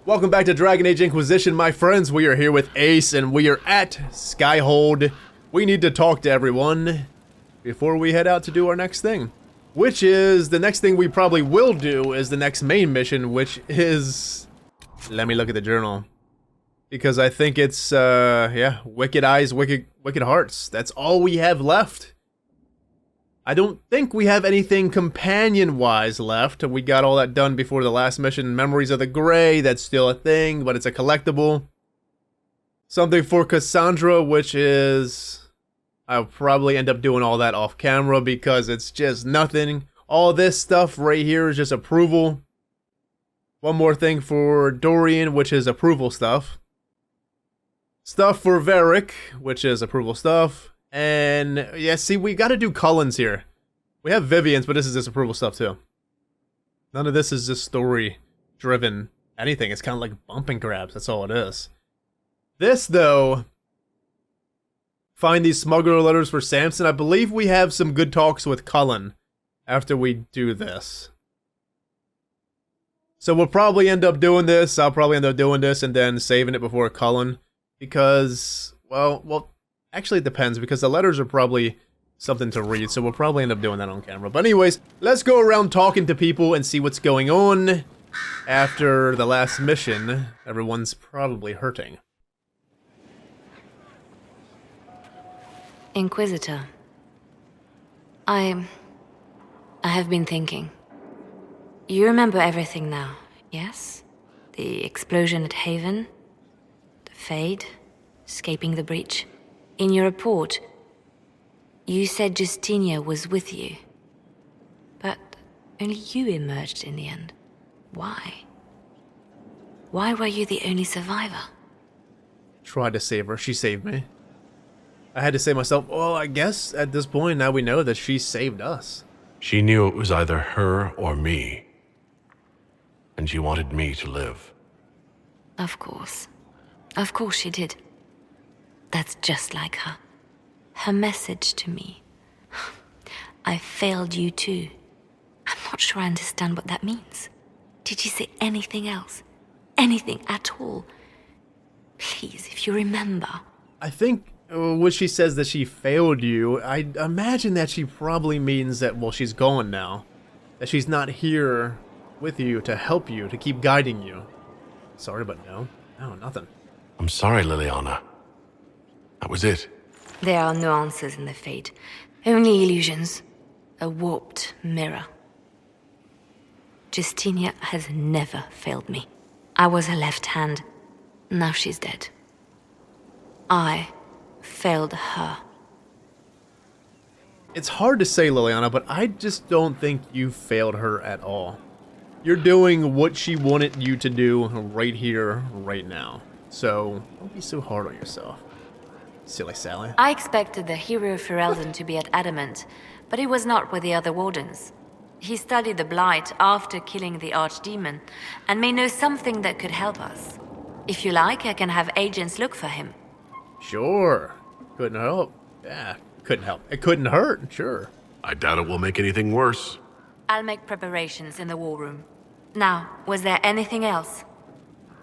Welcome back to Dragon Age Inquisition, my friends. We are here with Ace, and we are at Skyhold. We need to talk to everyone before we head out to do our next thing. Which is, the next thing we probably will do is the next main mission, which is... Let me look at the journal. Because I think it's, yeah, Wicked Eyes, Wicked Hearts. That's all we have left. I don't think we have anything companion-wise left. We got all that done before the last mission. Memories of the Grey, that's still a thing, but it's a collectible. Something for Cassandra, which is... I'll probably end up doing all that off camera because it's just nothing. All this stuff right here is just approval. One more thing for Dorian, which is approval stuff. Stuff for Varric, which is approval stuff. And, yeah, see, we gotta do Cullen's here. We have Vivian's, but this is disapproval stuff, too. None of this is just story-driven anything. It's kind of like bump and grabs. That's all it is. This, though... Find these smuggler letters for Samson. I believe we have some good talks with Cullen after we do this. So we'll probably end up doing this. I'll probably end up doing this and then saving it before Cullen. Because, well... Actually, it depends, because the letters are probably something to read, so we'll probably end up doing that on camera. But anyways, let's go around talking to people and see what's going on after the last mission. Everyone's probably hurting. Inquisitor. I have been thinking. You remember everything now, yes? The explosion at Haven, the Fade, escaping the breach. In your report, you said Justinia was with you. But only you emerged in the end. Why? Why were you the only survivor? Tried to save her. She saved me. I had to say myself, well, I guess at this point now we know that she saved us. She knew it was either her or me. And she wanted me to live. Of course. Of course she did. That's just like her. Her message to me. I failed you too. I'm not sure I understand what that means. Did she say anything else? Anything at all? Please, if you remember. I think when she says that she failed you, I imagine that she probably means that, well, she's gone now. That she's not here with you to help you, to keep guiding you. Sorry, but no. No, nothing. I'm sorry, Liliana. That was it. There are no answers in the Fate. Only illusions. A warped mirror. Justinia has never failed me. I was her left hand. Now she's dead. I failed her. It's hard to say, Liliana, but I just don't think you failed her at all. You're doing what she wanted you to do right here, right now. So, don't be so hard on yourself. Silly Sally. I expected the hero Ferelden to be at Adamant, but he was not with the other wardens. He studied the Blight after killing the Archdemon, and may know something that could help us. If you like, I can have agents look for him. Sure. Couldn't help. Yeah, couldn't help. It couldn't hurt, sure. I doubt it will make anything worse. I'll make preparations in the war room. Now, was there anything else?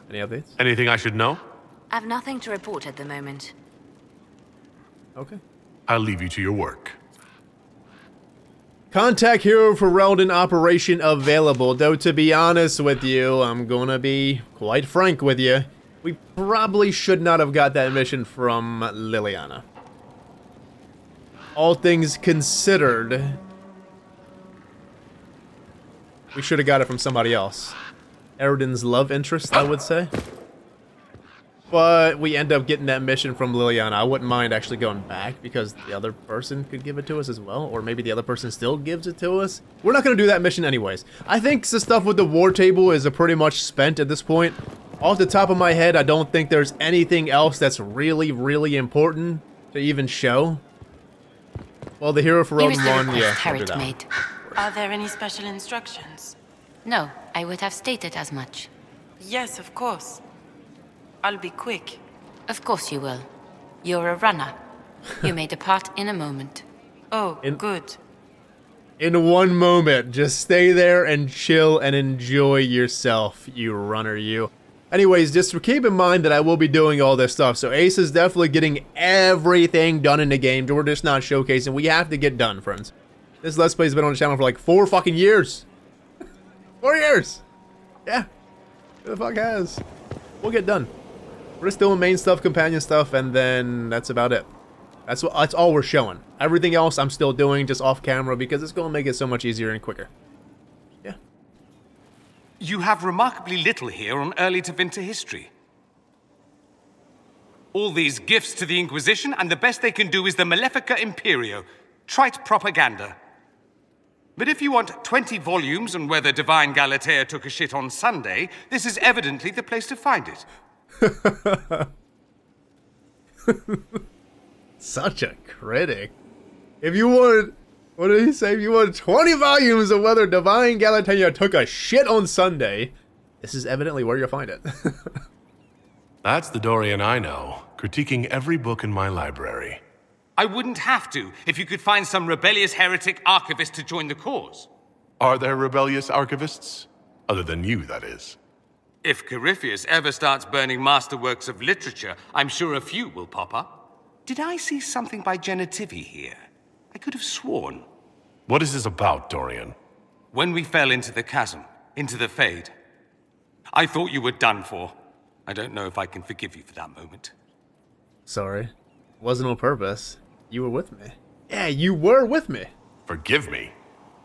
Any updates? Anything I should know? I've nothing to report at the moment. Okay. I'll leave you to your work. Contact Hero Ferelden operation available. Though, to be honest with you, I'm gonna be quite frank with you. We probably should not have got that mission from Liliana. All things considered, we should have got it from somebody else. Eridan's love interest, I would say. But we end up getting that mission from Liliana. I wouldn't mind actually going back because the other person could give it to us as well. Or maybe the other person still gives it to us. We're not going to do that mission anyways. I think the stuff with the war table is pretty much spent at this point. Off the top of my head, I don't think there's anything else that's really, really important to even show. Well, the Hero Ferelden one, yeah. Harriet made. Are there any special instructions? No, I would have stated as much. Yes, of course. I'll be quick. Of course you will. You're a runner. You may depart in a moment. Oh, good. In one moment, just stay there and chill and enjoy yourself, you runner, you. Anyways, just keep in mind that I will be doing all this stuff. So Ace is definitely getting everything done in the game. We're just not showcasing. We have to get done, friends. This Let's Play has been on the channel for like 4 fucking years. 4 years. Yeah. Who the fuck has? We'll get done. We're just doing main stuff, companion stuff, and then that's about it. That's all we're showing. Everything else I'm still doing just off camera because it's going to make it so much easier and quicker. Yeah. You have remarkably little here on early Tevinter history. All these gifts to the Inquisition, and the best they can do is the Malefica Imperio. Trite propaganda. But if you want 20 volumes on whether Divine Galatea took a shit on Sunday, this is evidently the place to find it. Such a critic. If you wanted, what did he say? If you wanted 20 volumes of whether Divine Galatea took a shit on Sunday, this is evidently where you'll find it. That's the Dorian I know, critiquing every book in my library. I wouldn't have to if you could find some rebellious heretic archivist to join the cause. Are there rebellious archivists? Other than you, that is. If Corypheus ever starts burning masterworks of literature, I'm sure a few will pop up. Did I see something by Genitivi here? I could have sworn. What is this about, Dorian? When we fell into the chasm, into the Fade, I thought you were done for. I don't know if I can forgive you for that moment. Sorry. Wasn't on purpose. You were with me. Yeah, you were with me. Forgive me.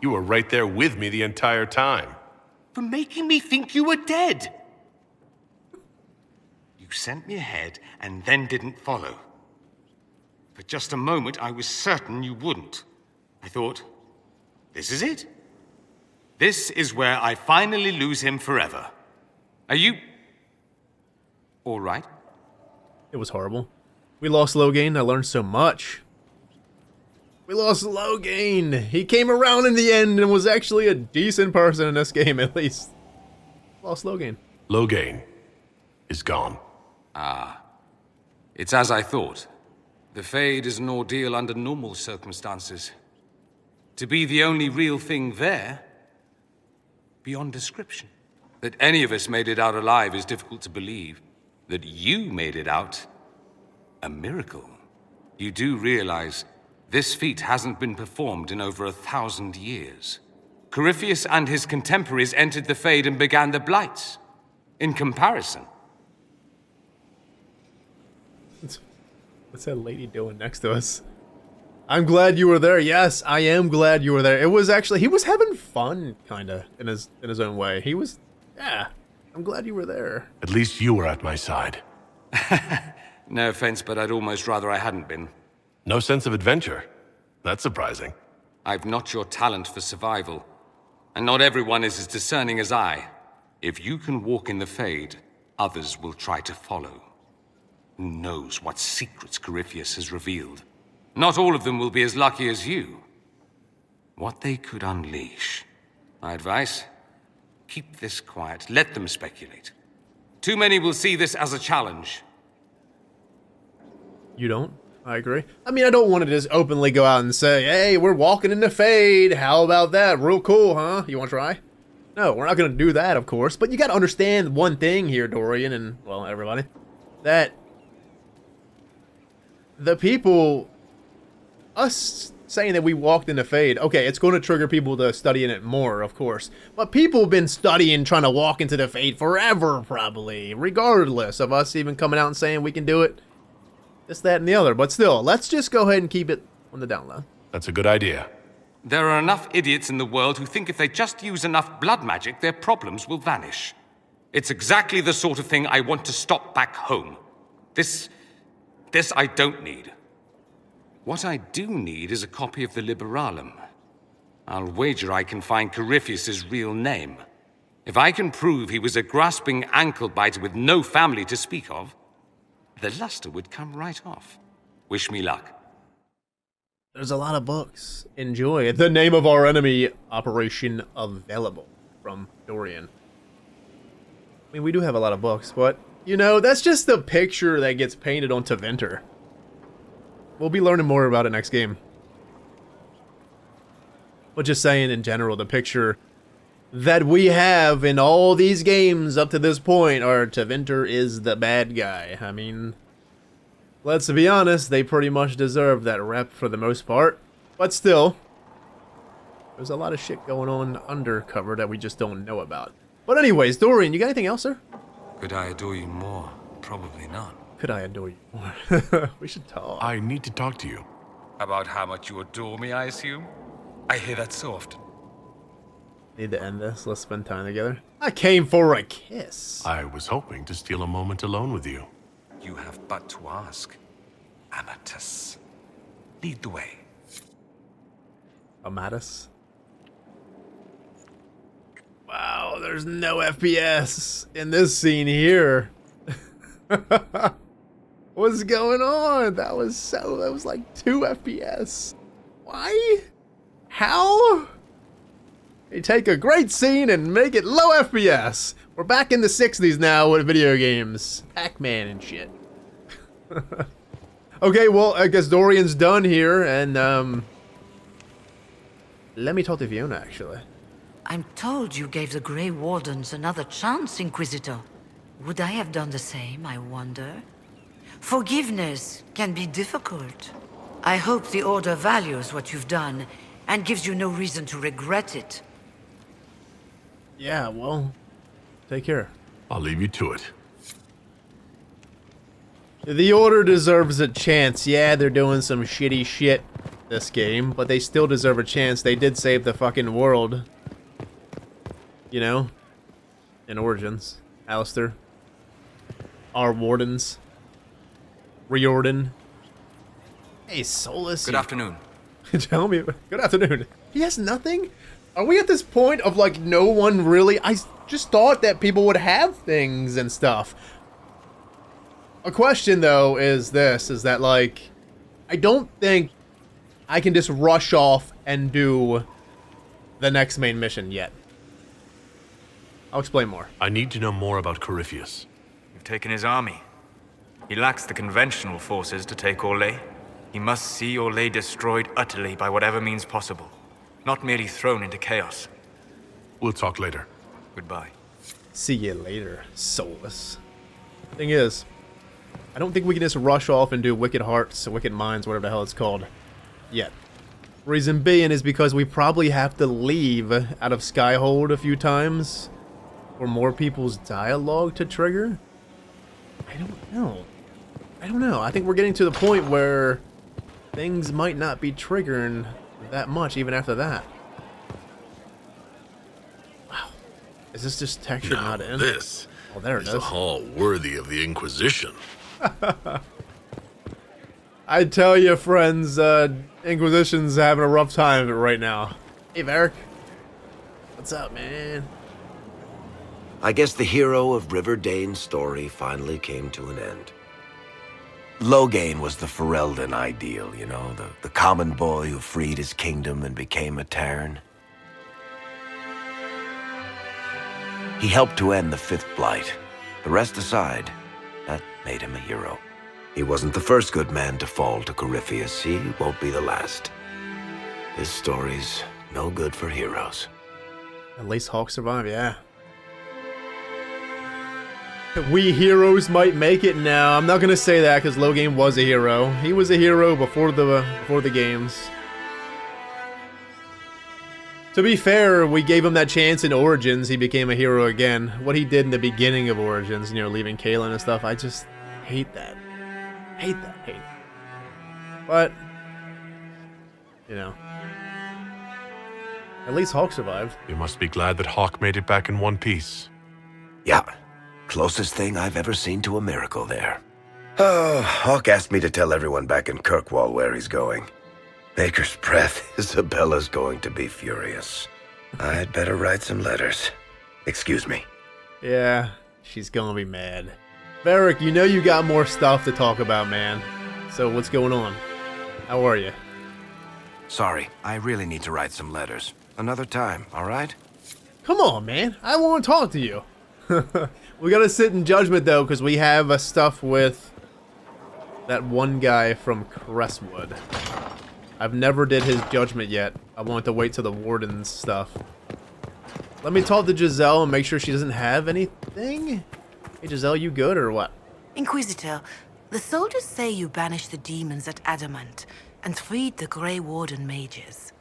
You were right there with me the entire time. For making me think you were dead. You sent me ahead and then didn't follow. For just a moment, I was certain you wouldn't. I thought, this is it. This is where I finally lose him forever. Are you all right? It was horrible. We lost Logain. I learned so much. We lost Logain. He came around in the end and was actually a decent person in this game, at least. Lost Logain. Logain is gone. Ah. It's as I thought. The Fade is an ordeal under normal circumstances. To be the only real thing there, beyond description. That any of us made it out alive is difficult to believe. That you made it out, a miracle. You do realize this feat hasn't been performed in over 1,000 years. Corypheus and his contemporaries entered the Fade and began the Blights. In comparison. What's that lady doing next to us? I'm glad you were there. Yes, I am glad you were there. It was actually, he was having fun, kinda, in his own way. He was, yeah. I'm glad you were there. At least you were at my side. No offense, but I'd almost rather I hadn't been. No sense of adventure. That's surprising. I've not your talent for survival. And not everyone is as discerning as I. If you can walk in the Fade, others will try to follow. Who knows what secrets Corypheus has revealed? Not all of them will be as lucky as you. What they could unleash. My advice? Keep this quiet. Let them speculate. Too many will see this as a challenge. You don't? I agree. I mean, I don't want to just openly go out and say, hey, we're walking in the Fade. How about that? Real cool, huh? You want to try? No, we're not going to do that, of course. But you got to understand one thing here, Dorian, and, well, everybody. That the people, us saying that we walked in the Fade, okay, it's going to trigger people to studying it more, of course. But people have been studying, trying to walk into the Fade forever, probably, regardless of us even coming out and saying we can do it. This, that, and the other. But still, let's just go ahead and keep it on the down low. That's a good idea. There are enough idiots in the world who think if they just use enough blood magic, their problems will vanish. It's exactly the sort of thing I want to stop back home. This I don't need. What I do need is a copy of the Liberalum. I'll wager I can find Corypheus' real name. If I can prove he was a grasping ankle-biter with no family to speak of, the luster would come right off. Wish me luck. There's a lot of books. Enjoy. The Name of Our Enemy, Operation Available, from Dorian. I mean, we do have a lot of books, but, you know, that's just the picture that gets painted on Tevinter. We'll be learning more about it next game. But just saying, in general, the picture that we have in all these games up to this point are Tevinter is the bad guy. I mean, let's be honest, they pretty much deserve that rep for the most part. But still, there's a lot of shit going on undercover that we just don't know about. But anyways, Dorian, you got anything else, sir? Could I adore you more? Probably not. Could I adore you more? We should talk. I need to talk to you. About how much you adore me, I assume? I hear that so often. Need to end this. Let's spend time together. I came for a kiss. I was hoping to steal a moment alone with you. You have but to ask. Amatus. Lead the way. Amatus. Wow, there's no FPS in this scene here. What's going on? That was like 2 FPS. Why? How? They take a great scene and make it low FPS. We're back in the 60s now with video games. Pac-Man and shit. Okay, well, I guess Dorian's done here, and let me talk to Fiona, actually. I'm told you gave the Grey Wardens another chance, Inquisitor. Would I have done the same, I wonder? Forgiveness can be difficult. I hope the Order values what you've done and gives you no reason to regret it. Yeah, well, take care. I'll leave you to it. The Order deserves a chance. Yeah, they're doing some shitty shit this game, but they still deserve a chance. They did save the fucking world. You know? In Origins. Alistair. Our wardens. Riordan. Hey, Solus. Good afternoon. Tell me. Good afternoon. He has nothing? Are we at this point of, like, no one really... I just thought that people would have things and stuff. A question, though, is this. Is that, like... I don't think I can just rush off and do the next main mission yet. I'll explain more. I need to know more about Corypheus. You've taken his army. He lacks the conventional forces to take Orlais. He must see Orlais destroyed utterly by whatever means possible, not merely thrown into chaos. We'll talk later. Goodbye. See you later, Solus. Thing is, I don't think we can just rush off and do Wicked Hearts, Wicked Minds, whatever the hell it's called, yet. Reason being is because we probably have to leave out of Skyhold a few times for more people's dialogue to trigger. I don't know. I think we're getting to the point where things might not be triggering that much even after that. Wow. Is this just texture not in? This Oh, there it is is. a hall worthy of the Inquisition. I tell you, friends, Inquisition's having a rough time of it right now. Hey, Varric. What's up, man? I guess the hero of River Dane's story finally came to an end. Loghain was the Ferelden ideal, you know, the common boy who freed his kingdom and became a Terran. He helped to end the Fifth Blight. The rest aside, that made him a hero. He wasn't the first good man to fall to Corypheus. He won't be the last. This story's no good for heroes. At least Hawk survived, yeah. We heroes might make it now. I'm not gonna say that because Loghain was a hero. He was a hero before the games. To be fair, we gave him that chance in Origins. He became a hero again. What he did in the beginning of Origins, you know, leaving Kaelin and stuff, I just hate that. Hate. But, you know, at least Hawk survived. You must be glad that Hawk made it back in one piece. Yeah, closest thing I've ever seen to a miracle there. Oh, Hawk asked me to tell everyone back in Kirkwall where he's going. Baker's breath, Isabella's going to be furious. I'd better write some letters. Excuse me. Yeah, she's gonna be mad. Varric, you know you got more stuff to talk about, man. So what's going on? How are you? Sorry, I really need to write some letters. Another time, all right? Come on, man. I want to talk to you. We gotta sit in judgment, though, because we have stuff with that one guy from Crestwood. I've never did his judgment yet. I want to wait till the warden's stuff. Let me talk to Giselle and make sure she doesn't have anything. Hey, Giselle, you good or what? Inquisitor, the soldiers say you banished the demons at Adamant and freed the Grey Warden mages.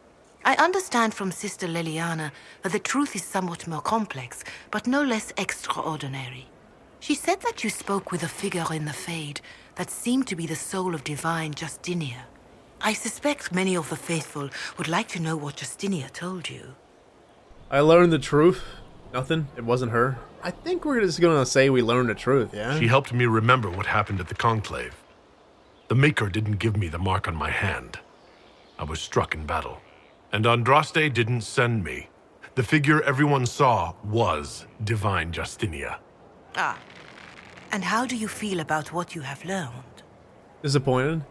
I understand from Sister Leliana that the truth is somewhat more complex, but no less extraordinary. She said that you spoke with a figure in the Fade that seemed to be the soul of divine Justinia. I suspect many of the faithful would like to know what Justinia told you. I learned the truth. Nothing. It wasn't her. I think we're just gonna say we learned the truth, yeah? She helped me remember what happened at the Conclave. The Maker didn't give me the mark on my hand. I was struck in battle. And Andraste didn't send me. The figure everyone saw was divine Justinia. Ah. And how do you feel about what you have learned? Disappointed.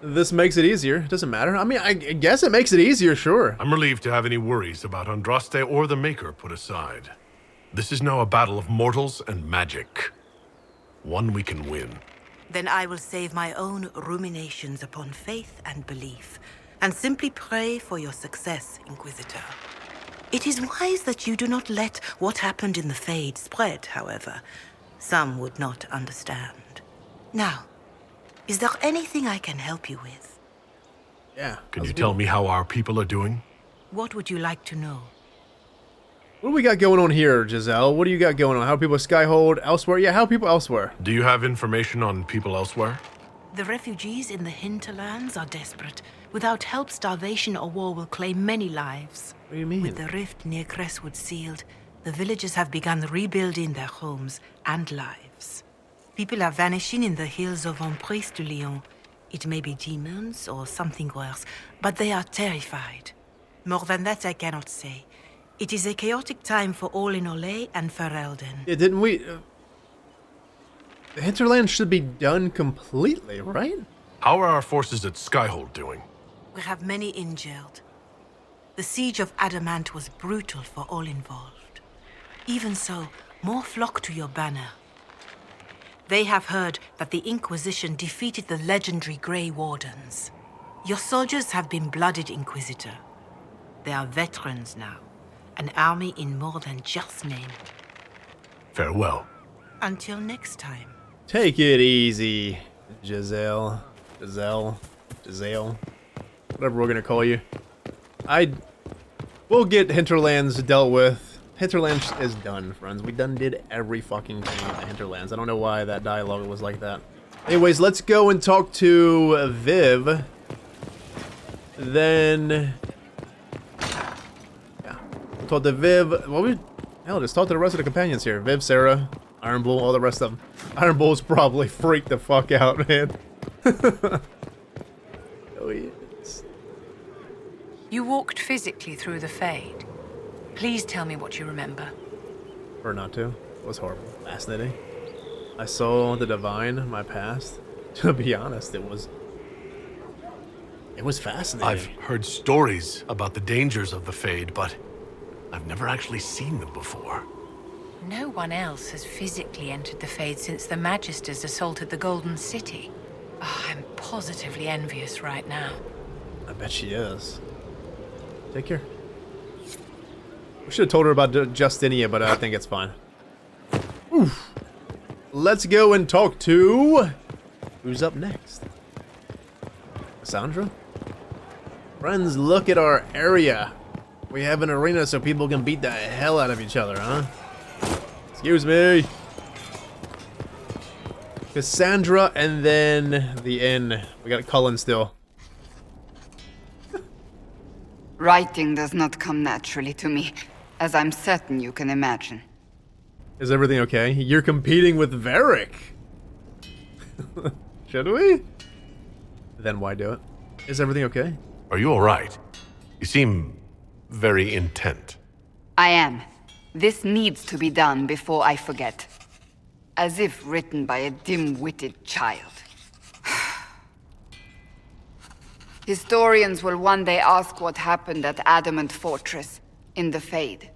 This makes it easier. It doesn't matter. I mean, I guess it makes it easier, sure. I'm relieved to have any worries about Andraste or the Maker put aside. This is now a battle of mortals and magic. One we can win. Then I will save my own ruminations upon faith and belief, and simply pray for your success, Inquisitor. It is wise that you do not let what happened in the Fade spread, however. Some would not understand. Now, is there anything I can help you with? Yeah. Can you tell me how our people are doing? What would you like to know? What do we got going on here, Giselle? What do you got going on? How are people at Skyhold? Elsewhere? Yeah, how are people elsewhere? Do you have information on people elsewhere? The refugees in the hinterlands are desperate. Without help, starvation or war will claim many lives. What do you mean? With the rift near Crestwood sealed, the villagers have begun rebuilding their homes and lives. People are vanishing in the hills of Emprise de Lyon. It may be demons or something worse, but they are terrified. More than that I cannot say. It is a chaotic time for all in Olay and Ferelden. Yeah, didn't we... the hinterland should be done completely, right? How are our forces at Skyhold doing? We have many injured. The siege of Adamant was brutal for all involved. Even so, more flock to your banner. They have heard that the Inquisition defeated the legendary Grey Wardens. Your soldiers have been blooded, Inquisitor. They are veterans now. An army in more than just name. Farewell. Until next time. Take it easy, Giselle. Giselle. Whatever we're gonna call you. We'll get Hinterlands dealt with. Hinterlands is done, friends. We done did every fucking thing in the Hinterlands. I don't know why that dialogue was like that. Anyways, let's go and talk to Viv. Then... talk to Viv. Hell, just talk to the rest of the companions here. Viv, Sera, Iron Bull, all the rest of them. Iron Bull's probably freaked the fuck out, man. Oh, he is. You walked physically through the Fade. Please tell me what you remember. Or not to. It was horrible. Fascinating. I saw the divine, my past. To be honest, it was fascinating. I've heard stories about the dangers of the Fade, but I've never actually seen them before. No one else has physically entered the Fade since the Magisters assaulted the Golden City. Oh, I'm positively envious right now. I bet she is. Take care. We should have told her about Justinia, but I think it's fine. Oof. Let's go and talk to... who's up next? Cassandra? Friends, look at our area. We have an arena so people can beat the hell out of each other, huh? Excuse me. Cassandra, and then the inn. We got Cullen still. Writing does not come naturally to me, as I'm certain you can imagine. Is everything okay? You're competing with Varric. Should we? Then why do it? Is everything okay? Are you alright? You seem very intent. I am. This needs to be done before I forget. As if written by a dim-witted child. Historians will one day ask what happened at Adamant Fortress, in the Fade.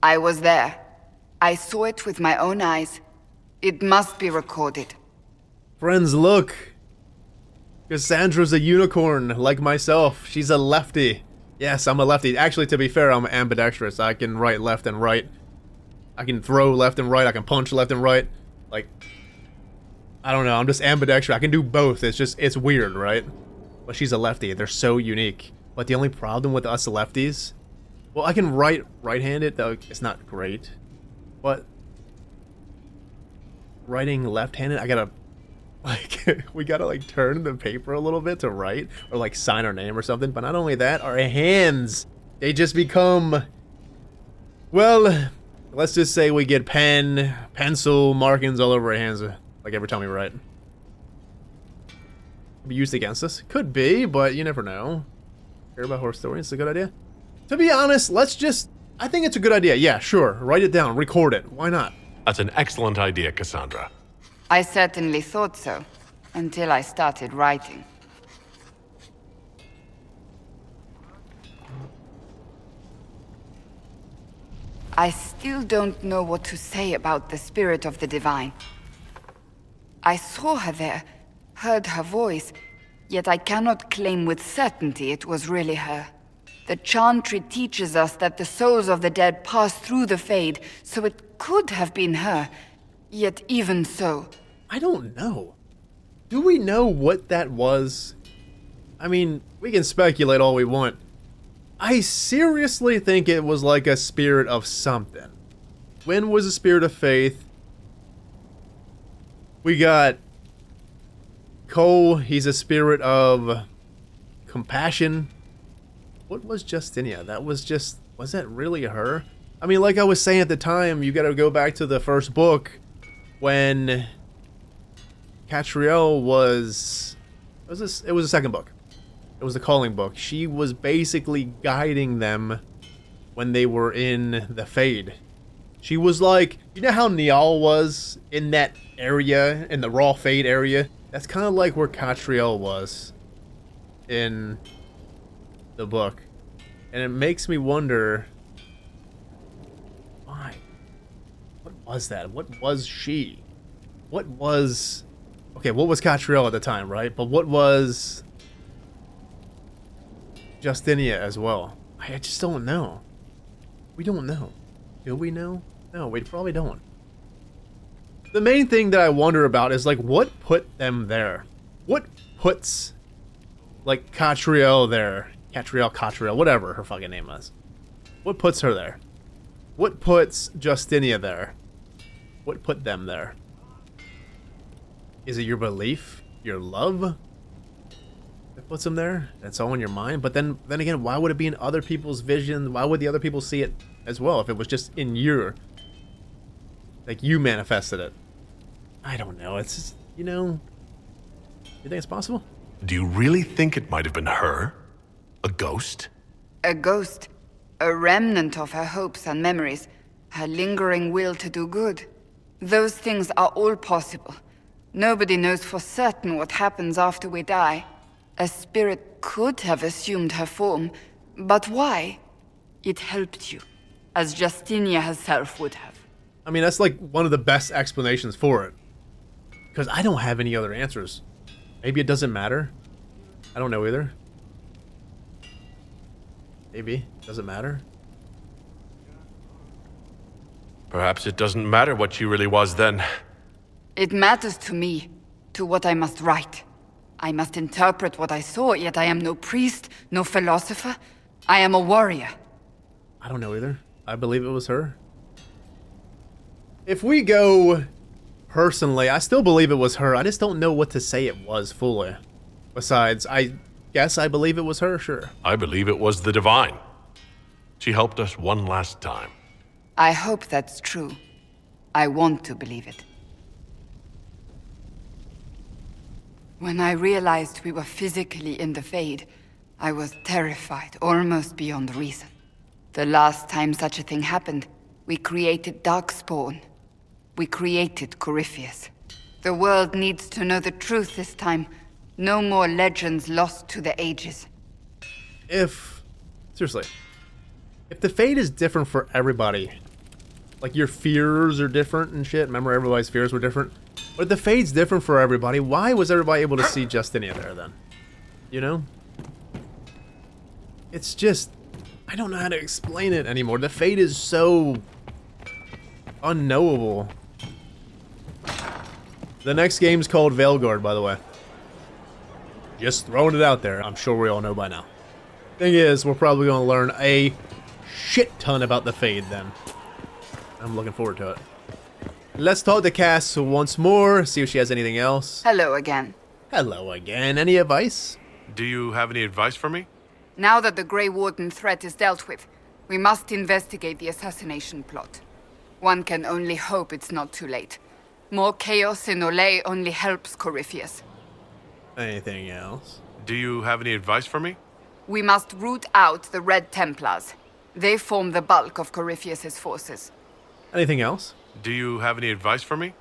I was there. I saw it with my own eyes. It must be recorded. Friends, look. Cassandra's a unicorn, like myself. She's a lefty. Yes, I'm a lefty. Actually, to be fair, I'm ambidextrous. I can write left and right. I can throw left and right. I can punch left and right. Like, I don't know. I'm just ambidextrous. I can do both. It's just, it's weird, right? But she's a lefty. They're so unique. But the only problem with us lefties, well, I can write right-handed, though it's not great. But writing left-handed, I gotta, like, we gotta, like, turn the paper a little bit to write, or, like, sign our name or something. But not only that, our hands, they just become, well, let's just say we get pencil markings all over our hands, like, every time we write. Be used against us? Could be, but you never know. Care about horse stories? It's a good idea. To be honest, I think it's a good idea. Yeah, sure. Write it down. Record it. Why not? That's an excellent idea, Cassandra. I certainly thought so, until I started writing. I still don't know what to say about the spirit of the divine. I saw her there, heard her voice, yet I cannot claim with certainty it was really her. The chantry teaches us that the souls of the dead pass through the Fade, so it could have been her. Yet even so... I don't know. Do we know what that was? I mean, we can speculate all we want. I seriously think it was like a spirit of something. When was a spirit of faith? We got Cole, he's a spirit of compassion. What was Justinia? That was just, was that really her? I mean, like I was saying at the time, you gotta go back to the first book when Catriel was, it was the second book. It was the calling book. She was basically guiding them when they were in the Fade. She was like, you know how Niall was in that area, in the Raw Fade area? That's kind of like where Catriel was in the book. And it makes me wonder, why? What was that? What was she? What was... Okay, what was Catriel at the time, right? But what was Justinia as well? I just don't know. We don't know. Do we know? No, we probably don't. The main thing that I wonder about is, like, what put them there? What puts, like, Catriel there? Catriel, whatever her fucking name was. What puts her there? What puts Justinia there? What put them there? Is it your belief? Your love? That puts them there? That's all in your mind? But then again, why would it be in other people's vision? Why would the other people see it as well if it was just in your... Like, you manifested it? I don't know. It's just, you know... You think it's possible? Do you really think it might have been her? A ghost? A ghost. A remnant of her hopes and memories. Her lingering will to do good. Those things are all possible. Nobody knows for certain what happens after we die. A spirit could have assumed her form, but why? It helped you, as Justinia herself would have. I mean, that's like one of the best explanations for it. Because I don't have any other answers. Maybe it doesn't matter. I don't know either. Maybe. Does it matter? Perhaps it doesn't matter what she really was then. It matters to me, to what I must write. I must interpret what I saw, yet I am no priest, no philosopher. I am a warrior. I don't know either. I believe it was her. If we go personally, I still believe it was her. I just don't know what to say it was fully. Besides, I guess I believe it was her, sure. I believe it was the Divine. She helped us one last time. I hope that's true. I want to believe it. When I realized we were physically in the Fade, I was terrified, almost beyond reason. The last time such a thing happened, we created Darkspawn. We created Corypheus. The world needs to know the truth this time. No more legends lost to the ages. Seriously, if the Fade is different for everybody, like your fears are different and shit, remember everybody's fears were different? But if the Fade's different for everybody, why was everybody able to see Justinia there then? You know? It's just, I don't know how to explain it anymore. The fate is so unknowable. The next game's called Veilguard, by the way. Just throwing it out there. I'm sure we all know by now. Thing is, we're probably going to learn a shit ton about the Fade then. I'm looking forward to it. Let's talk to Cass once more, see if she has anything else. Hello again. Hello again. Any advice? Do you have any advice for me? Now that the Grey Warden threat is dealt with, we must investigate the assassination plot. One can only hope it's not too late. More chaos in Olay only helps Corypheus. Anything else? Do you have any advice for me? We must root out the Red Templars. They form the bulk of Corypheus's forces. Anything else? Do you have any advice for me?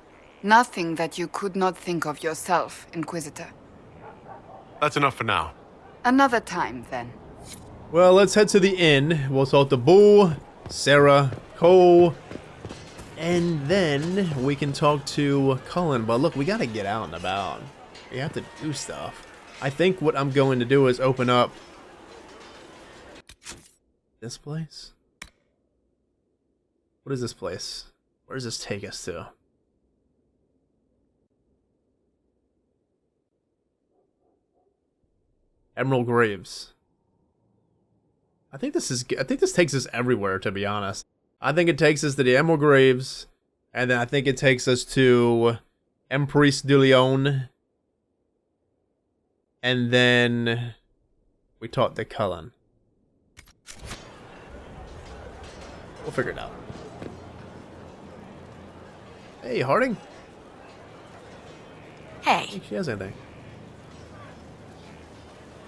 Nothing that you could not think of yourself, Inquisitor. That's enough for now. Another time, then. Well, let's head to the inn. We'll talk to Bull, Sera, Cole, and then we can talk to Cullen. But look, we gotta get out and about. We have to do stuff. I think what I'm going to do is open up this place. What is this place? Where does this take us to? Emerald Graves. I think this takes us everywhere, to be honest. I think it takes us to the Emerald Graves, and then I think it takes us to Empress de Leon, and then we talk to Cullen. We'll figure it out. Hey, Harding. I Hey. think she has anything.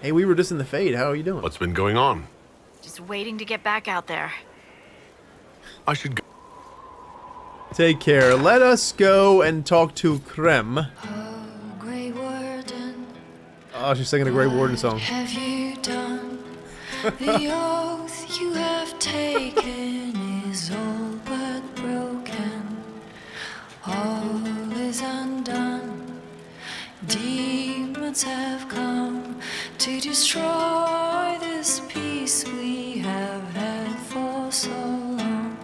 Hey, we were just in the Fade. How are you doing? What's been going on? Just waiting to get back out there. I should go. Take care. Let us go and talk to Krem. Grey Warden, Oh, she's singing a Grey Warden song. have you done? The oath you have taken is all but broken. All is undone. Demons have come to destroy this peace we have had for so long.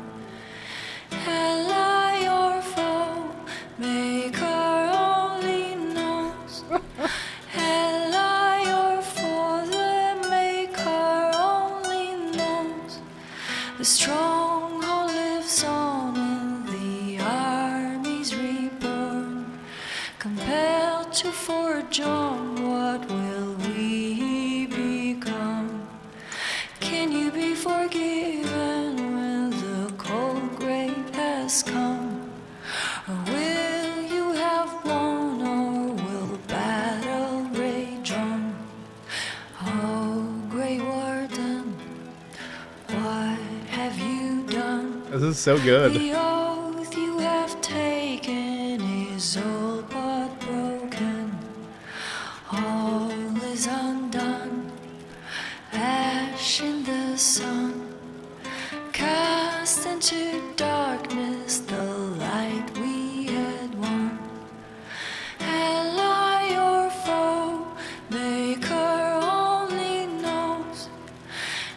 Ally or foe, maker only knows. Ally or foe, the maker only knows. The stronghold lives on and the army's reborn. Compelled to forge on, what will we become? Can you be forgiven when the cold grave has come? Or will you have won, or will battle rage on? Oh, Grey Warden, what have you done? This is so good. The oath you have taken is all but broken. All is undone. Ash in the sun, cast into darkness the light we had won. Ally or foe, maker only knows.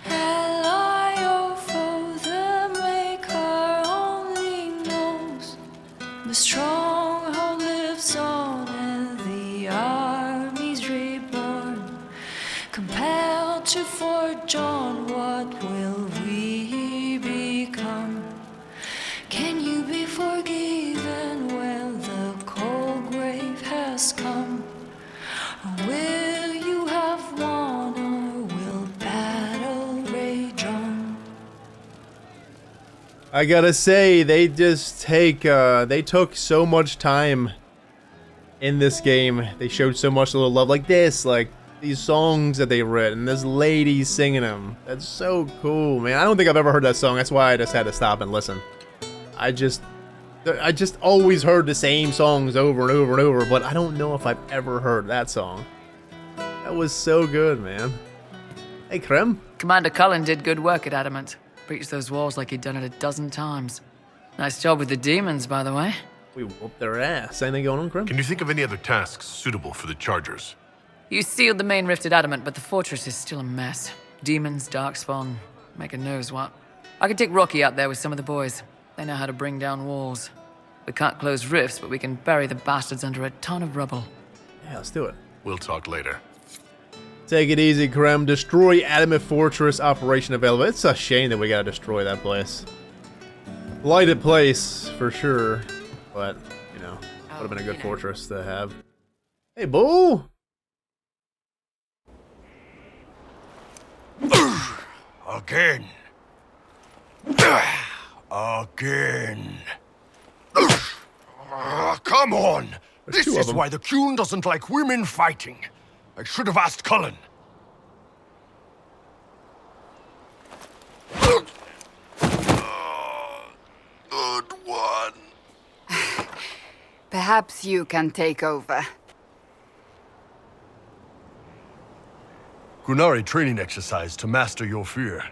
Ally or foe, the maker only knows. The stronghold lives on and the army's reborn. Compelled to forge on, what will we become? Can you be forgiven when the cold grave has come? Or will you have won, or will battle rage on? I gotta say, they just they took so much time in this game. They showed so much little love, like this, like these songs that they written, this lady singing them. That's so cool, man. I don't think I've ever heard that song. That's why I just had to stop and listen. I just always heard the same songs over and over and over, but I don't know if I've ever heard that song. That was so good, man. Hey, Krem. Commander Cullen did good work at Adamant. Breached those walls like he'd done it a dozen times. Nice job with the demons, by the way. We whooped their ass. Anything going on, Krem? Can you think of any other tasks suitable for the Chargers? You sealed the main rift at Adamant, but the fortress is still a mess. Demons, darkspawn, making knows what. I could take Rocky out there with some of the boys. They know how to bring down walls. We can't close rifts, but we can bury the bastards under a ton of rubble. Yeah, let's do it. We'll talk later. Take it easy, Krem. Destroy Adamant Fortress. Operation available. It's a shame that we gotta destroy that place. Blighted place, for sure. But, you know, would have been a good fortress to have. Hey, Boo! Again. Again. Come on! There's This two of is them. why the Qun doesn't like women fighting. I should have asked Cullen. Good one. Perhaps you can take over. Qunari training exercise to master your fear.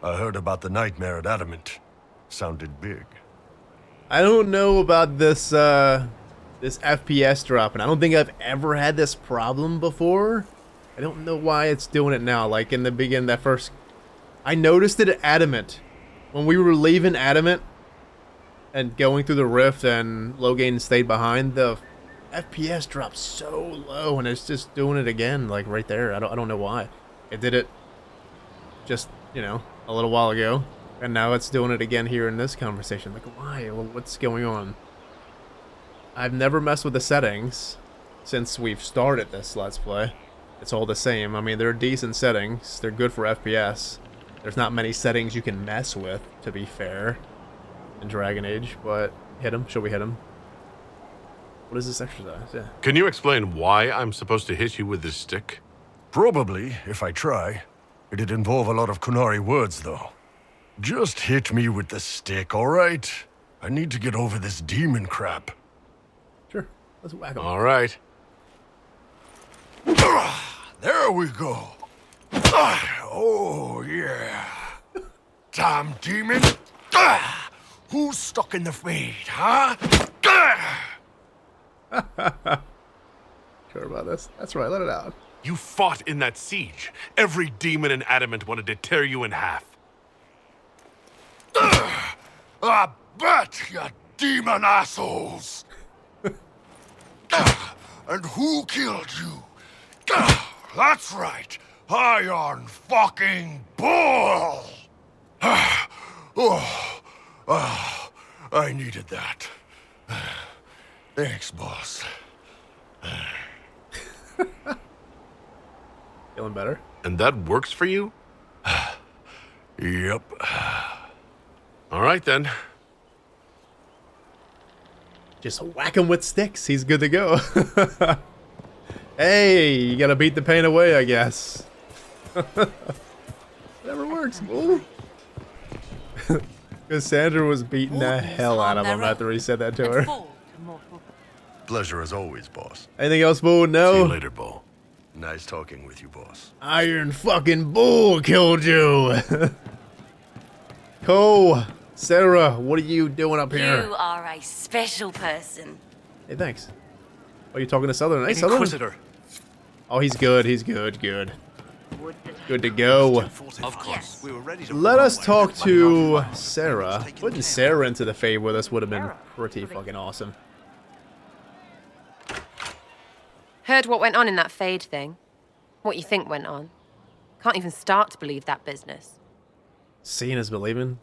I heard about the nightmare at Adamant. Sounded big. I don't know about this, this FPS drop, and I don't think I've ever had this problem before. I don't know why it's doing it now. Like, in the beginning, that first... I noticed it at Adamant. When we were leaving Adamant and going through the rift and Logain stayed behind, the FPS dropped so low, and it's just doing it again, like, right there. I don't know why. It did it just, you know, a little while ago, and now it's doing it again here in this conversation. Like, why? Well, what's going on? I've never messed with the settings since we've started this Let's Play. It's all the same. I mean, they're decent settings. They're good for FPS. There's not many settings you can mess with, to be fair, in Dragon Age, but hit him. Shall we hit him? What is this exercise? Yeah. Can you explain why I'm supposed to hit you with this stick? Probably, if I try. It'd involve a lot of Qunari words, though. Just hit me with the stick, all right? I need to get over this demon crap. Sure. Let's whack him. All right. There we go. Oh, yeah. Damn demon. Who's stuck in the fade, huh? Sure about this. That's right. Let it out. You fought in that siege. Every demon in Adamant wanted to tear you in half. I bet, you demon assholes! And who killed you? That's right, Iron fucking Bull! I needed that. Thanks, boss. Feeling better? And that works for you? Yep. All right, then. Just whack him with sticks. He's good to go. Hey, you gotta beat the pain away, I guess. Whatever works, bull. Cassandra was beating the hell out of him after he said that to her. Pleasure as always, boss. Anything else, Bull? No? See you later, Bull. Nice talking with you, boss. Iron fucking Bull killed you. Cole, Sera, what are you doing up here? You are a special person. Hey, thanks. Oh, you talking to Southern? Hey, Southern. Inquisitor. Oh, he's good. He's good. Good. Good to go. Of course. We were ready to Let us talk to Sera. Putting Sera into the fade with us would have been pretty fucking awesome. Heard what went on in that Fade thing. What you think went on. Can't even start to believe that business. Seeing is believing.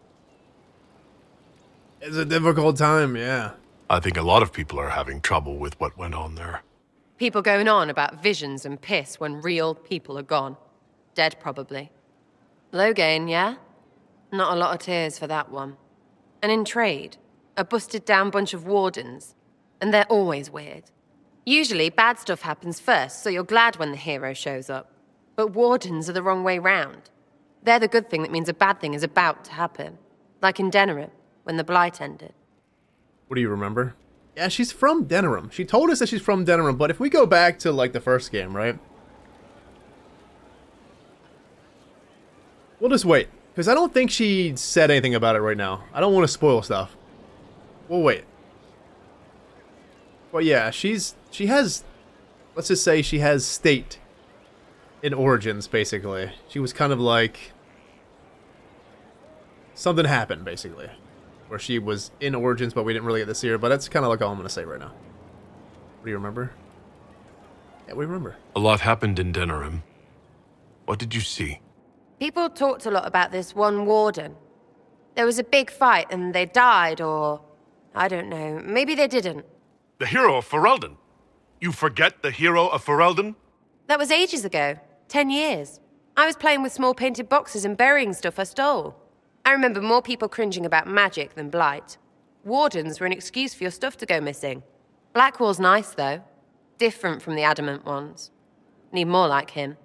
It's a difficult time, yeah. I think a lot of people are having trouble with what went on there. People going on about visions and piss when real people are gone. Dead, probably. Logain, yeah? Not a lot of tears for that one. And in trade, a busted down bunch of wardens. And they're always weird. Usually, bad stuff happens first, so you're glad when the hero shows up. But wardens are the wrong way round. They're the good thing that means a bad thing is about to happen. Like in Denerim, when the Blight ended. What do you remember? Yeah, she's from Denerim. She told us that she's from Denerim, but if we go back to, like, the first game, right? We'll just wait. Because I don't think she said anything about it right now. I don't want to spoil stuff. We'll wait. But yeah, she has, let's just say she has state in Origins, basically. She was kind of like... something happened, basically. Where she was in Origins, but we didn't really get to see her. But that's kind of like all I'm going to say right now. What do you remember? Yeah, we remember. A lot happened in Denerim. What did you see? People talked a lot about this one warden. There was a big fight and they died, or... I don't know. Maybe they didn't. The hero of Ferelden. You forget the hero of Ferelden? That was ages ago. 10 years. I was playing with small painted boxes and burying stuff I stole. I remember more people cringing about magic than blight. Wardens were an excuse for your stuff to go missing. Blackwall's nice, though. Different from the adamant ones. Need more like him.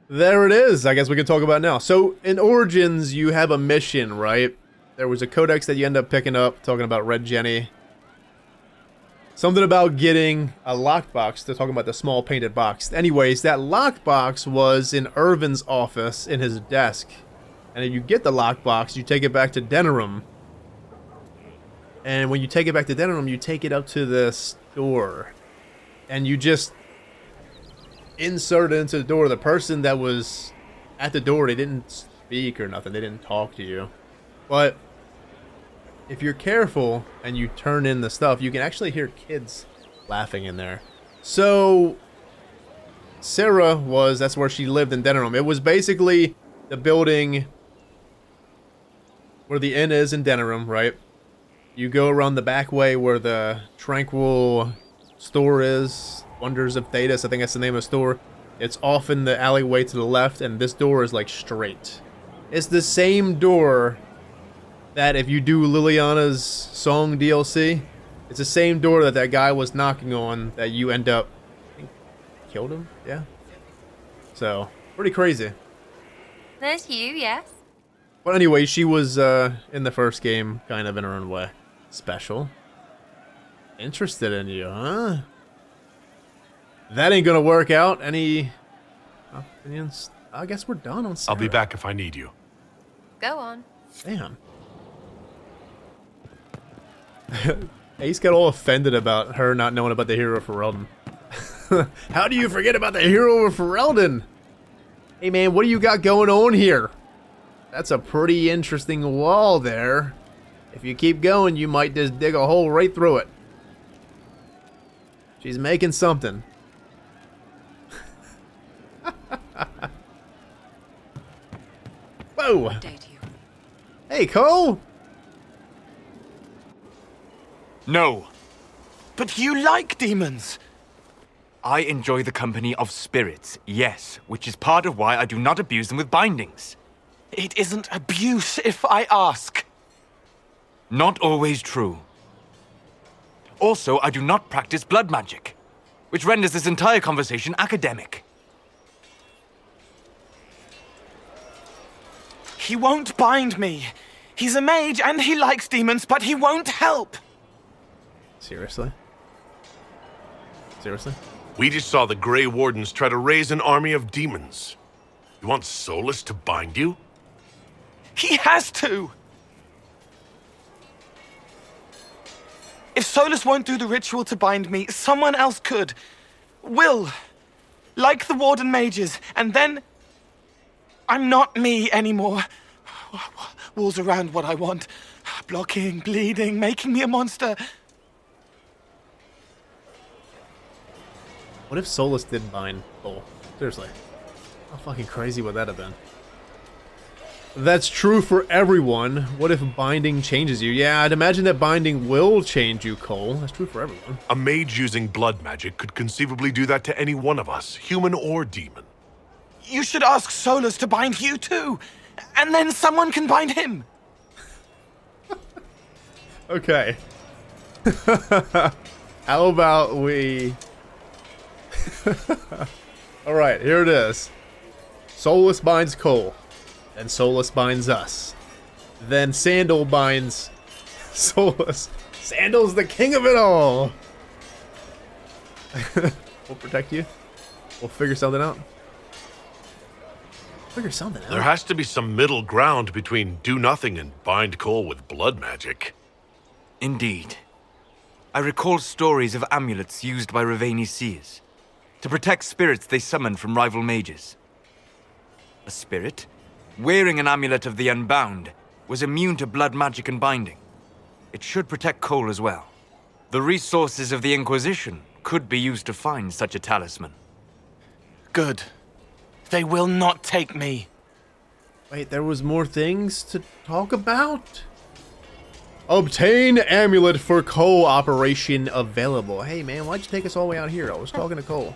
There it is. I guess we can talk about it now. So, in Origins, you have a mission, right? There was a codex that you end up picking up, talking about Red Jenny. Something about getting a lockbox. They're talking about the small painted box. Anyways, that lockbox was in Irvin's office, in his desk. And if you get the lockbox, you take it back to Denerim. And when you take it back to Denerim, you take it up to this door. And you just insert it into the door. The person that was at the door, they didn't speak or nothing. They didn't talk to you. But if you're careful and you turn in the stuff, you can actually hear kids laughing in there. So Sera that's where she lived in Denerim. It was basically the building where the inn is in Denerim, right? You go around the back way where the Tranquil store is. Wonders of Thedas, I think that's the name of the store. It's off in the alleyway to the left, and this door is like straight. It's the same door that if you do Liliana's song DLC, it's the same door that that guy was knocking on that you end up, I think, killed him? Yeah. So, pretty crazy. There's you, yes. But anyway, she was in the first game, kind of in her own way. Special. Interested in you, huh? That ain't gonna work out. Any opinions? I guess we're done on Sera. I'll be back if I need you. Go on. Damn. Ace got all offended about her not knowing about the hero of Ferelden. How do you forget about the hero of Ferelden? Hey man, what do you got going on here? That's a pretty interesting wall there. If you keep going, you might just dig a hole right through it. She's making something. Whoa! Hey, Cole! No. But you like demons! I enjoy the company of spirits, yes, which is part of why I do not abuse them with bindings. It isn't abuse, if I ask. Not always true. Also, I do not practice blood magic, which renders this entire conversation academic. He won't bind me. He's a mage and he likes demons, but he won't help. Seriously? Seriously? We just saw the Grey Wardens try to raise an army of demons. You want Solus to bind you? He has to! If Solus won't do the ritual to bind me, someone else could. Will. Like the Warden mages, and then... I'm not me anymore. Walls around what I want. Blocking, bleeding, making me a monster. What if Solus did bind Cole? Seriously. How fucking crazy would that have been? That's true for everyone. What if binding changes you? Yeah, I'd imagine that binding will change you, Cole. That's true for everyone. A mage using blood magic could conceivably do that to any one of us, human or demon. You should ask Solus to bind you too. And then someone can bind him. Okay. How about we... Alright, here it is. Solus binds Cole. Then Solus binds us. Then Sandal binds Solus. Sandal's the king of it all! We'll protect you. We'll figure something out. Figure something out. There has to be some middle ground between do nothing and bind Cole with blood magic. Indeed. I recall stories of amulets used by Raveni seers. To protect spirits they summoned from rival mages. A spirit, wearing an amulet of the Unbound, was immune to blood magic and binding. It should protect Cole as well. The resources of the Inquisition could be used to find such a talisman. Good. They will not take me. Wait, there was more things to talk about? Obtain amulet for Cole operation available. Hey man, why'd you take us all the way out here? I was talking to Cole.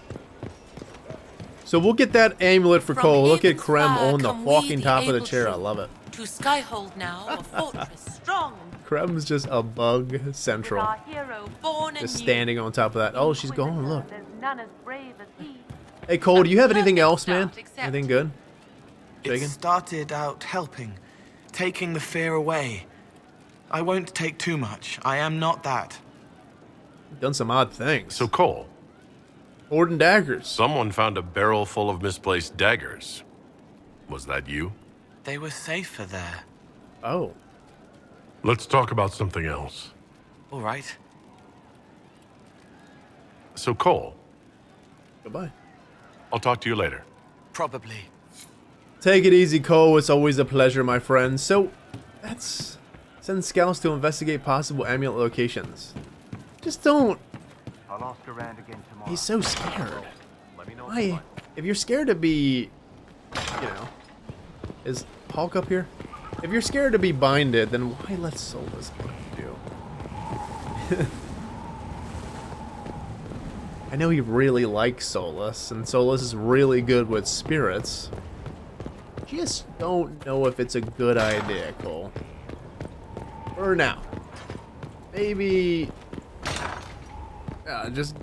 So we'll get that amulet for Cole. Look at Krem on the fucking top of the chair. I love it. To Skyhold now, a fortress strong. Krem's just a bug central. Just standing on top of that. Oh, she's gone. Look. Hey Cole, do you have anything else, man? Anything good? It started out helping, taking the fear away. I won't take too much. I am not that. You've done some odd things. So Cole. Warden daggers. Someone found a barrel full of misplaced daggers. Was that you? They were safer there. Oh. Let's talk about something else. All right. So Cole. Goodbye. I'll talk to you later. Probably. Take it easy, Cole. It's always a pleasure, my friend. So, that's... Send scouts to investigate possible amulet locations. Just don't... I'll ask around again tomorrow. He's so scared. Why? If you're scared to be... You know... Is Hulk up here? If you're scared to be binded, then why let Solus bind you? I know he really likes Solus, and Solus is really good with spirits. Just don't know if it's a good idea, Cole. For now. Maybe... just...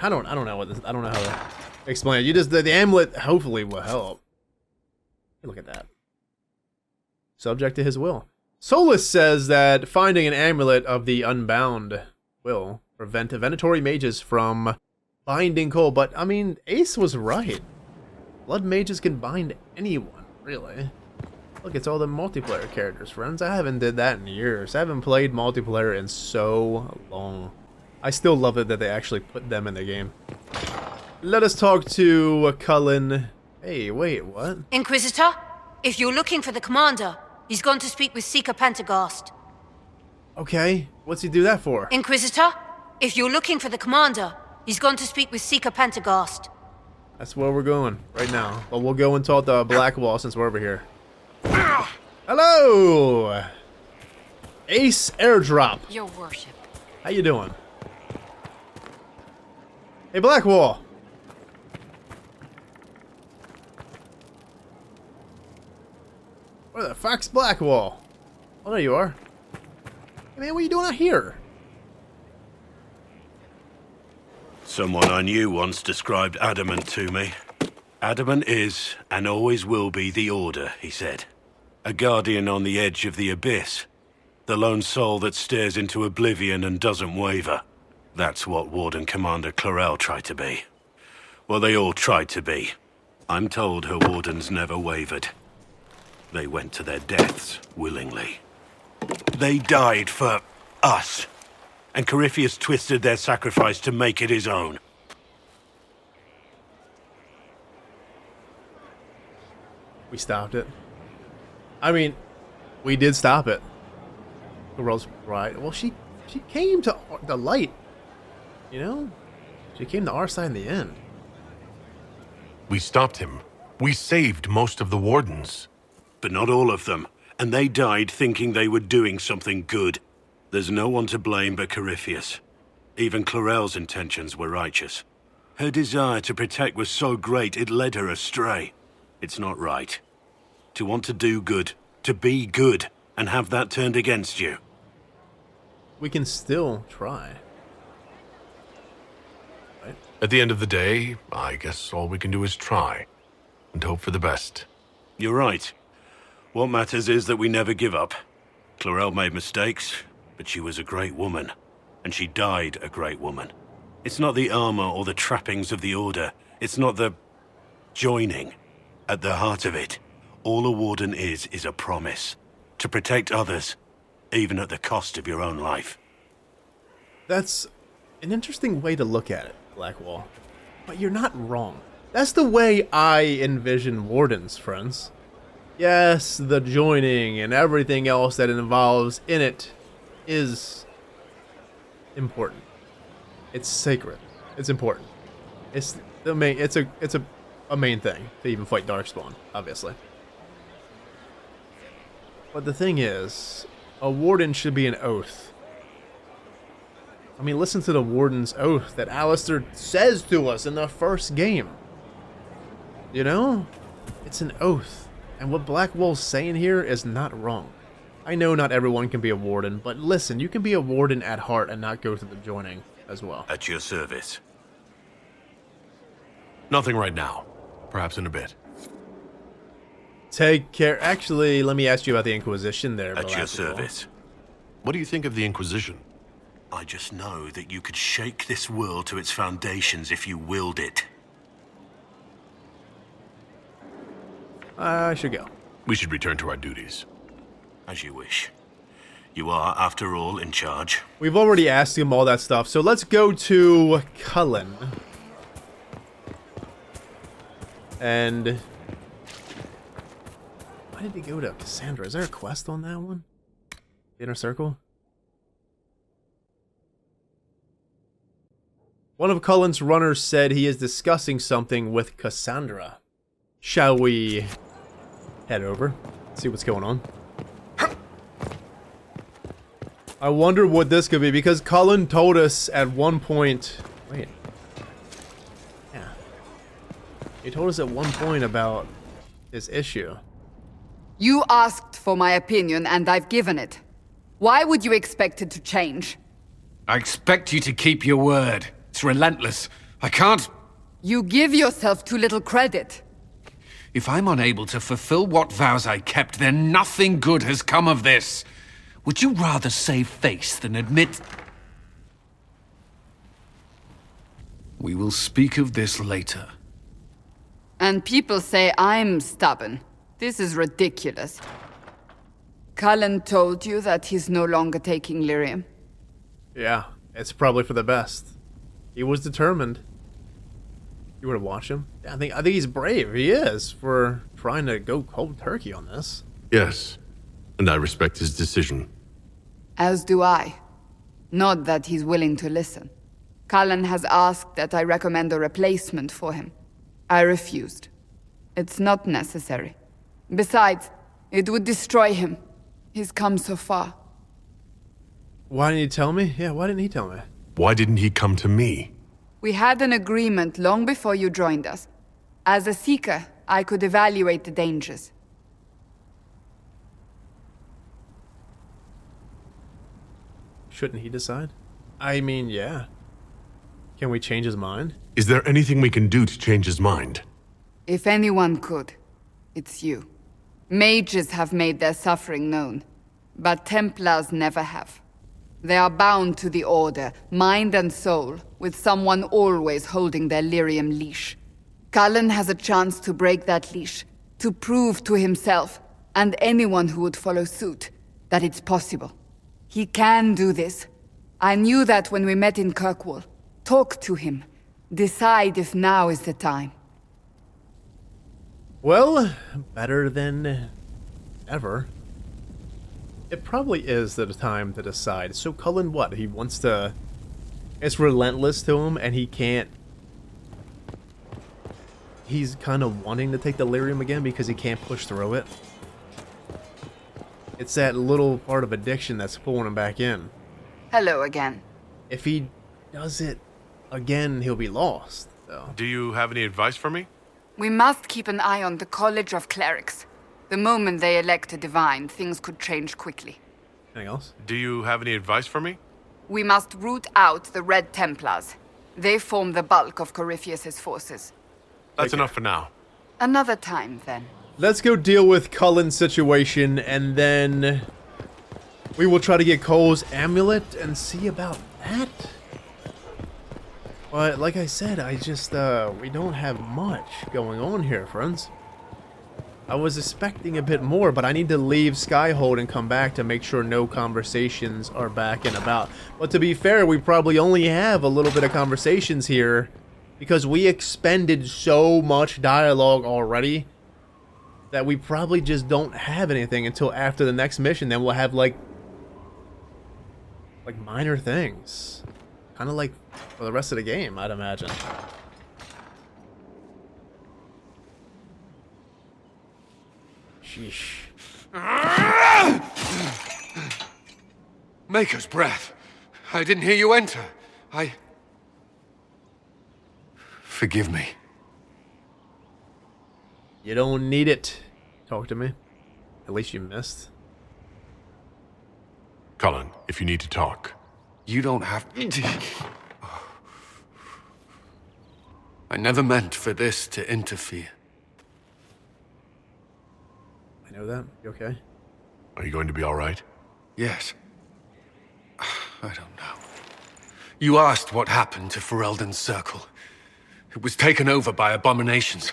I don't know what this... I don't know how to explain it. You just... The amulet hopefully will help. Look at that. Subject to his will. Solus says that finding an amulet of the Unbound will prevent Venatory mages from binding Cole, but I mean, Ace was right. Blood mages can bind anyone, really. Look, it's all the multiplayer characters, friends. I haven't did that in years. I haven't played multiplayer in so long. I still love it that they actually put them in the game. Let us talk to Cullen. Hey, wait, what? Inquisitor, if you're looking for the commander, he's gone to speak with Seeker Pentagast. Okay, what's he do that for? Inquisitor, if you're looking for the commander, he's gone to speak with Seeker Pentagast. That's where we're going right now. But we'll go and talk to Blackwall since we're over here. Hello! Ace Airdrop. Your worship. How you doing? Hey, Blackwall. Where the fuck's Blackwall? Oh, there you are. Hey, man, what are you doing out here? Someone I knew once described adamant to me. Adamant is, and always will be, the Order, he said. A guardian on the edge of the abyss. The lone soul that stares into oblivion and doesn't waver. That's what Warden Commander Clarel tried to be. Well, they all tried to be. I'm told her wardens never wavered. They went to their deaths willingly. They died for us. And Corypheus twisted their sacrifice to make it his own. We stopped it. I mean, we did stop it. The world's right. Well, she came to the light. You know? She came to our side in the end. We stopped him. We saved most of the wardens. But not all of them. And they died thinking they were doing something good. There's no one to blame but Corypheus. Even Clarel's intentions were righteous. Her desire to protect was so great it led her astray. It's not right. To want to do good, to be good, and have that turned against you. We can still try. Right? At the end of the day, I guess all we can do is try. And hope for the best. You're right. What matters is that we never give up. Clarel made mistakes, but she was a great woman. And she died a great woman. It's not the armor or the trappings of the Order. It's not the joining. At the heart of it, all a warden is a promise. To protect others, even at the cost of your own life. That's an interesting way to look at it, Blackwall. But you're not wrong. That's the way I envision wardens, friends. Yes, the joining and everything else that it involves in it is important. It's sacred. It's important. It's the main. It's a main thing to even fight Darkspawn, obviously. But the thing is, a warden should be an oath. I mean, listen to the warden's oath that Alistair says to us in the first game. You know? It's an oath. And what Blackwall's saying here is not wrong. I know not everyone can be a warden, but listen, you can be a warden at heart and not go through the joining as well. At your service. Nothing right now. Perhaps in a bit. Take care. Actually, let me ask you about the Inquisition there. At your service. What do you think of the Inquisition? I just know that you could shake this world to its foundations if you willed it. I should go. We should return to our duties. As you wish. You are, after all, in charge. We've already asked him all that stuff, so let's go to Cullen. And why did he go to Cassandra? Is there a quest on that one? Inner Circle? One of Cullen's runners said he is discussing something with Cassandra. Shall we head over? See what's going on. I wonder what this could be, because Cullen told us at one point... Wait. Yeah. He told us at one point about this issue. You asked for my opinion, and I've given it. Why would you expect it to change? I expect you to keep your word. It's relentless. I can't... You give yourself too little credit. If I'm unable to fulfill what vows I kept, then nothing good has come of this. Would you rather save face than admit... We will speak of this later. And people say I'm stubborn. This is ridiculous. Cullen told you that he's no longer taking lyrium. Yeah, it's probably for the best. He was determined. You would have watched him? Yeah, I think he's brave. He is, for trying to go cold turkey on this. Yes, and I respect his decision. As do I. Not that he's willing to listen. Cullen has asked that I recommend a replacement for him. I refused. It's not necessary. Besides, it would destroy him. He's come so far. Why didn't he tell me? Yeah, why didn't he tell me? Why didn't he come to me? We had an agreement long before you joined us. As a seeker, I could evaluate the dangers. Shouldn't he decide? I mean, yeah. Can we change his mind? Is there anything we can do to change his mind? If anyone could, it's you. Mages have made their suffering known, but Templars never have. They are bound to the Order, mind and soul, with someone always holding their lyrium leash. Cullen has a chance to break that leash, to prove to himself, and anyone who would follow suit, that it's possible. He can do this. I knew that when we met in Kirkwall. Talk to him. Decide if now is the time. Well, better than ever. It probably is the time to decide. So Cullen, what? He wants to... It's relentless to him, and he can't... He's kind of wanting to take the lyrium again because he can't push through it. It's that little part of addiction that's pulling him back in. Hello again. If he does it again, he'll be lost, though. Do you have any advice for me? We must keep an eye on the College of Clerics. The moment they elect a divine, things could change quickly. Anything else? Do you have any advice for me? We must root out the Red Templars. They form the bulk of Corypheus's forces. That's enough for now. Another time, then. Let's go deal with Cullen's situation, and then we will try to get Cole's amulet and see about that. But like I said, we don't have much going on here, friends. I was expecting a bit more, but I need to leave Skyhold and come back to make sure no conversations are back and about. But to be fair, we probably only have a little bit of conversations here Because we expended so much dialogue already that we probably just don't have anything until after the next mission. Then we'll have like minor things. Kind of like for the rest of the game, I'd imagine. Sheesh. Maker's breath. I didn't hear you enter. Forgive me. You don't need it. Talk to me. At least you missed. Cullen, if you need to talk. You don't have... I never meant for this to interfere. I know that. You okay? Are you going to be all right? Yes. I don't know. You asked what happened to Ferelden's Circle. It was taken over by abominations.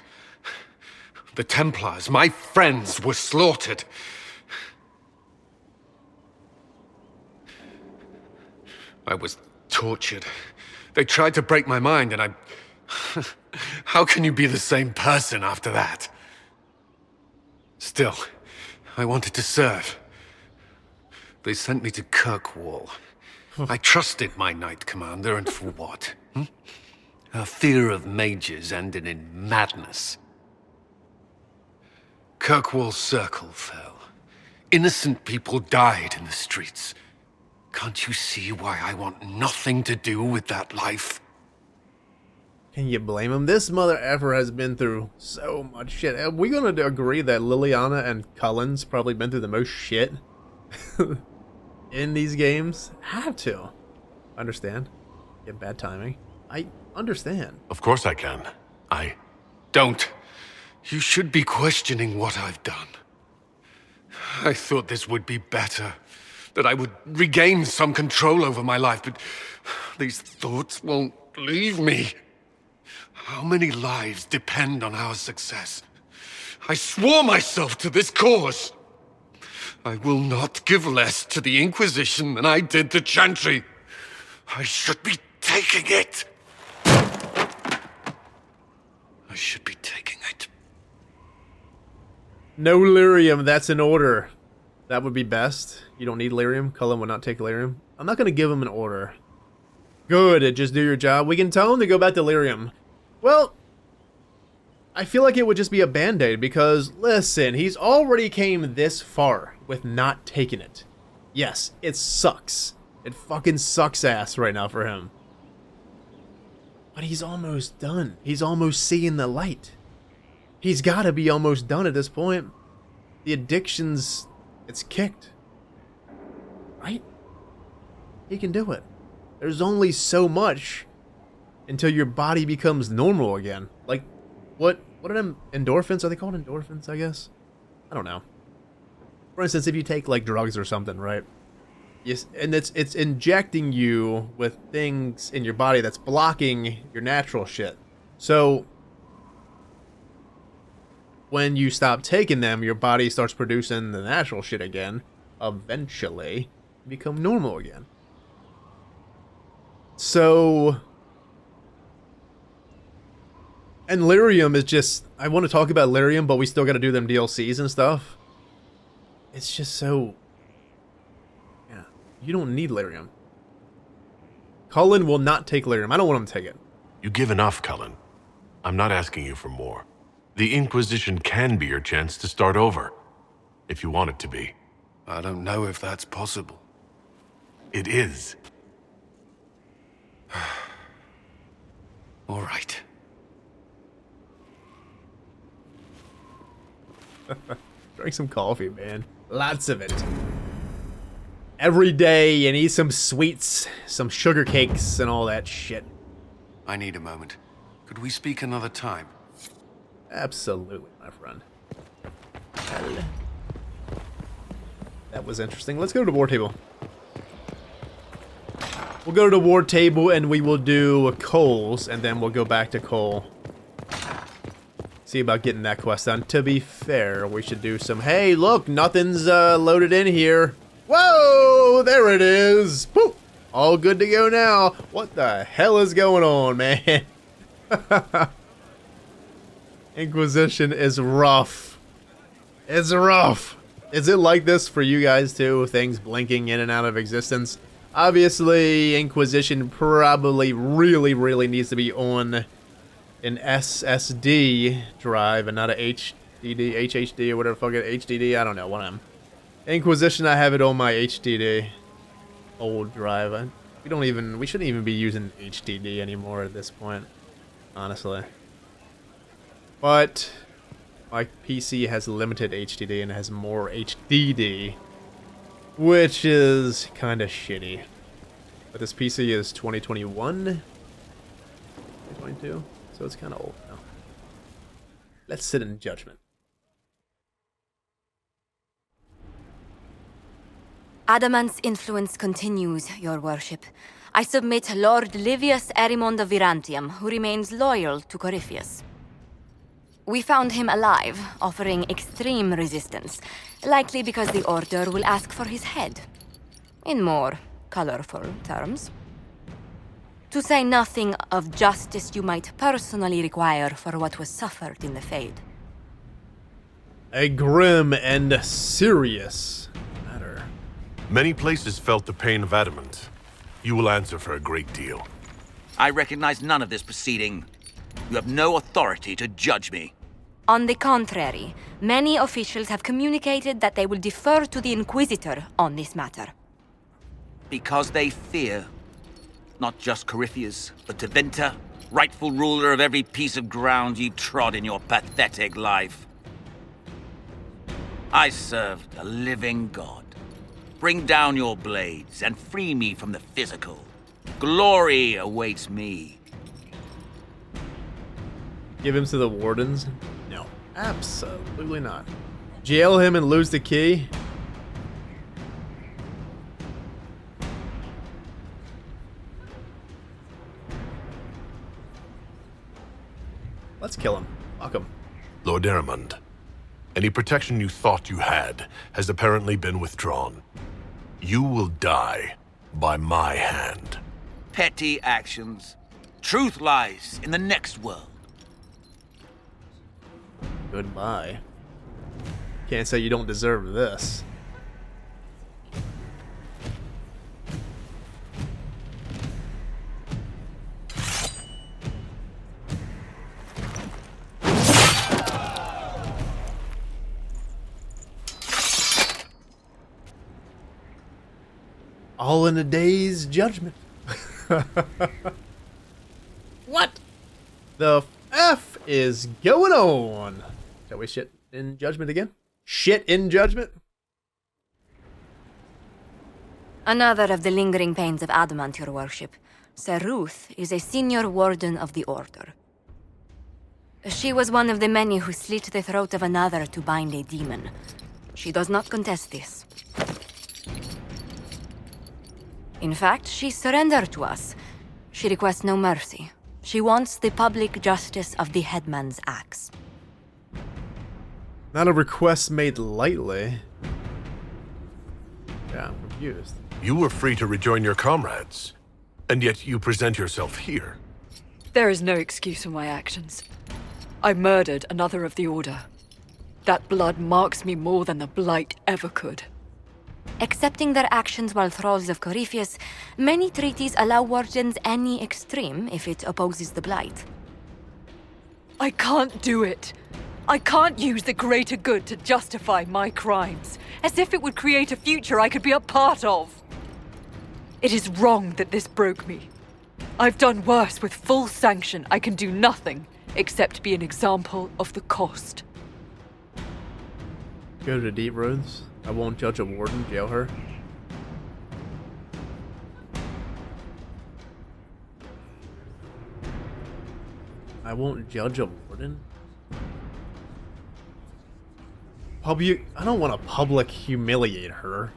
The Templars, my friends, were slaughtered. I was tortured. They tried to break my mind, and I... How can you be the same person after that? Still, I wanted to serve. They sent me to Kirkwall. I trusted my Knight Commander, and for what? Her fear of mages ended in madness. Kirkwall's circle fell. Innocent people died in the streets. Can't you see why I want nothing to do with that life? Can you blame him? This mother effer has been through so much shit. Are we gonna agree that Liliana and Cullen's probably been through the most shit in these games? Have to. Understand. Get bad timing. I understand. Of course I can. Don't. You should be questioning what I've done. I thought this would be better. That I would regain some control over my life, but these thoughts won't leave me. How many lives depend on our success? I swore myself to this cause. I will not give less to the Inquisition than I did to Chantry. I should be taking it. I should be taking it. No lyrium, that's an order. That would be best. You don't need lyrium. Cullen will not take lyrium. I'm not going to give him an order. Good, just do your job. We can tell him to go back to lyrium. Well, I feel like it would just be a band-aid because, listen, he's already came this far with not taking it. Yes, it sucks. It fucking sucks ass right now for him. But he's almost done. He's almost seeing the light. He's got to be almost done at this point. The addiction's... it's kicked. Right? He can do it. There's only so much until your body becomes normal again. Like, what are them endorphins? Are they called endorphins, I guess? I don't know. For instance, if you take, like, drugs or something, right? Yes, and it's injecting you with things in your body that's blocking your natural shit. So, when you stop taking them, your body starts producing the natural shit again. Eventually, you become normal again. So... and lyrium is just... I want to talk about lyrium, but we still got to do them DLCs and stuff. It's just so... yeah. You don't need lyrium. Cullen will not take lyrium. I don't want him to take it. You give enough, Cullen. I'm not asking you for more. The Inquisition can be your chance to start over. If you want it to be. I don't know if that's possible. It is. All right. Drink some coffee, man. Lots of it. Every day, and eat some sweets, some sugar cakes, and all that shit. I need a moment. Could we speak another time? Absolutely, my friend. That was interesting. Let's go to the war table. We'll go to the war table, and we will do Cole's, and then we'll go back to Cole. See about getting that quest done. To be fair, we should do some... hey, look, nothing's loaded in here. Whoa, there it is. Boop. All good to go now. What the hell is going on, man? Inquisition is rough. It's rough. Is it like this for you guys too? Things blinking in and out of existence? Obviously, Inquisition probably really needs to be on an SSD drive and not a HDD, or whatever fuck it, HDD, I don't know, one of them. Inquisition, I have it on my HDD. Old drive. We shouldn't even be using HDD anymore at this point, honestly. But my PC has limited HDD and has more HDD, which is kind of shitty. But this PC is 2021, 2022, so it's kind of old now. Let's sit in judgment. Adamant's influence continues, your worship. I submit Lord Livius Erimond of Virantium, who remains loyal to Corypheus. We found him alive, offering extreme resistance, likely because the Order will ask for his head. In more colorful terms. To say nothing of justice you might personally require for what was suffered in the Fade. A grim and serious matter. Many places felt the pain of adamant. You will answer for a great deal. I recognize none of this proceeding. You have no authority to judge me. On the contrary, many officials have communicated that they will defer to the Inquisitor on this matter. Because they fear. Not just Corypheus, but Tevinter, rightful ruler of every piece of ground you trod in your pathetic life. I served a living god. Bring down your blades and free me from the physical. Glory awaits me. Give him to the wardens? No, absolutely not. Jail him and lose the key? Let's kill him. Fuck him. Lord Erimond, any protection you thought you had has apparently been withdrawn. You will die by my hand. Petty actions. Truth lies in the next world. Goodbye. Can't say you don't deserve this. All in a day's judgment. What the F is going on? Shall we shit in judgment again? Shit in judgment? Another of the lingering pains of adamant, your worship. Seruth is a senior warden of the Order. She was one of the many who slit the throat of another to bind a demon. She does not contest this. In fact, she surrendered to us. She requests no mercy. She wants the public justice of the headman's axe. Not a request made lightly. Yeah, I'm confused. You were free to rejoin your comrades, and yet you present yourself here. There is no excuse for my actions. I murdered another of the Order. That blood marks me more than the Blight ever could. Accepting their actions while thralls of Corypheus, many treaties allow wardens any extreme if it opposes the Blight. I can't do it. I can't use the greater good to justify my crimes, as if it would create a future I could be a part of. It is wrong that this broke me. I've done worse with full sanction. I can do nothing except be an example of the cost. Go to Deep Roads. I won't judge a warden, jail her. I won't judge a warden? I don't want to public humiliate her.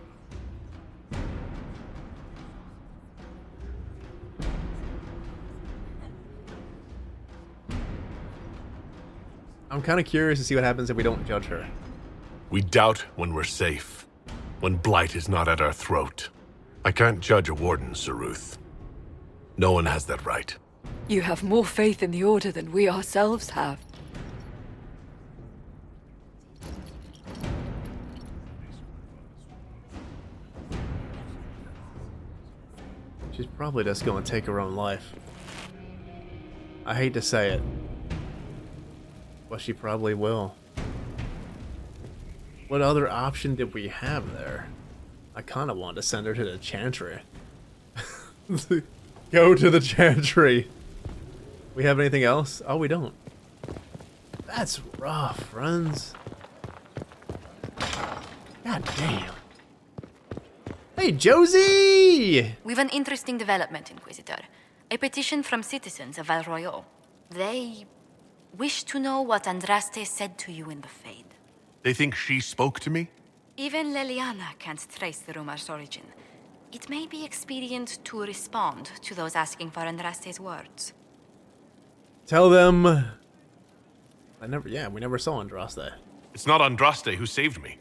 I'm kind of curious to see what happens if we don't judge her. We doubt when we're safe, when blight is not at our throat. I can't judge a warden, Seruth. No one has that right. You have more faith in the Order than we ourselves have. She's probably just gonna take her own life. I hate to say it, but she probably will. What other option did we have there? I kind of wanted to send her to the Chantry. Go to the Chantry. We have anything else? Oh, we don't. That's rough, friends. God damn. Hey, Josie! We've an interesting development, Inquisitor. A petition from citizens of Val Royal. They wish to know what Andraste said to you in the Fade. They think she spoke to me? Even Leliana can't trace the rumor's origin. It may be expedient to respond to those asking for Andraste's words. Tell them... we never saw Andraste. It's not Andraste who saved me.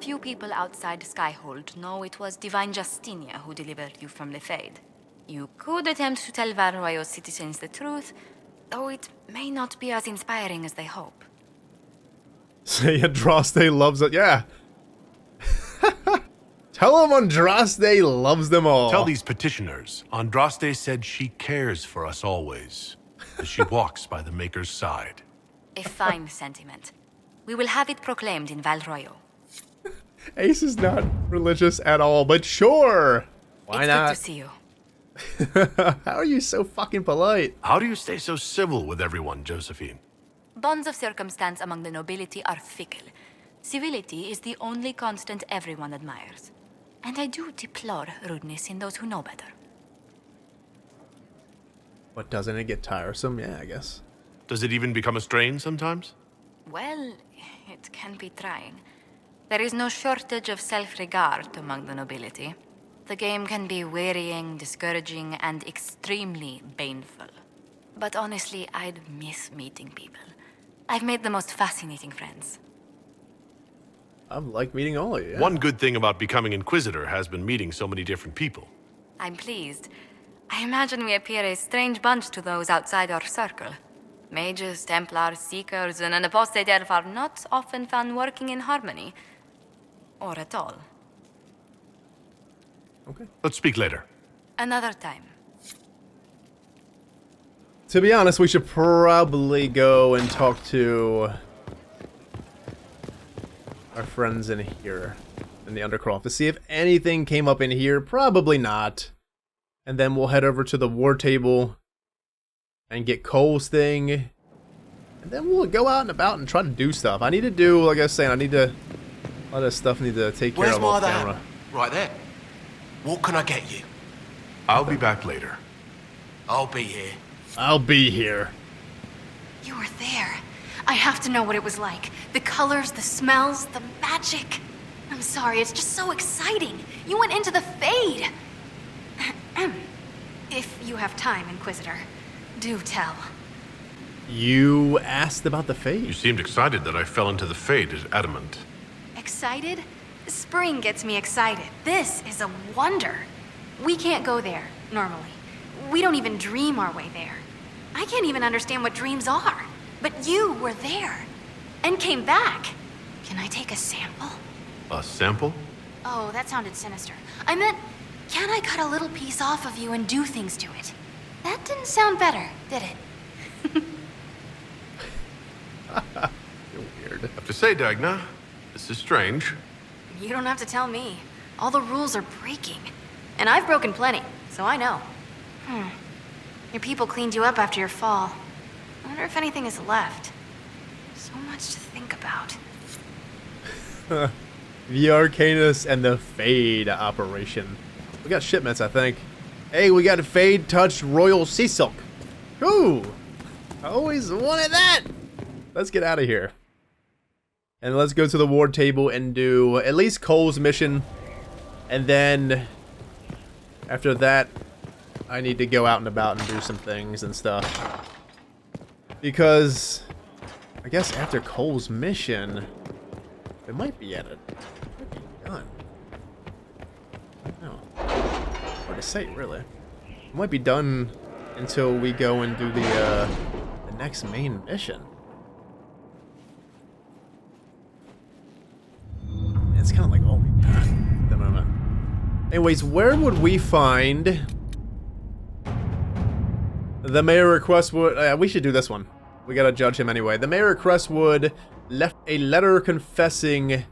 Few people outside Skyhold know it was Divine Justinia who delivered you from the Fade. You could attempt to tell Val Royal citizens the truth, though it may not be as inspiring as they hope. Say Andraste loves it. Yeah. Tell them Andraste loves them all. Tell these petitioners, Andraste said she cares for us always, as she walks by the Maker's side. A fine sentiment. We will have it proclaimed in Val Royal. Ace is not religious at all, but sure. Why not? Good to see you. How are you so fucking polite? How do you stay so civil with everyone, Josephine? Bonds of circumstance among the nobility are fickle. Civility is the only constant everyone admires. And I do deplore rudeness in those who know better. But doesn't it get tiresome? Yeah, I guess. Does it even become a strain sometimes? Well, it can be trying. There is no shortage of self-regard among the nobility. The game can be wearying, discouraging, and extremely baneful. But honestly, I'd miss meeting people. I've made the most fascinating friends. I like meeting all of you. Yeah. One good thing about becoming Inquisitor has been meeting so many different people. I'm pleased. I imagine we appear a strange bunch to those outside our circle. Mages, Templars, Seekers, and an apostate elf are not often found working in harmony. Or at all. Okay. Let's speak later. Another time. To be honest, we should probably go and talk to our friends in here, in the Undercroft, to see if anything came up in here. Probably not. And then we'll head over to the war table and get Cole's thing. And then we'll go out and about and try to do stuff. I need to do, like I was saying, a lot of stuff I need to take care of off camera. Right there. What can I get you? I'll be back later. I'll be here. I'll be here. You were there. I have to know what it was like. The colors, the smells, the magic. I'm sorry, it's just so exciting. You went into the Fade. If you have time, Inquisitor, do tell. You asked about the Fade? You seemed excited that I fell into the Fade at Adamant. Excited? Spring gets me excited. This is a wonder. We can't go there, normally. We don't even dream our way there. I can't even understand what dreams are. But you were there. And came back. Can I take a sample? A sample? Oh, that sounded sinister. I meant, can I cut a little piece off of you and do things to it? That didn't sound better, did it? You're weird. I have to say, Dagna, this is strange. You don't have to tell me. All the rules are breaking. And I've broken plenty, so I know. Your people cleaned you up after your fall. I wonder if anything is left. So much to think about. The Arcanus and the Fade operation. We got shipments, I think. Hey, we got a Fade touched Royal Sea Silk. Ooh! I always wanted that! Let's get out of here. And let's go to the war table and do at least Cole's mission. And then after that, I need to go out and about and do some things and stuff. Because I guess after Cole's mission, it might be at it. Might be done. I don't know. Hard to say, really. It might be done until we go and do the next main mission. It's kind of like all we've done at the moment. Anyways, where would we find the Mayor of Crestwood? We should do this one. We gotta judge him anyway. The Mayor of Crestwood left a letter confessing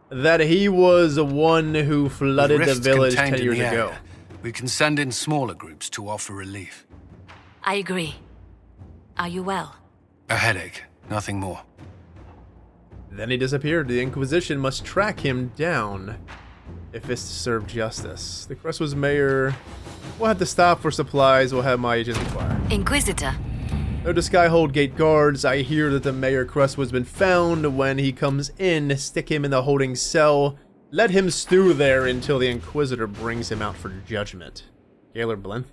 that he was the one who flooded the village 10 years ago. We can send in smaller groups to offer relief. I agree. Are you well? A headache, nothing more. Then he disappeared. The Inquisition must track him down if it's to serve justice. The Crestwood's mayor will have to stop for supplies. We'll have my agents inquire. Inquisitor. No to Skyhold gate guards. I hear that the Mayor Crestwood's been found. When he comes in, stick him in the holding cell. Let him stew there until the Inquisitor brings him out for judgment. Gaylor Blinn.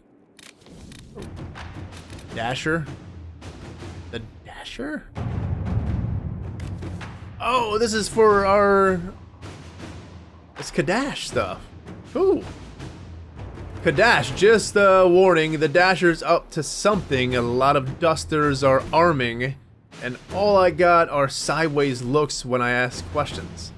Dasher. The Dasher? Oh, this is for our... It's Cadash stuff. Ooh. Cadash, just a warning, the Dasher's up to something. A lot of dusters are arming, and all I got are sideways looks when I ask questions.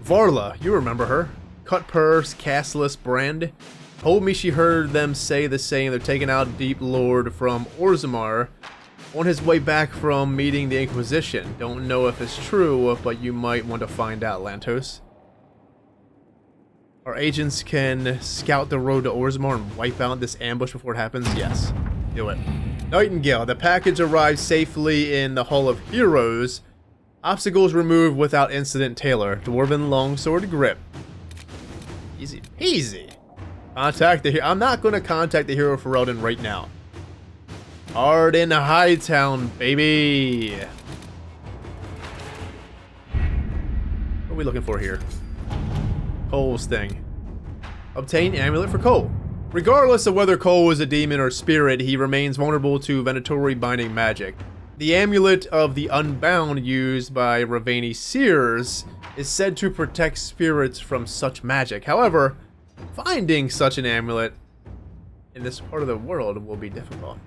Varla, you remember her. Cut purse, castless brand. Told me she heard them say the same. They're taking out Deep Lord from Orzammar on his way back from meeting the Inquisition. Don't know if it's true, but you might want to find out, Lantos. Our agents can scout the road to Orzammar and wipe out this ambush before it happens? Yes. Do it. Nightingale, the package arrived safely in the Hall of Heroes. Obstacles removed without incident. Taylor, Dwarven longsword grip. Easy. Easy. Contact the hero. I'm not going to contact the hero for Eldon right now. Hard in Hightown, baby. What are we looking for here? Cole's thing. Obtain amulet for Cole. Regardless of whether Cole is a demon or spirit, he remains vulnerable to venatory binding magic. The amulet of the Unbound used by Ravani seers is said to protect spirits from such magic. However, finding such an amulet in this part of the world will be difficult.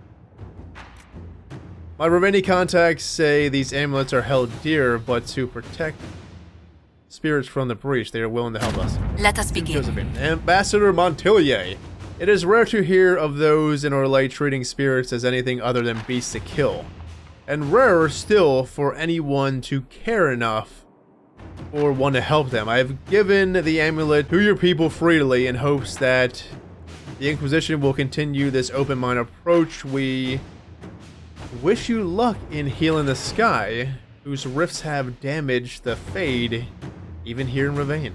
My Ravani contacts say these amulets are held dear, but to protect spirits from the breach, they are willing to help us. Let us begin. Josephine. Ambassador Montilier. It is rare to hear of those in Orlais treating spirits as anything other than beasts to kill. And rarer still for anyone to care enough or want to help them. I have given the amulet to your people freely in hopes that the Inquisition will continue this open-minded approach. We wish you luck in healing the sky, whose rifts have damaged the Fade, even here in Ravane.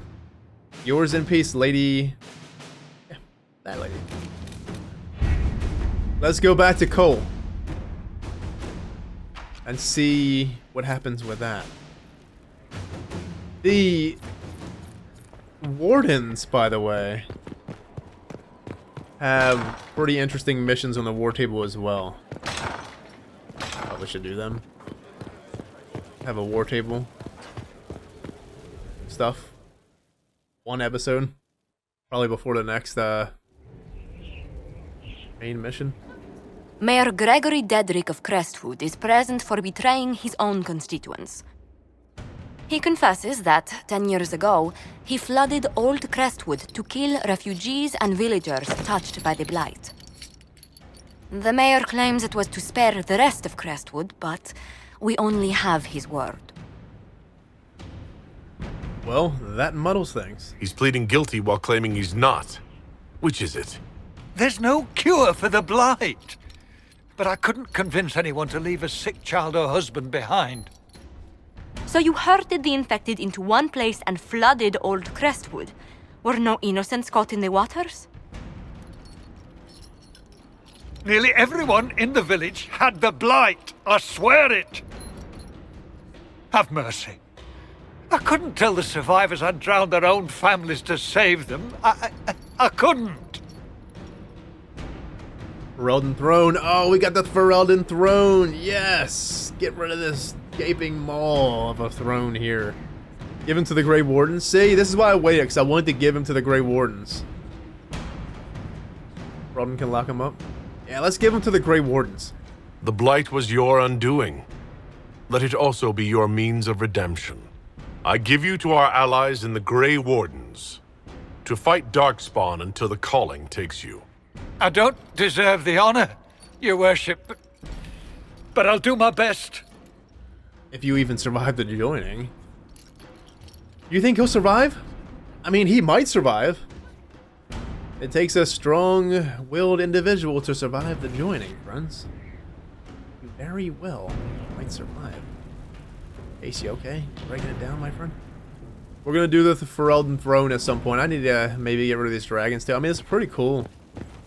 Yours in peace, lady. Yeah, that lady. Let's go back to Cole and see what happens with that. The wardens, by the way, have pretty interesting missions on the war table as well. Probably should do them. Have a war table stuff. One episode, probably before the next main mission. Mayor Gregory Dedrick of Crestwood is present for betraying his own constituents. He confesses that, 10 years ago, he flooded Old Crestwood to kill refugees and villagers touched by the Blight. The mayor claims it was to spare the rest of Crestwood, but we only have his word. Well, that muddles things. He's pleading guilty while claiming he's not. Which is it? There's no cure for the Blight. But I couldn't convince anyone to leave a sick child or husband behind. So you herded the infected into one place and flooded Old Crestwood. Were no innocents caught in the waters? Nearly everyone in the village had the Blight. I swear it. Have mercy. I couldn't tell the survivors I'd drowned their own families to save them. I couldn't. Ferelden Throne. Oh, we got the Ferelden Throne. Yes. Get rid of this gaping maw of a throne here. Give him to the Grey Wardens. See, this is why I waited, because I wanted to give him to the Grey Wardens. Ferelden can lock him up. Yeah, let's give them to the Grey Wardens. The Blight was your undoing. Let it also be your means of redemption. I give you to our allies in the Grey Wardens to fight Darkspawn until the calling takes you. I don't deserve the honor, your worship, but I'll do my best. If you even survive the joining. You think he'll survive? I mean, he might survive. It takes a strong-willed individual to survive the joining, friends. You very well might survive. Ace, you okay? Breaking it down, my friend? We're gonna do the Ferelden Throne at some point. I need to maybe get rid of these dragons too. I mean, it's pretty cool,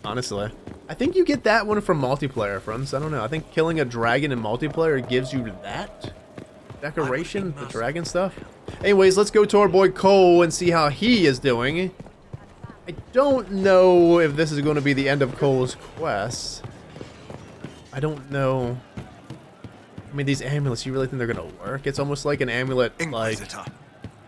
honestly. I think you get that one from multiplayer, friends. I don't know. I think killing a dragon in multiplayer gives you that decoration, the dragon stuff. Anyways, let's go to our boy Cole and see how he is doing. I don't know if this is going to be the end of Cole's quest. I don't know. I mean, these amulets, you really think they're going to work? It's almost like an amulet, Inquisitor. like...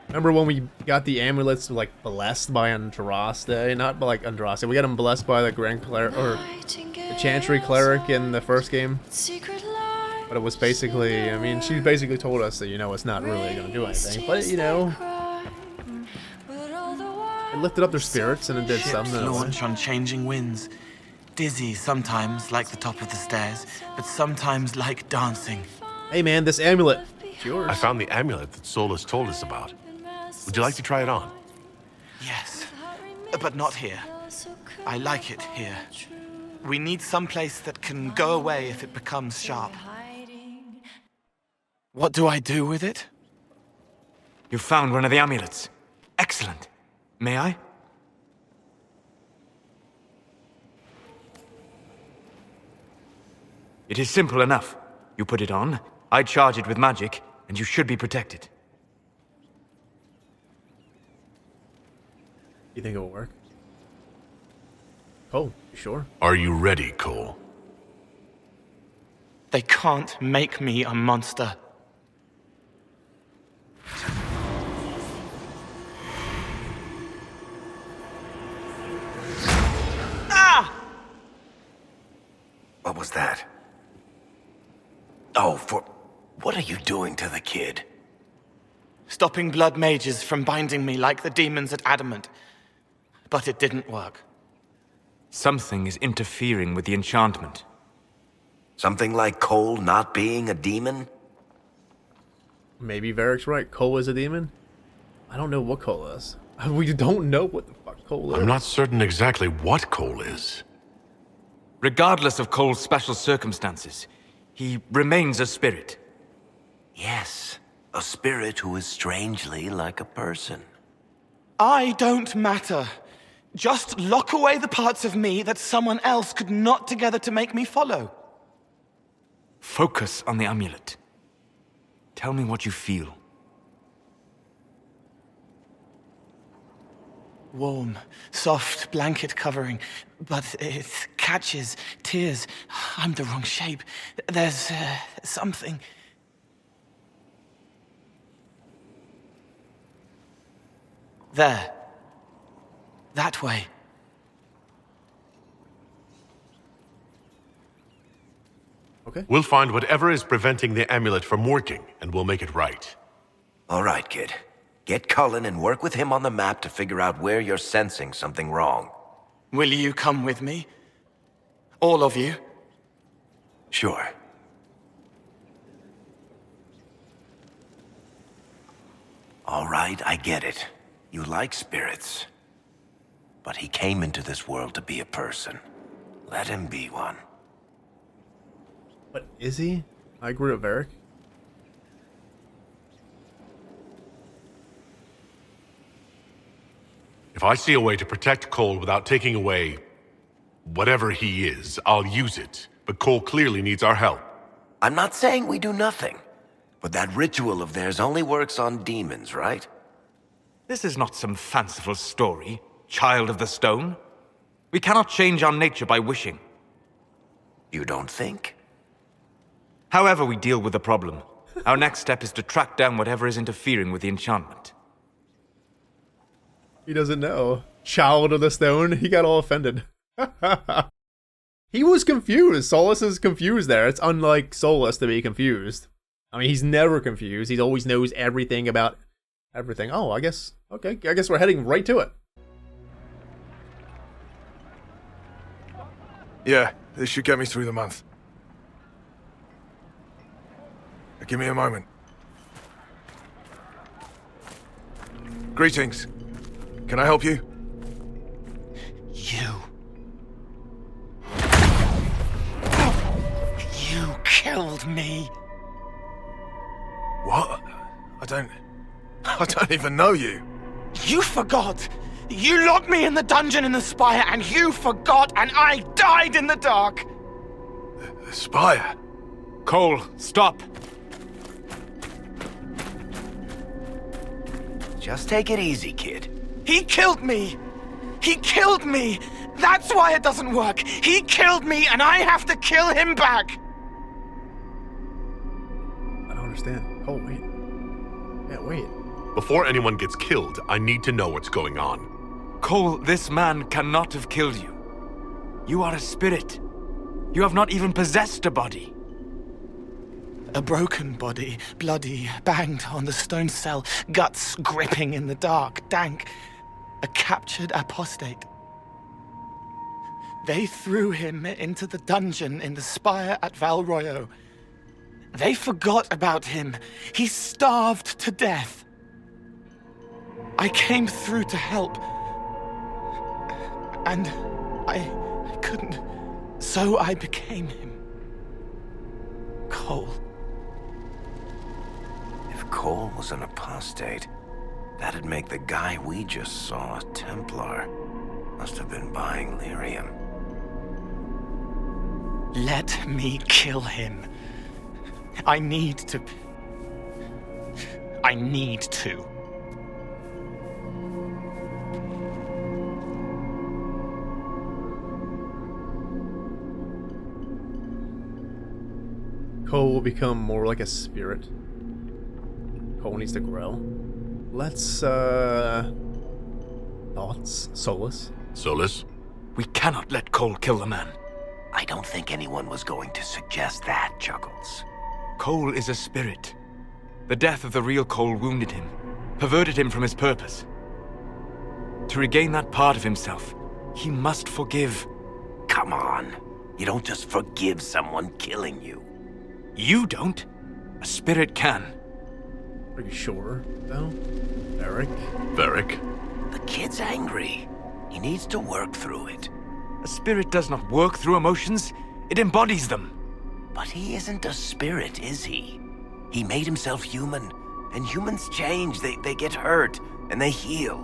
Remember when we got the amulets, like, blessed by Andraste? Not like Andraste. We got them blessed by the Grand Cleric, or the Chantry Cleric in the first game. But it was basically, I mean, she basically told us that, you know, it's not really going to do anything. But, you know... It lifted up their spirits and it did something. Launch on changing winds. Dizzy sometimes, like the top of the stairs, but sometimes like dancing. Hey man, this amulet. It's yours. I found the amulet that Solus told us about. Would you like to try it on? Yes, but not here. I like it here. We need some place that can go away if it becomes sharp. What do I do with it? You found one of the amulets. Excellent. May I? It is simple enough. You put it on, I charge it with magic, and you should be protected. You think it will work? Oh, you sure? Are you ready, Cole? They can't make me a monster. What was that? Oh, what are you doing to the kid? Stopping blood mages from binding me like the demons at Adamant. But it didn't work. Something is interfering with the enchantment. Something like Cole not being a demon? Maybe Varric's right. Cole is a demon? I don't know what Cole is. We don't know what the fuck Cole is. I'm not certain exactly what Cole is. Regardless of Cole's special circumstances, he remains a spirit. Yes, a spirit who is strangely like a person. I don't matter. Just lock away the parts of me that someone else could knot together to make me follow. Focus on the amulet. Tell me what you feel. Warm, soft blanket covering, but it catches tears. I'm the wrong shape. There's something. There. That way. Okay. We'll find whatever is preventing the amulet from working, and we'll make it right. All right, kid. Get Cullen and work with him on the map to figure out where you're sensing something wrong. Will you come with me? All of you? Sure. All right, I get it. You like spirits. But he came into this world to be a person. Let him be one. But is he? I agree with Varric. If I see a way to protect Cole without taking away whatever he is, I'll use it. But Cole clearly needs our help. I'm not saying we do nothing. But that ritual of theirs only works on demons, right? This is not some fanciful story, child of the stone. We cannot change our nature by wishing. You don't think? However we deal with the problem, our next step is to track down whatever is interfering with the enchantment. He doesn't know. Child of the stone. He got all offended. He was confused. Solus is confused there. It's unlike Solus to be confused. I mean, he's never confused. He always knows everything about everything. Oh, I guess, okay. I guess we're heading right to it. Yeah, this should get me through the month. Give me a moment. Greetings. Can I help you? You killed me. What? I don't even know you. You forgot. You locked me in the dungeon in the Spire, and you forgot, and I died in the dark. The Spire? Cole, stop. Just take it easy, kid. He killed me. He killed me. That's why it doesn't work. He killed me, and I have to kill him back. I don't understand. Oh, wait. Yeah, wait. Before anyone gets killed, I need to know what's going on. Cole, this man cannot have killed you. You are a spirit. You have not even possessed a body. A broken body, bloody, banged on the stone cell, guts gripping in the dark, dank. A captured apostate. They threw him into the dungeon in the Spire at Val Royo. They forgot about him. He starved to death. I came through to help. And I couldn't. So I became him. Cole. If Cole was an apostate, that'd make the guy we just saw a Templar. Must have been buying lyrium. Let me kill him. I need to. Cole will become more like a spirit. Cole needs to grow. Let's, thoughts? Solus? Solus? We cannot let Cole kill the man. I don't think anyone was going to suggest that, Chuckles. Cole is a spirit. The death of the real Cole wounded him, perverted him from his purpose. To regain that part of himself, he must forgive. Come on. You don't just forgive someone killing you. You don't. A spirit can. Are you sure, though? Varric? Varric? The kid's angry. He needs to work through it. A spirit does not work through emotions. It embodies them. But he isn't a spirit, is he? He made himself human, and humans change. They get hurt, and they heal.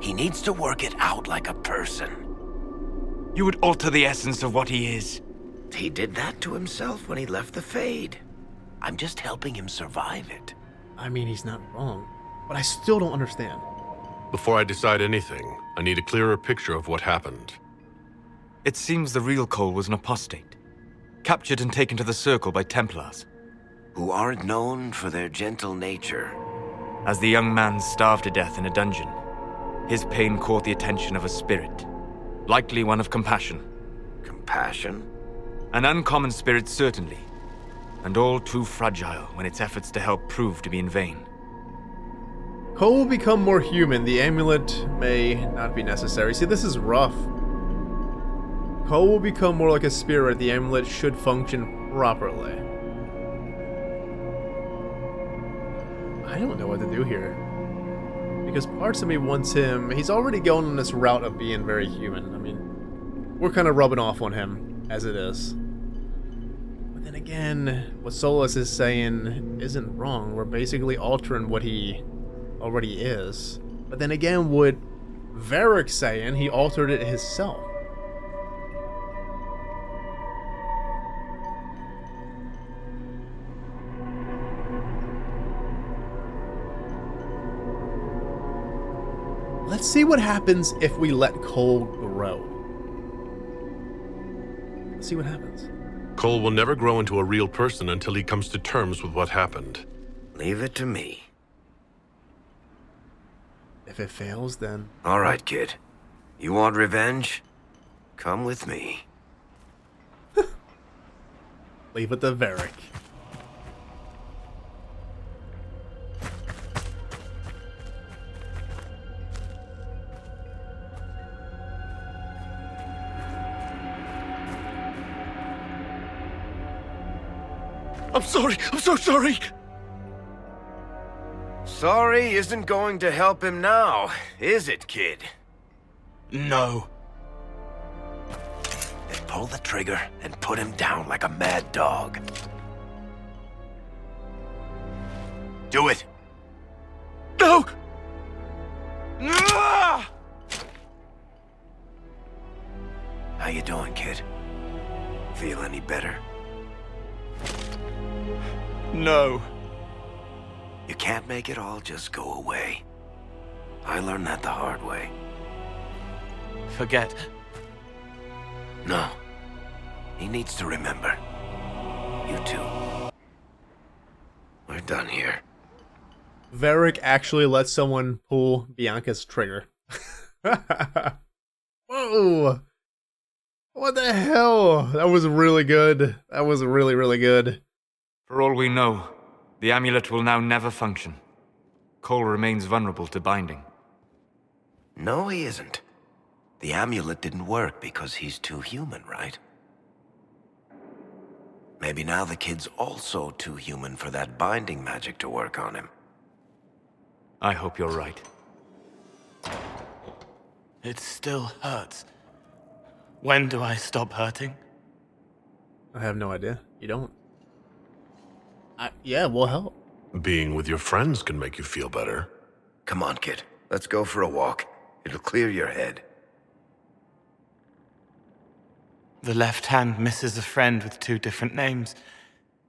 He needs to work it out like a person. You would alter the essence of what he is. He did that to himself when he left the Fade. I'm just helping him survive it. I mean, he's not wrong, but I still don't understand. Before I decide anything, I need a clearer picture of what happened. It seems the real Cole was an apostate, captured and taken to the Circle by Templars. Who aren't known for their gentle nature. As the young man starved to death in a dungeon, his pain caught the attention of a spirit, likely one of compassion. Compassion? An uncommon spirit, certainly, and all too fragile when its efforts to help prove to be in vain. Cole will become more human. The amulet may not be necessary. See, this is rough. Cole will become more like a spirit. The amulet should function properly. I don't know what to do here. Because parts of me wants him... He's already going on this route of being very human. I mean, we're kind of rubbing off on him as it is. But then again, what Solus is saying isn't wrong. We're basically altering what he already is. But then again, what Varric's saying, he altered it himself. Let's see what happens if we let Cole grow. Let's see what happens. Cole will never grow into a real person until he comes to terms with what happened. Leave it to me. If it fails, then... All right, kid. You want revenge? Come with me. Leave it to Varric. I'm sorry. I'm so sorry. Sorry isn't going to help him now, is it, kid? No. Then pull the trigger and put him down like a mad dog. Do it. No! How you doing, kid? Feel any better? No. You can't make it all just go away. I learned that the hard way. Forget. No. He needs to remember. You too. We're done here. Varric actually lets someone pull Bianca's trigger. Whoa! What the hell? That was really good. That was really, really good. For all we know, the amulet will now never function. Cole remains vulnerable to binding. No, he isn't. The amulet didn't work because he's too human, right? Maybe now the kid's also too human for that binding magic to work on him. I hope you're right. It still hurts. When do I stop hurting? I have no idea. You don't. Yeah, we'll help. Being with your friends can make you feel better. Come on, kid. Let's go for a walk. It'll clear your head. The left hand misses a friend with 2 different names.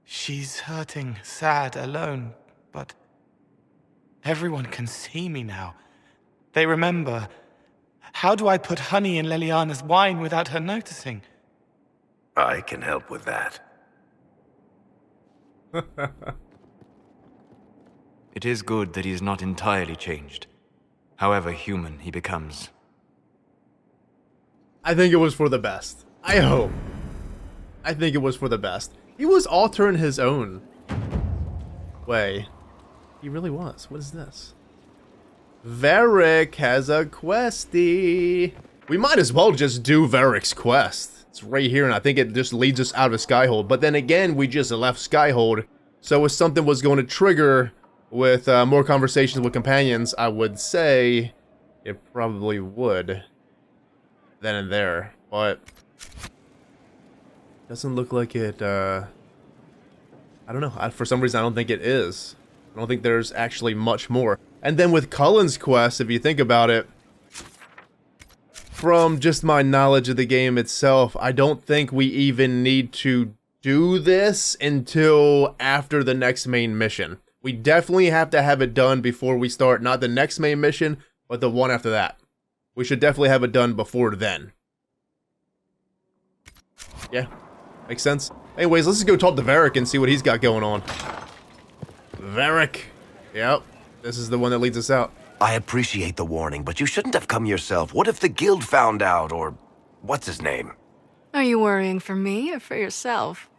She's hurting, sad, alone, but everyone can see me now. They remember. How do I put honey in Leliana's wine without her noticing? I can help with that. It is good that he is not entirely changed, however human he becomes. I think it was for the best. I hope. I think it was for the best. He was altering his own way. He really was. What is this? Varric has a questy. We might as well just do Varric's quest. It's right here, and I think it just leads us out of Skyhold. But then again, we just left Skyhold. So if something was going to trigger with more conversations with companions, I would say it probably would. Then and there. But doesn't look like it, I don't know. For some reason, I don't think it is. I don't think there's actually much more. And then with Cullen's quest, if you think about it, from just my knowledge of the game itself, I don't think we even need to do this until after the next main mission. We definitely have to have it done before we start, not the next main mission, but the one after that. We should definitely have it done before then. Yeah, makes sense. Anyways, let's just go talk to Varric and see what he's got going on. Varric. Yep, this is the one that leads us out. I appreciate the warning, but you shouldn't have come yourself. What if the guild found out, or what's his name? Are you worrying for me or for yourself?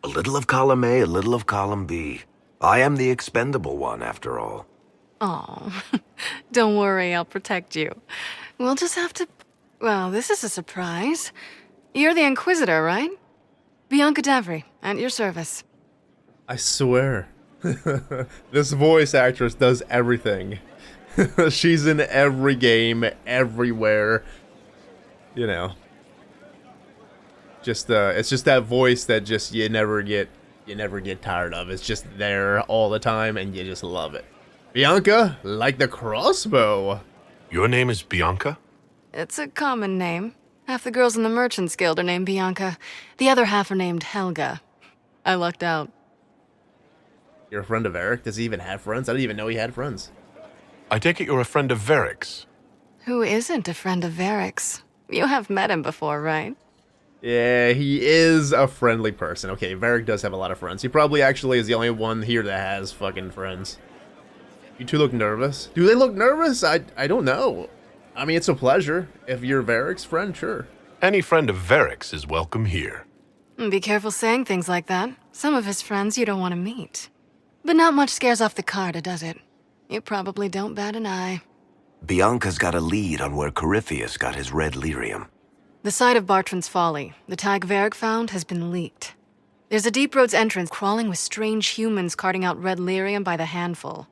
A little of column A, a little of column B. I am the expendable one, after all. Oh, don't worry, I'll protect you. We'll just have to... Well, this is a surprise. You're the Inquisitor, right? Bianca Davry, at your service. I swear. This voice actress does everything. She's in every game, everywhere. You know. Just it's just that voice that just you never get tired of. It's just there all the time and you just love it. Bianca, like the crossbow. Your name is Bianca? It's a common name. Half the girls in the Merchants Guild are named Bianca. The other half are named Helga. I lucked out. You're a friend of Varric? Does he even have friends? I didn't even know he had friends. I take it you're a friend of Varric's. Who isn't a friend of Varric's? You have met him before, right? Yeah, he is a friendly person. Okay, Varric does have a lot of friends. He probably actually is the only one here that has fucking friends. You two look nervous. Do they look nervous? I don't know. I mean, it's a pleasure. If you're Varric's friend, sure. Any friend of Varric's is welcome here. Be careful saying things like that. Some of his friends you don't want to meet. But not much scares off the Carta, does it? You probably don't bat an eye. Bianca's got a lead on where Corypheus got his red lyrium. The site of Bartrand's Folly, the tag Varric found, has been leaked. There's a Deep Roads entrance crawling with strange humans carting out red lyrium by the handful.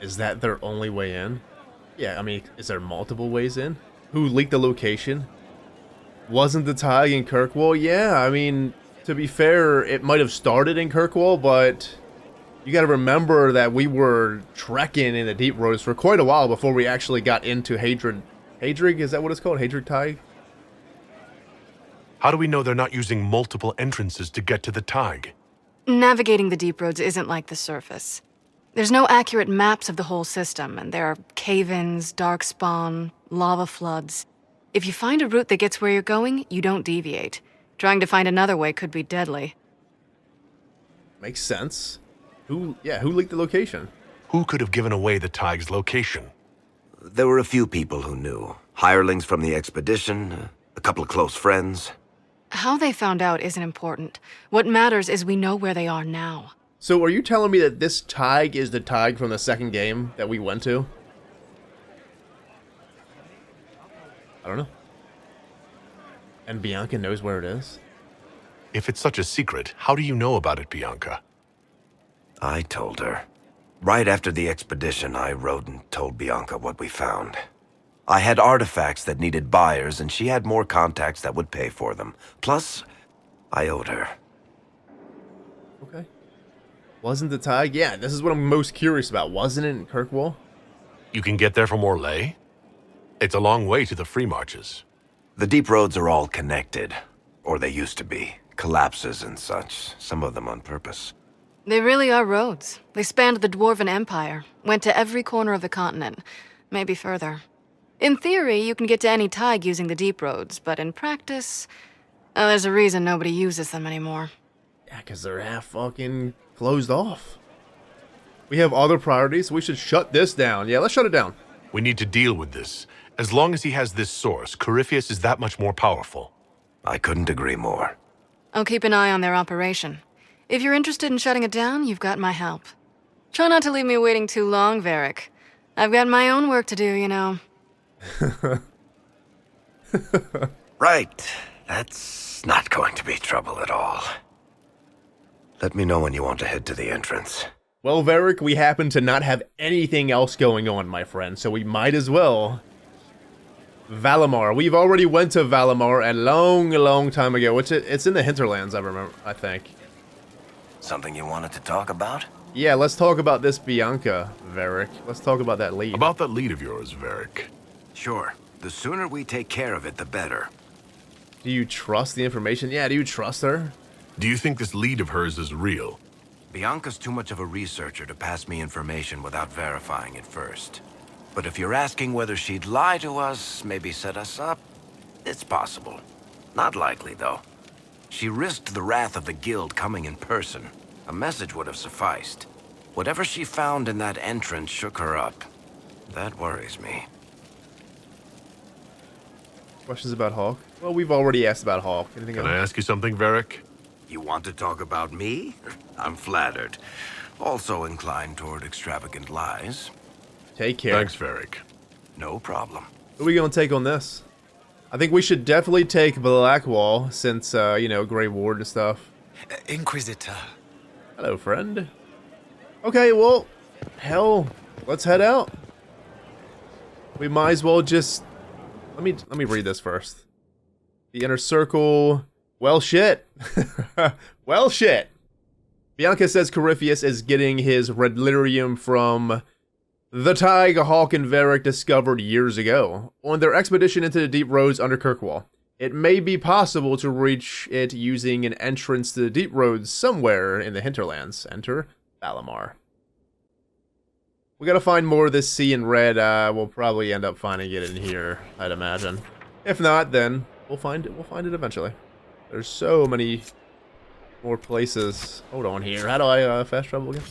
Is that their only way in? Yeah, I mean, is there multiple ways in? Who leaked the location? Wasn't the tag in Kirkwall? Yeah, I mean, to be fair, it might have started in Kirkwall, but you gotta remember that we were trekking in the Deep Roads for quite a while before we actually got into Hadrig. Hadrig, is that what it's called? Hadrig Tag? How do we know they're not using multiple entrances to get to the tag? Navigating the Deep Roads isn't like the surface. There's no accurate maps of the whole system, and there are cave-ins, darkspawn, lava floods. If you find a route that gets where you're going, you don't deviate. Trying to find another way could be deadly. Makes sense. Who leaked the location? Who could have given away the tag's location? There were a few people who knew. Hirelings from the expedition, a couple of close friends. How they found out isn't important. What matters is we know where they are now. So are you telling me that this tag is the tag from the second game that we went to? I don't know. And Bianca knows where it is? If it's such a secret, how do you know about it, Bianca? I told her. Right after the expedition, I wrote and told Bianca what we found. I had artifacts that needed buyers, and she had more contacts that would pay for them. Plus, I owed her. Okay. Wasn't the tag? Yeah, this is what I'm most curious about. Wasn't it in Kirkwall? You can get there from Orlais? It's a long way to the free marches. The Deep Roads are all connected. Or they used to be. Collapses and such. Some of them on purpose. They really are roads. They spanned the Dwarven Empire, went to every corner of the continent, maybe further. In theory, you can get to any tag using the Deep Roads, but in practice, there's a reason nobody uses them anymore. Yeah, because they're half fucking closed off. We have other priorities. We should shut this down. Yeah, let's shut it down. We need to deal with this. As long as he has this source, Corypheus is that much more powerful. I couldn't agree more. I'll keep an eye on their operation. If you're interested in shutting it down, you've got my help. Try not to leave me waiting too long, Varric. I've got my own work to do, you know. Right. That's not going to be trouble at all. Let me know when you want to head to the entrance. Well, Varric, we happen to not have anything else going on, my friend, so we might as well. Valimar. We've already went to Valimar a long time ago. It's in the hinterlands, I think. Something you wanted to talk about? Yeah, let's talk about this Bianca, Varric. Let's talk about that lead. About that lead of yours, Varric. Sure. The sooner we take care of it, the better. Do you trust the information? Yeah, do you trust her? Do you think this lead of hers is real? Bianca's too much of a researcher to pass me information without verifying it first. But if you're asking whether she'd lie to us, maybe set us up, it's possible. Not likely, though. She risked the wrath of the guild coming in person. A message would have sufficed. Whatever she found in that entrance shook her up. That worries me. Questions about Hawk? Well, we've already asked about Hawk. Anything else? Can I ask you something, Varric? You want to talk about me? I'm flattered. Also inclined toward extravagant lies. Take care. Thanks, Varric. No problem. Who are we going to take on this? I think we should definitely take Blackwall, since, you know, Grey Ward and stuff. Inquisitor. Hello, friend. Okay, well, hell, let's head out. We might as well just... Let me read this first. The Inner Circle... Well, shit. Well, shit. Bianca says Corypheus is getting his red lyrium from the tag Hawk and Varric discovered years ago on their expedition into the Deep Roads under Kirkwall. It may be possible to reach it using an entrance to the Deep Roads somewhere in the hinterlands. Enter Valimar. We gotta find more of this sea in red. We'll probably end up finding it in here, I'd imagine. If not, then we'll find it. We'll find it eventually. There's so many more places. Hold on here. How do I fast travel again?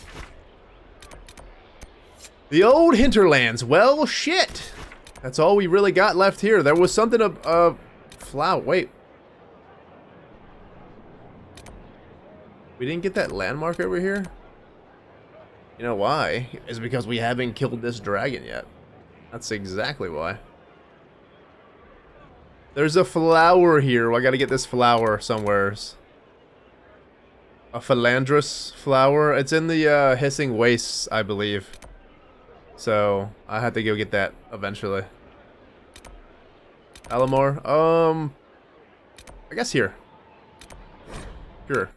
The old hinterlands. Well, shit. That's all we really got left here. There was something of flower. Wait. We didn't get that landmark over here? You know why? It's because we haven't killed this dragon yet. That's exactly why. There's a flower here. I gotta get this flower somewheres. A philandrous flower. It's in the hissing wastes, I believe. So I have to go get that eventually. Alamar. I guess here. Sure.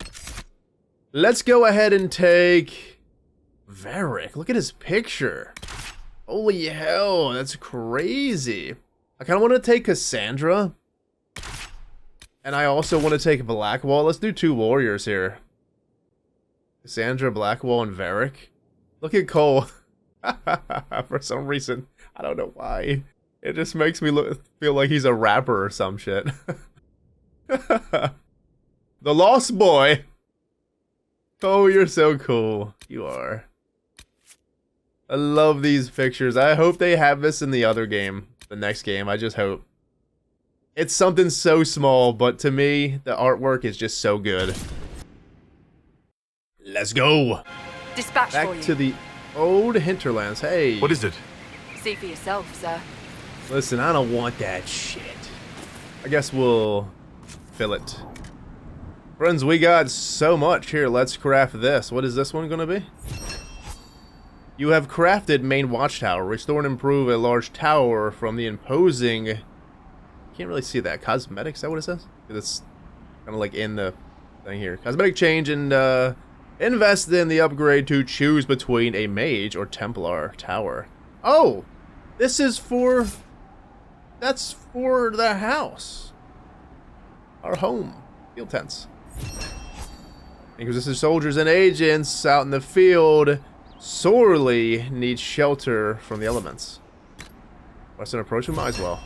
Let's go ahead and take Varric. Look at his picture. Holy hell, that's crazy. I kind of want to take Cassandra. And I also want to take Blackwall. Let's do 2 warriors here. Cassandra, Blackwall, and Varric. Look at Cole. For some reason. I don't know why. It just makes me feel like he's a rapper or some shit. The Lost Boy. Oh, you're so cool. You are. I love these pictures. I hope they have this in the other game. The next game. I just hope. It's something so small, but to me, the artwork is just so good. Let's go. Dispatch for you. Back to the old hinterlands. Hey. What is it? See for yourself, sir. Listen, I don't want that shit. I guess we'll fill it. Friends, we got so much here. Let's craft this. What is this one going to be? You have crafted main watchtower. Restore and improve a large tower from the imposing... Can't really see that. Cosmetics, is that what it says? It's kind of like in the thing here. Cosmetic change and invest in the upgrade to choose between a mage or Templar tower. Oh! This is for... That's for the house. Our home. Field tents. Inquisitor soldiers and agents out in the field sorely need shelter from the elements. Western approach, we might as well.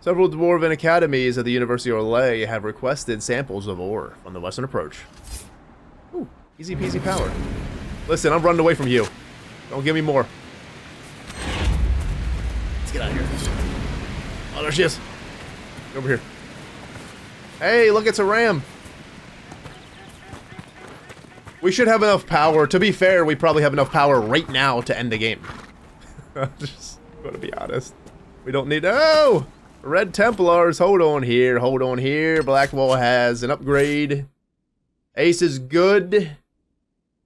Several dwarven academies at the University of Orlais have requested samples of ore from the Western approach. Ooh, easy peasy power. Listen, I'm running away from you. Don't give me more. Let's get out of here. Oh, there she is. Over here. Hey, look, it's a ram. We should have enough power. To be fair, we probably have enough power right now to end the game. Just gonna be honest. We don't need... Oh! Red Templars, hold on here, hold on here. Blackwall has an upgrade. Ace is good.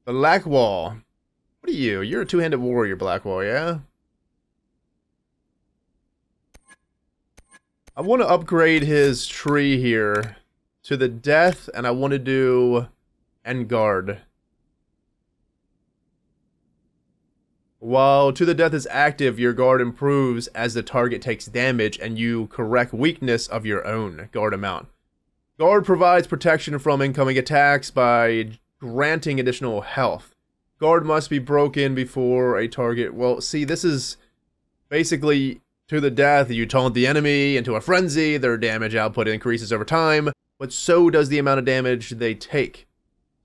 Blackwall. What are you? You're a two-handed warrior, Blackwall, yeah? I want to upgrade his tree here to the death, and I want to do end guard. While to the death is active, your guard improves as the target takes damage, and you correct weakness of your own guard amount. Guard provides protection from incoming attacks by granting additional health. Guard must be broken before a target... Well, see, this is basically... To the death, you taunt the enemy into a frenzy, their damage output increases over time, but so does the amount of damage they take.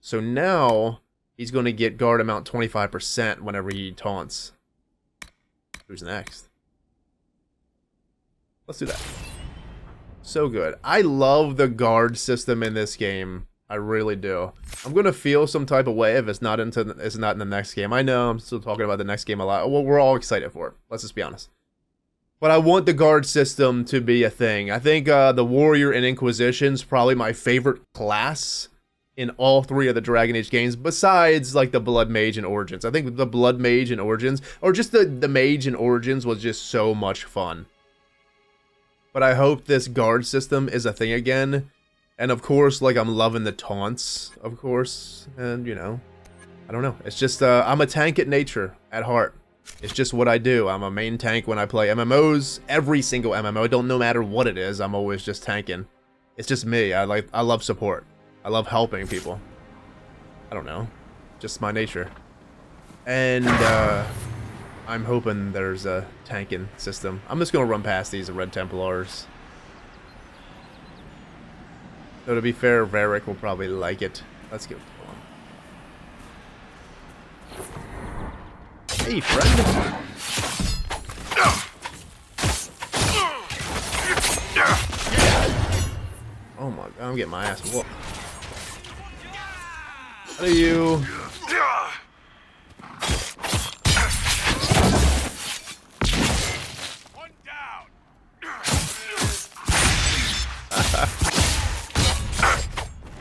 So now, he's going to get guard amount 25% whenever he taunts. Who's next? Let's do that. So good. I love the guard system in this game. I really do. I'm going to feel some type of way if it's not in the next game. I know I'm still talking about the next game a lot. Well, we're all excited for it. Let's just be honest. But I want the guard system to be a thing. I think the Warrior and Inquisition's probably my favorite class in all 3 of the Dragon Age games, besides like the Blood Mage and Origins. I think the Blood Mage and Origins, or just the Mage and Origins was just so much fun. But I hope this guard system is a thing again. And of course, like, I'm loving the taunts, of course. And, you know, I don't know. It's just, I'm a tank at nature, at heart. It's just what I do. I'm a main tank when I play MMOs. Every single MMO. It don't no matter what it is. I'm always just tanking. It's just me. I love support. I love helping people. I don't know. Just my nature. And I'm hoping there's a tanking system. I'm just gonna run past these Red Templars. So to be fair, Varric will probably like it. Let's get going. Hey, friend. Oh my god, I'm getting my ass whooped. How do you...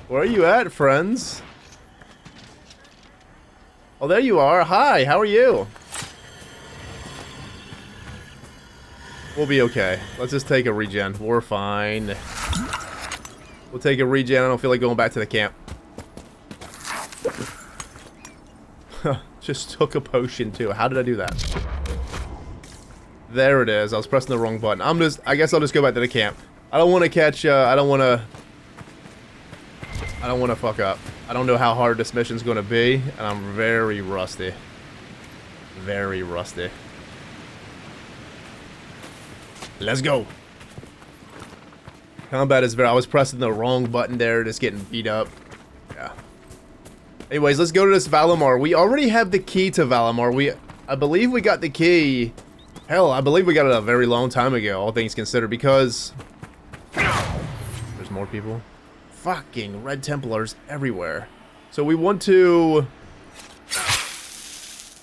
Where are you at, friends? Oh, there you are. Hi, how are you? We'll be okay. Let's just take a regen. We're fine. We'll take a regen. I don't feel like going back to the camp. Just took a potion, too. How did I do that? There it is. I was pressing the wrong button. I guess I'll just go back to the camp. I don't want to catch, I don't want to fuck up. I don't know how hard this mission's going to be, and I'm very rusty. Very rusty. Let's go. Combat is very... I was pressing the wrong button there, just getting beat up. Yeah. Anyways, let's go to this Valimar. We already have the key to Valimar. I believe we got the key... Hell, I believe we got it a very long time ago, all things considered, because... There's more people. Fucking Red Templars everywhere. So we want to...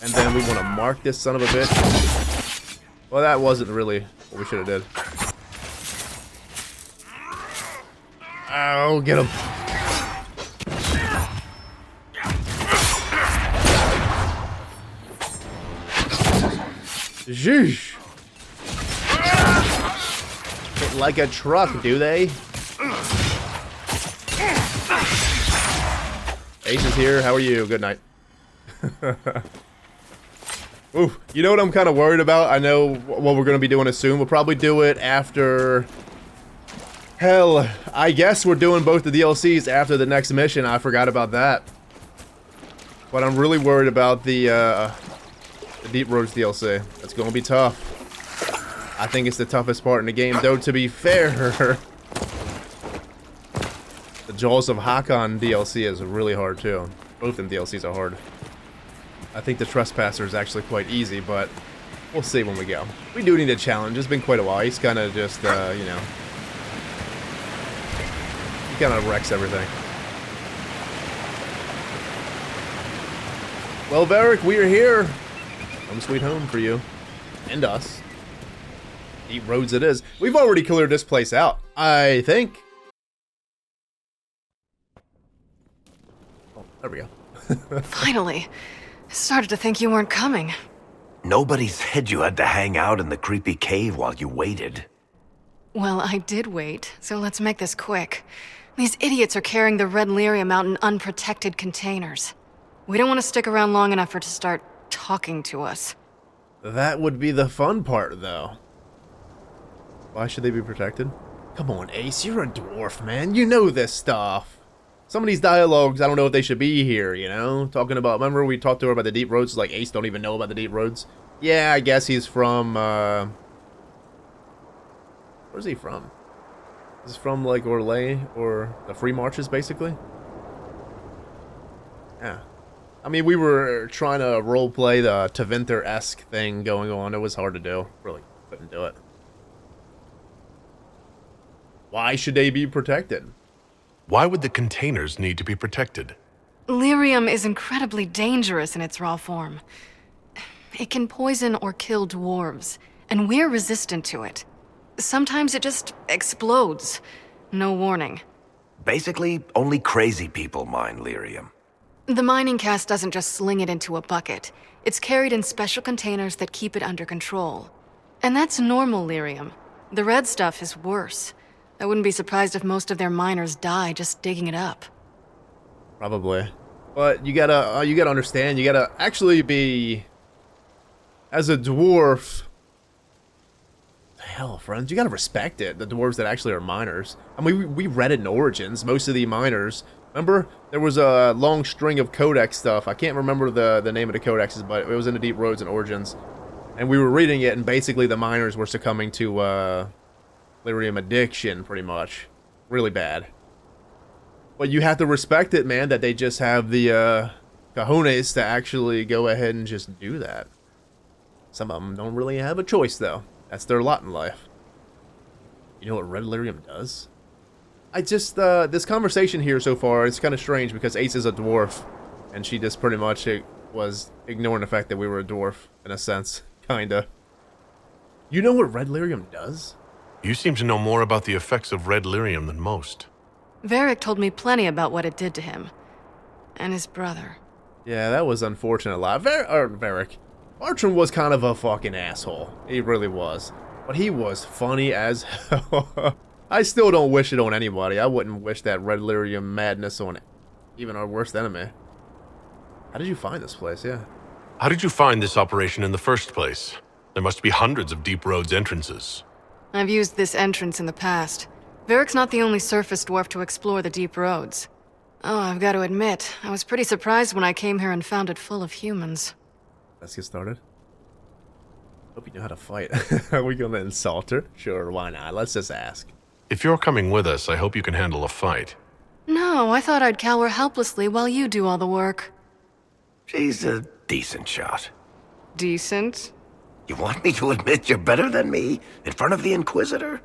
And then we want to mark this son of a bitch. Well, that wasn't really what we should have did. Oh, get him. Sheesh. Hit like a truck, do they? Ace is here. How are you? Good night. Ooh, you know what I'm kind of worried about? I know what we're going to be doing soon. We'll probably do it after... Hell, I guess we're doing both the DLCs after the next mission. I forgot about that. But I'm really worried about the Deep Roads DLC. That's going to be tough. I think it's the toughest part in the game, though, to be fair. The Jaws of Hakon DLC is really hard, too. Both of them DLCs are hard. I think the Trespasser is actually quite easy, but we'll see when we go. We do need a challenge. It's been quite a while. He's kind of just, you know... He kind of wrecks everything. Well, Varric, we are here. Home sweet home for you. And us. Deep Roads it is. We've already cleared this place out, I think. Oh, there we go. Finally. Started to think you weren't coming. Nobody said you had to hang out in the creepy cave while you waited. Well, I did wait, so let's make this quick. These idiots are carrying the red lyrium out in unprotected containers. We don't want to stick around long enough for it to start talking to us. That would be the fun part, though. Why should they be protected? Come on, Ace, you're a dwarf, man. You know this stuff. Some of these dialogues, I don't know if they should be here, you know? Talking about, remember we talked to her about the Deep Roads? Like, Ace don't even know about the Deep Roads. Yeah, I guess he's from, where's he from? Is he from, like, Orlais, or the Free Marches, basically? Yeah. I mean, we were trying to roleplay the Tevinter-esque thing going on. It was hard to do. Really couldn't do it. Why should they be protected? Why would the containers need to be protected? Lyrium is incredibly dangerous in its raw form. It can poison or kill dwarves, and we're resistant to it. Sometimes it just explodes. No warning. Basically, only crazy people mine lyrium. The mining cast doesn't just sling it into a bucket. It's carried in special containers that keep it under control. And that's normal lyrium. The red stuff is worse. I wouldn't be surprised if most of their miners die just digging it up. Probably. But you gotta understand, you gotta actually be... As a dwarf... Hell, friends, you gotta respect it, the dwarves that actually are miners. I mean, we read it in Origins, most of the miners. Remember? There was a long string of codex stuff. I can't remember the name of the codexes, but it was in the Deep Roads and Origins. And we were reading it, and basically the miners were succumbing to, lyrium addiction, pretty much. Really bad. But you have to respect it, man, that they just have the, cojones to actually go ahead and just do that. Some of them don't really have a choice, though. That's their lot in life. You know what red lyrium does? I just, this conversation here so far, it's kind of strange because Ace is a dwarf, and she just pretty much was ignoring the fact that we were a dwarf, in a sense. Kinda. You know what red lyrium does? You seem to know more about the effects of red lyrium than most. Varric told me plenty about what it did to him. And his brother. Yeah, that was unfortunate. Varric. Bartram was kind of a fucking asshole. He really was. But he was funny as hell. I still don't wish it on anybody. I wouldn't wish that red lyrium madness on even our worst enemy. How did you find this place? Yeah. How did you find this operation in the first place? There must be hundreds of Deep Road's entrances. I've used this entrance in the past. Varric's not the only surface dwarf to explore the deep roads. Oh, I've got to admit, I was pretty surprised when I came here and found it full of humans. Let's get started. Hope you know how to fight. Are we gonna insult her? Sure, why not? Let's just ask. If you're coming with us, I hope you can handle a fight. No, I thought I'd cower helplessly while you do all the work. She's a decent shot. Decent? You want me to admit you're better than me in front of the Inquisitor?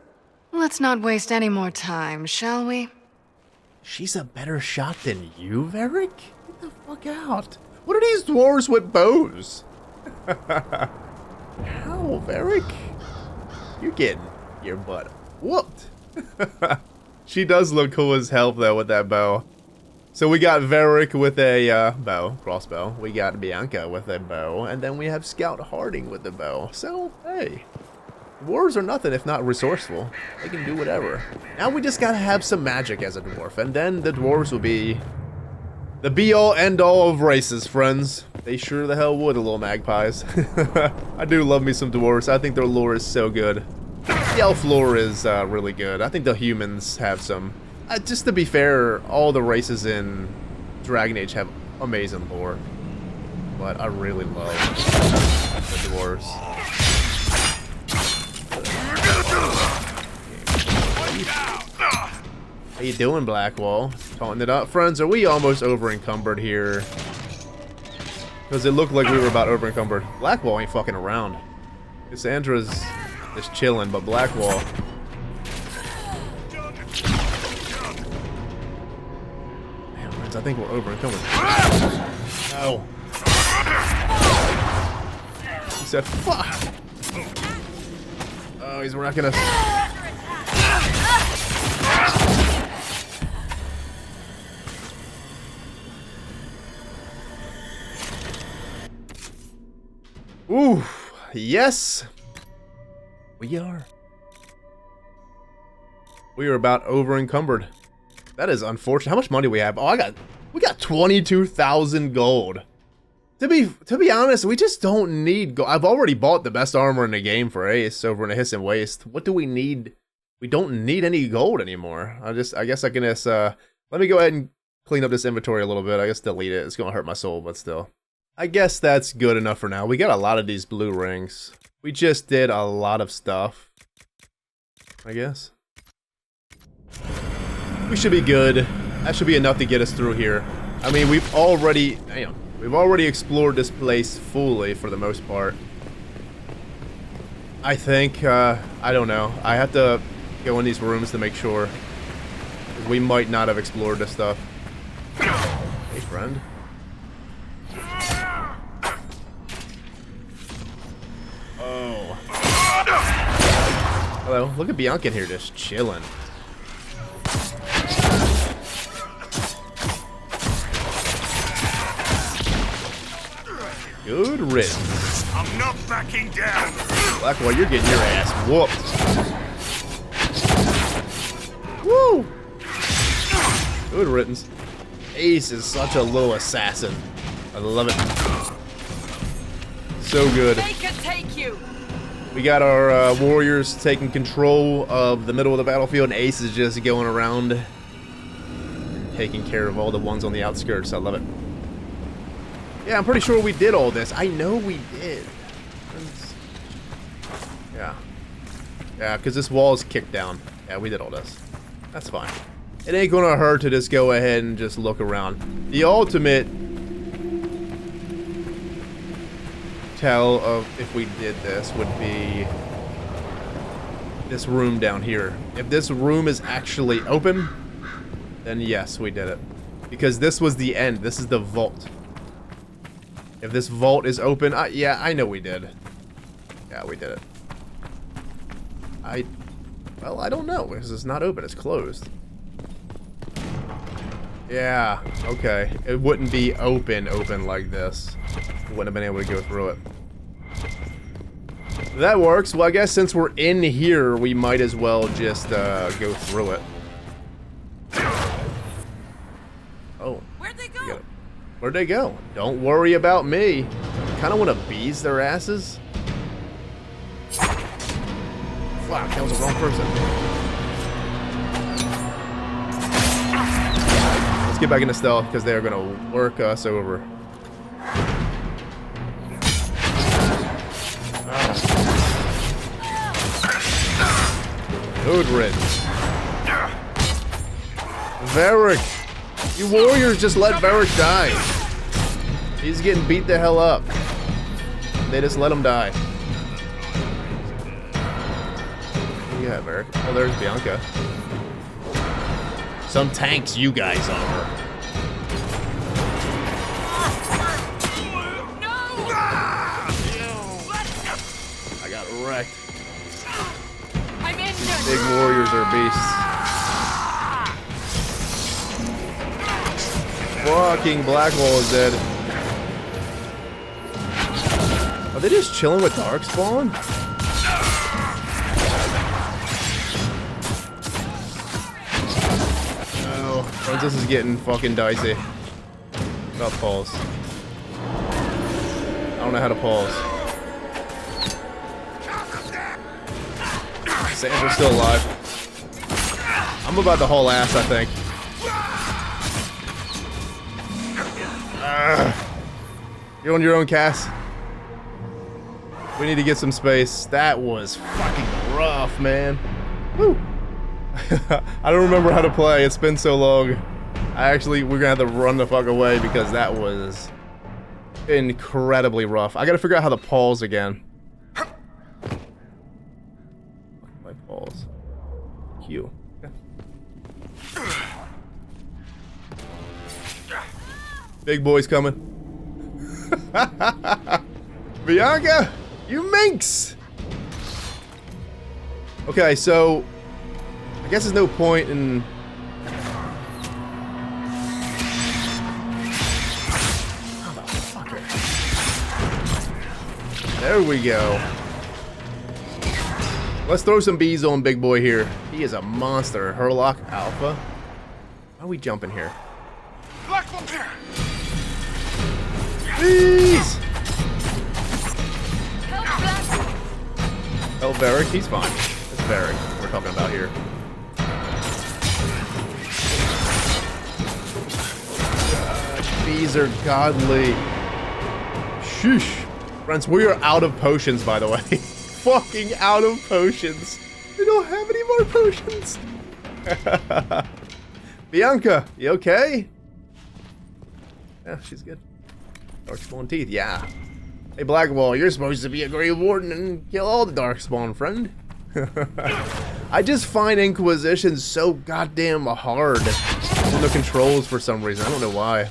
Let's not waste any more time, shall we? She's a better shot than you, Varric? Get the fuck out. What are these dwarves with bows? How, Varric? You're getting your butt whooped. She does look cool as hell, though, with that bow. So we got Varric with a crossbow. We got Bianca with a bow. And then we have Scout Harding with a bow. So, hey. Dwarves are nothing if not resourceful. They can do whatever. Now we just gotta have some magic as a dwarf. And then the dwarves will be the be-all, end-all of races, friends. They sure the hell would, the little magpies. I do love me some dwarves. I think their lore is so good. The elf lore is really good. I think the humans have some... just to be fair, all the races in Dragon Age have amazing lore. But I really love the dwarves. How you doing, Blackwall? Taunting it up. Friends, are we almost over encumbered here? Because it looked like we were about over encumbered. Blackwall ain't fucking around. Cassandra's just chilling, but Blackwall... Damn, friends, I think we're over encumbered. No. He said, fuck! Oh, he's wrecking us. Ooh, yes, we are. We are about over encumbered. That is unfortunate. How much money we have? Oh, we got 22,000 gold. To be honest, we just don't need gold. I've already bought the best armor in the game for Ace over in the Hiss and Waste. What do we need? We don't need any gold anymore. I guess I can just let me go ahead and clean up this inventory a little bit. I guess delete it. It's gonna hurt my soul, but still. I guess that's good enough for now. We got a lot of these blue rings. We just did a lot of stuff. I guess. We should be good. That should be enough to get us through here. I mean, we've already explored this place fully for the most part. I think, I don't know. I have to go in these rooms to make sure. 'Cause we might not have explored this stuff. Hey, friend. Oh. Hello. Look at Bianca in here just chilling. Good riddance. I'm not backing down. Blackwall, you're getting your ass whooped. Woo! Good riddance. Ace is such a low assassin. I love it. So good. They can take you. We got our warriors taking control of the middle of the battlefield, and Ace is just going around taking care of all the ones on the outskirts. I love it. Yeah, I'm pretty sure we did all this. I know we did. Yeah. Yeah, because this wall is kicked down. Yeah, we did all this. That's fine. It ain't gonna hurt to just go ahead and just look around. The ultimate tell of if we did this would be this room down here. If this room is actually open, then yes, we did it. Because this was the end. This is the vault. If this vault is open, yeah, I know we did. Yeah, we did it. Well, I don't know, because it's not open, it's closed. Yeah, okay. It wouldn't be open like this. Wouldn't have been able to go through it. That works. Well, I guess since we're in here, we might as well just go through it. Oh. Where'd they go? Where'd they go? Don't worry about me. Kind of want to bees their asses. Wow, that was the wrong person. Let's get back into stealth because they're going to work us over. Good riddance. Varric! You warriors just let Varric die. He's getting beat the hell up. They just let him die. Yeah, Varric. Oh, there's Bianca. Some tanks you guys are. I got wrecked. These big warriors are beasts. Fucking Blackwall is dead. Are they just chilling with Darkspawn? This is getting fucking dicey. About pause. I don't know how to pause. Sandra's still alive. I'm about to haul ass, I think. You're on your own, Cass. We need to get some space. That was fucking rough, man. Woo. I don't remember how to play. It's been so long. We're gonna have to run the fuck away because that was incredibly rough. I gotta figure out how to pause again. My pause. Q. Big boy's coming. Bianca, you minx! Okay, so I guess there's no point in... There we go. Let's throw some bees on big boy here. He is a monster. Herlock Alpha. Why are we jumping here? Bees! Oh, Varric, he's fine. It's Varric we're talking about here. Bees are godly. Sheesh. Friends, we are out of potions, by the way. Fucking out of potions. We don't have any more potions. Bianca, you okay? Yeah, she's good. Darkspawn teeth, yeah. Hey, Blackwall, you're supposed to be a Grey Warden and kill all the Darkspawn, friend. I just find Inquisition so goddamn hard on the controls for some reason. I don't know why.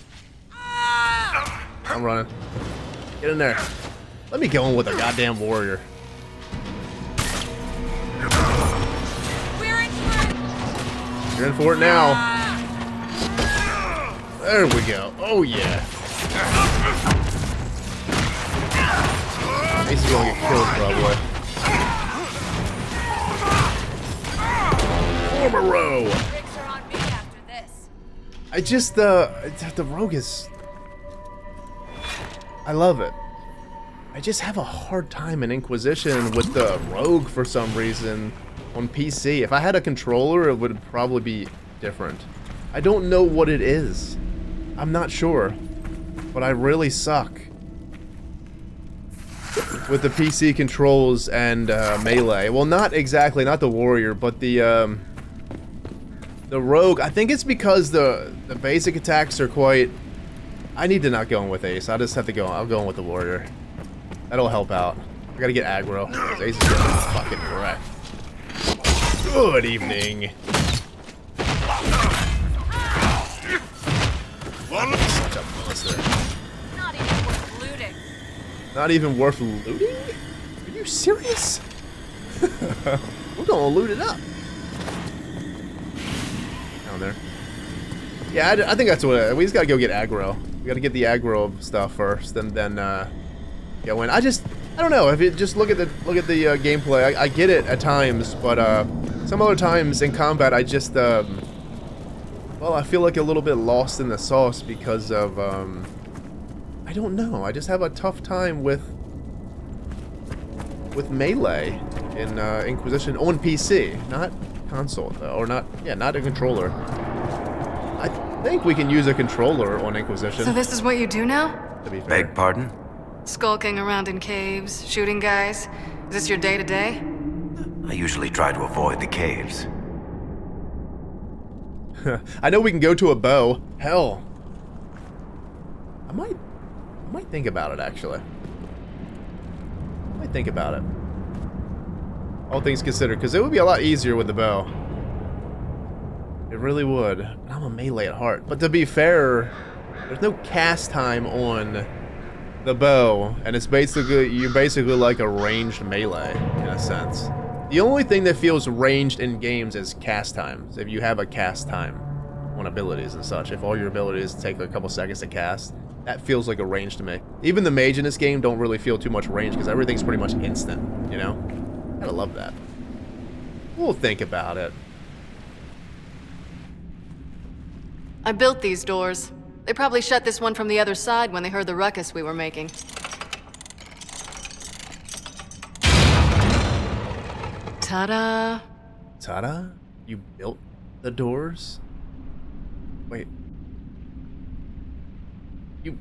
I'm running. Get in there. Let me go in with a goddamn warrior. You're in for it now. There we go. Oh yeah. Ace is gonna get killed probably. Form a row. I just the rogue is. I love it. I just have a hard time in Inquisition with the rogue for some reason on PC. If I had a controller, it would probably be different. I don't know what it is. I'm not sure. But I really suck with the PC controls and melee. Well, not exactly, not the warrior, but the rogue. I think it's because the basic attacks are quite... I need to not go in with Ace. I'll just have to go. I'll go in with the warrior. That'll help out. I gotta get aggro. Ace is getting fucking wrecked. Good evening. Such a monster. Not even worth looting. Not even worth looting? Are you serious? We're gonna loot it up. Down there. Yeah, I think that's what we just gotta go get aggro. We gotta get the aggro stuff first, and then go in. I don't know. If you just look at the gameplay, I get it at times, but some other times in combat, I just well, I feel like a little bit lost in the sauce because of I don't know. I just have a tough time with melee in Inquisition on PC, not console though, or not a controller. I think we can use a controller on Inquisition. So this is what you do now? To be fair. Beg pardon? Skulking around in caves, shooting guys? Is this your day-to-day? I usually try to avoid the caves. I know we can go to a bow. Hell, I might think about it actually. I might think about it. All things considered, because it would be a lot easier with the bow. It really would. I'm a melee at heart. But to be fair, there's no cast time on the bow, and it's you're basically like a ranged melee in a sense. The only thing that feels ranged in games is cast times. If you have a cast time on abilities and such, if all your abilities take a couple seconds to cast, that feels like a range to me. Even the mage in this game don't really feel too much range because everything's pretty much instant, you know? Gotta love that. We'll think about it. I built these doors. They probably shut this one from the other side when they heard the ruckus we were making. Ta-da! Ta-da? You built the doors? Wait. You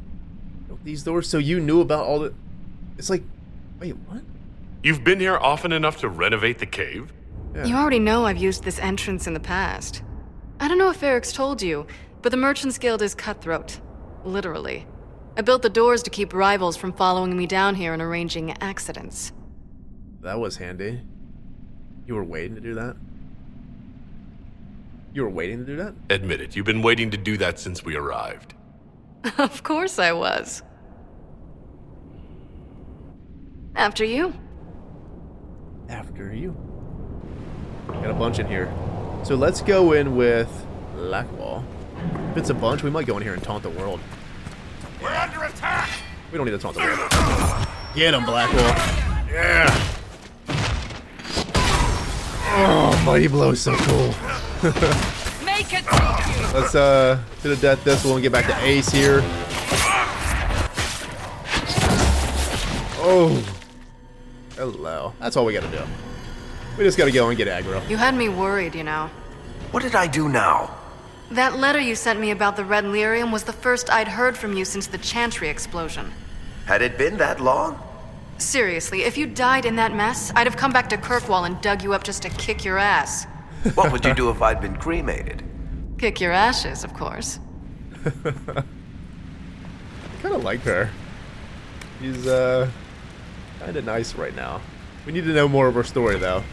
built these doors so you knew about all the... It's like... Wait, what? You've been here often enough to renovate the cave? Yeah. You already know I've used this entrance in the past. I don't know if Varric's told you, but the Merchants Guild is cutthroat. Literally. I built the doors to keep rivals from following me down here and arranging accidents. That was handy. You were waiting to do that? You were waiting to do that? Admit it, you've been waiting to do that since we arrived. Of course I was. After you. After you. Got a bunch in here. So let's go in with Blackwall. If it's a bunch, we might go in here and taunt the world. We're under attack! We don't need to taunt the world. Get him, Blackwall. Yeah! Oh, Mighty Blow is so cool. Make it! Let's to the death thistle and get back to Ace here. Oh. Hello. That's all we gotta do. We just gotta go and get aggro. You had me worried, you know. What did I do now? That letter you sent me about the Red Lyrium was the first I'd heard from you since the Chantry explosion. Had it been that long? Seriously, if you died in that mess, I'd have come back to Kirkwall and dug you up just to kick your ass. What would you do if I'd been cremated? Kick your ashes, of course. I kinda like her. She's kinda nice right now. We need to know more of her story though.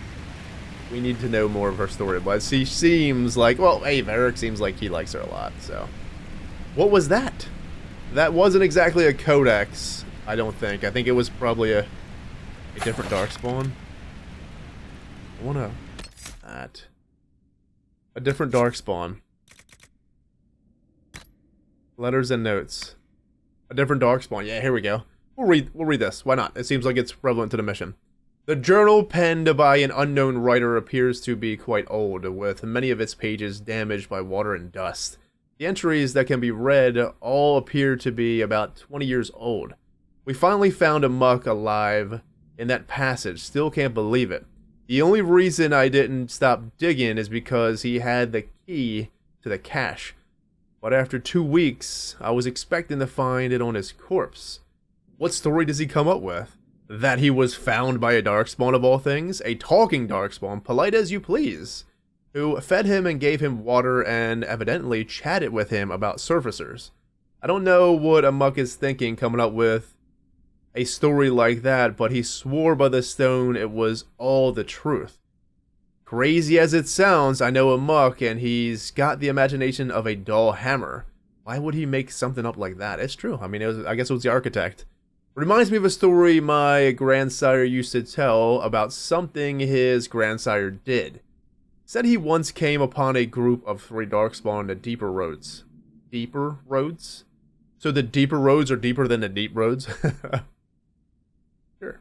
We need to know more of her story, but she seems like, well, hey, Varric seems like he likes her a lot, so. What was that? That wasn't exactly a codex, I don't think. I think it was probably a different Darkspawn. I wanna... that. A different Darkspawn. Letters and notes. A different Darkspawn. Yeah, here we go. We'll read this. Why not? It seems like it's relevant to the mission. The journal penned by an unknown writer appears to be quite old, with many of its pages damaged by water and dust. The entries that can be read all appear to be about 20 years old. We finally found a muck alive in that passage. Still can't believe it. The only reason I didn't stop digging is because he had the key to the cache. But after 2 weeks, I was expecting to find it on his corpse. What story does he come up with? That he was found by a Darkspawn of all things? A talking Darkspawn, polite as you please, who fed him and gave him water and evidently chatted with him about surfacers. I don't know what Amok is thinking coming up with a story like that, but he swore by the stone it was all the truth. Crazy as it sounds, I know a muck, and he's got the imagination of a dull hammer. Why would he make something up like that? It's true. I mean, I guess it was the architect. Reminds me of a story my grandsire used to tell about something his grandsire did. Said he once came upon a group of 3 darkspawn in the deeper roads. Deeper roads? So the deeper roads are deeper than the deep roads? Sure.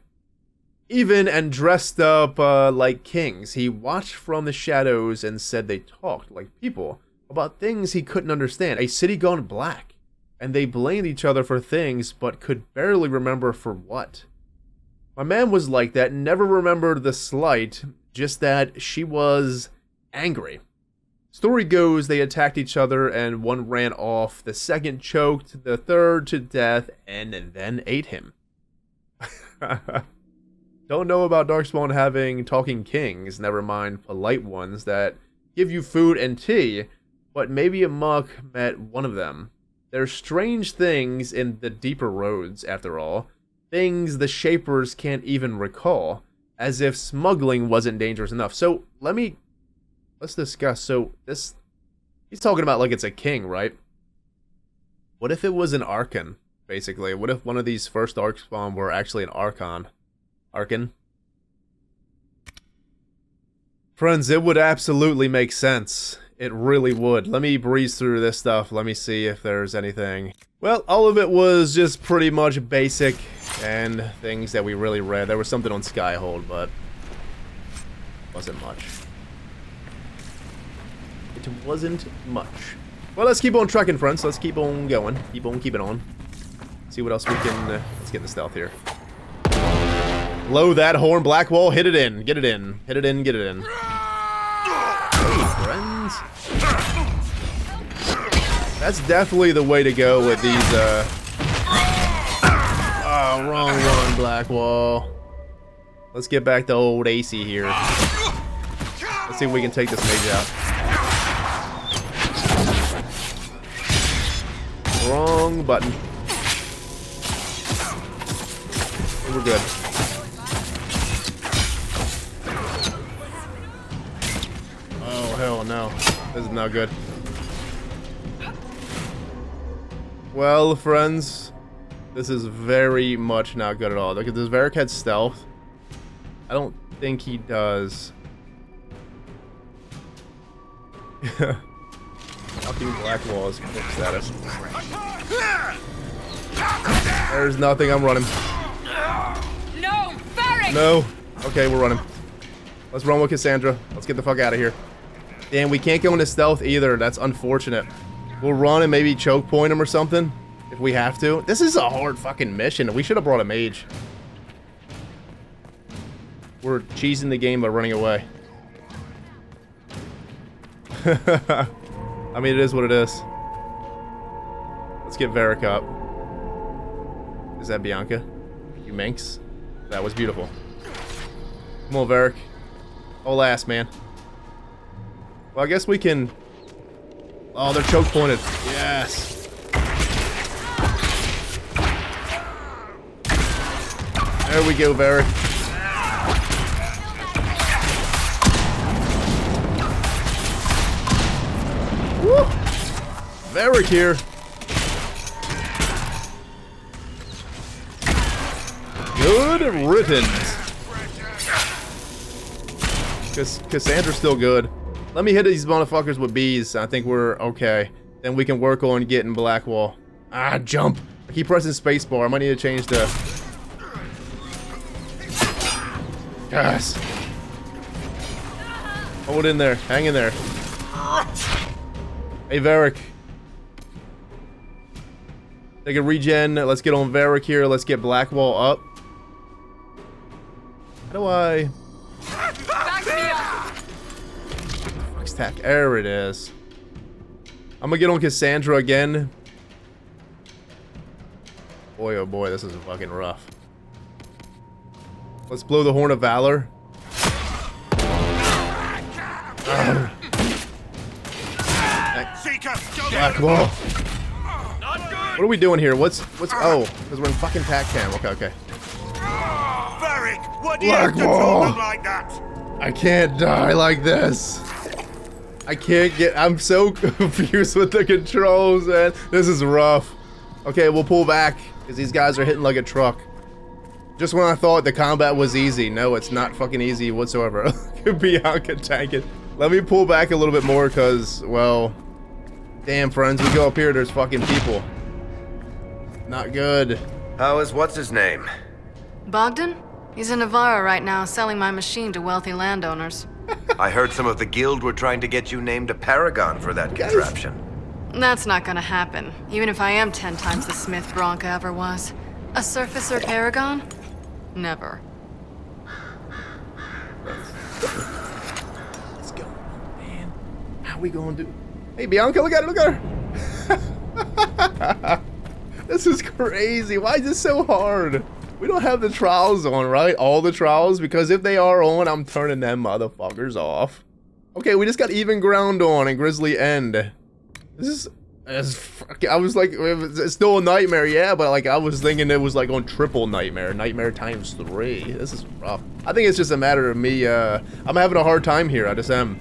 Even and dressed up like kings, he watched from the shadows and said they talked like people about things he couldn't understand. A city gone black. And they blamed each other for things, but could barely remember for what. My man was like that, never remembered the slight, just that she was angry. Story goes they attacked each other and one ran off, the second choked, the third to death, and then ate him. Don't know about Darkspawn having talking kings, never mind polite ones that give you food and tea, but maybe a muck met one of them. There's strange things in the deeper roads, after all. Things the Shapers can't even recall. As if smuggling wasn't dangerous enough. So, let's discuss. So, he's talking about like it's a king, right? What if it was an Archon, basically? What if one of these first Darkspawn were actually an Archon? Archon? Friends, it would absolutely make sense. It really would. Let me breeze through this stuff. Let me see if there's anything. Well, all of it was just pretty much basic and things that we really read. There was something on Skyhold, but wasn't much. It wasn't much. Well, let's keep on trucking, friends. Let's keep on going. Keep on keeping on. See what else we can... let's get in the stealth here. Blow that horn, Blackwall. Hit it in. Get it in. Hit it in. Get it in. Hey, friends. That's definitely the way to go with these, oh, wrong one, Blackwall. Let's get back to old AC here. Let's see if we can take this mage out. Wrong button. We're good. Oh, hell no. This is not good. Well, friends, this is very much not good at all. Look at this. Varric had stealth. I don't think he does. Fucking Blackwall is quick status. There's nothing. I'm running. No, Varric! No. Okay, we're running. Let's run with Cassandra. Let's get the fuck out of here. Damn, we can't go into stealth either. That's unfortunate. We'll run and maybe choke point him or something if we have to. This is a hard fucking mission. We should have brought a mage. We're cheesing the game by running away. I mean, it is what it is. Let's get Varric up. Is that Bianca? You minx? That was beautiful. Come on, Varric. Whole ass, man. Well, I guess we can... Oh, they're choke pointed. Yes. There we go, Varric. Woo! Varric here. Good riddance. Cassandra's still good. Let me hit these motherfuckers with bees. I think we're okay. Then we can work on getting Blackwall. Ah, jump. I keep pressing spacebar. I might need to change the... Yes. Hold in there. Hang in there. Hey, Varric. Take a regen. Let's get on Varric here. Let's get Blackwall up. How do I... Attack. There it is. I'm gonna get on Cassandra again. Boy, oh boy, this is fucking rough. Let's blow the Horn of Valor. Blackwall. What are we doing here? What's oh, because we're in fucking tac cam. Okay. Varric, what do you have to talk like that? I can't die like this. I can't get... I'm so confused with the controls, man. This is rough. Okay, we'll pull back, because these guys are hitting like a truck. Just when I thought the combat was easy. No, it's not fucking easy whatsoever. Bianca tanking. Let me pull back a little bit more, because, well... Damn, friends, we go up here, there's fucking people. Not good. How is what's-his-name? Bogdan? He's in Navarra right now, selling my machine to wealthy landowners. I heard some of the guild were trying to get you named a paragon for that contraption. That's not gonna happen, even if I am 10 times the Smith Bronca ever was. A surfacer paragon? Never. Let's go, man. How we gonna do? Hey, Bianca, look at her, This is crazy. Why is this so hard? We don't have the trials on, right? All the trials, because if they are on, I'm turning them motherfuckers off. Okay, we just got even ground on and Grizzly End. This is I was like, it's still a nightmare, yeah, but like I was thinking it was like on triple nightmare times 3. This is rough. I think it's just a matter of me, I'm having a hard time here, I just am.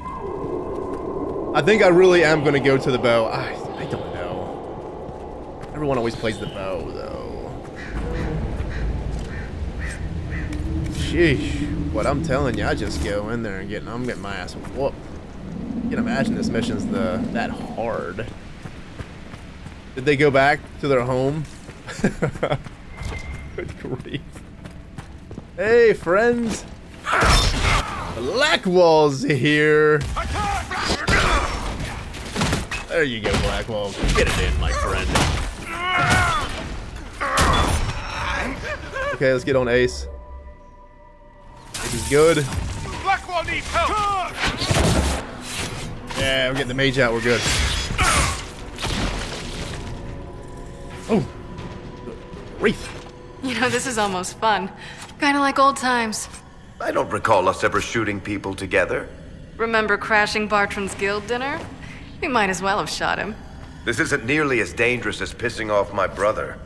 I think I really am gonna go to the bow. I don't know. Everyone always plays the bow, though. Sheesh. What I'm telling you, I just go in there and I'm getting my ass whooped. You can imagine this mission's that hard. Did they go back to their home? Good grief. Hey, friends. Blackwall's here. There you go, Blackwall. Get it in, my friend. Okay, let's get on Ace. This is good. Blackwall needs help! Yeah, we're getting the mage out. We're good. Oh. Wraith. You know, this is almost fun. Kinda like old times. I don't recall us ever shooting people together. Remember crashing Bartram's guild dinner? We might as well have shot him. This isn't nearly as dangerous as pissing off my brother.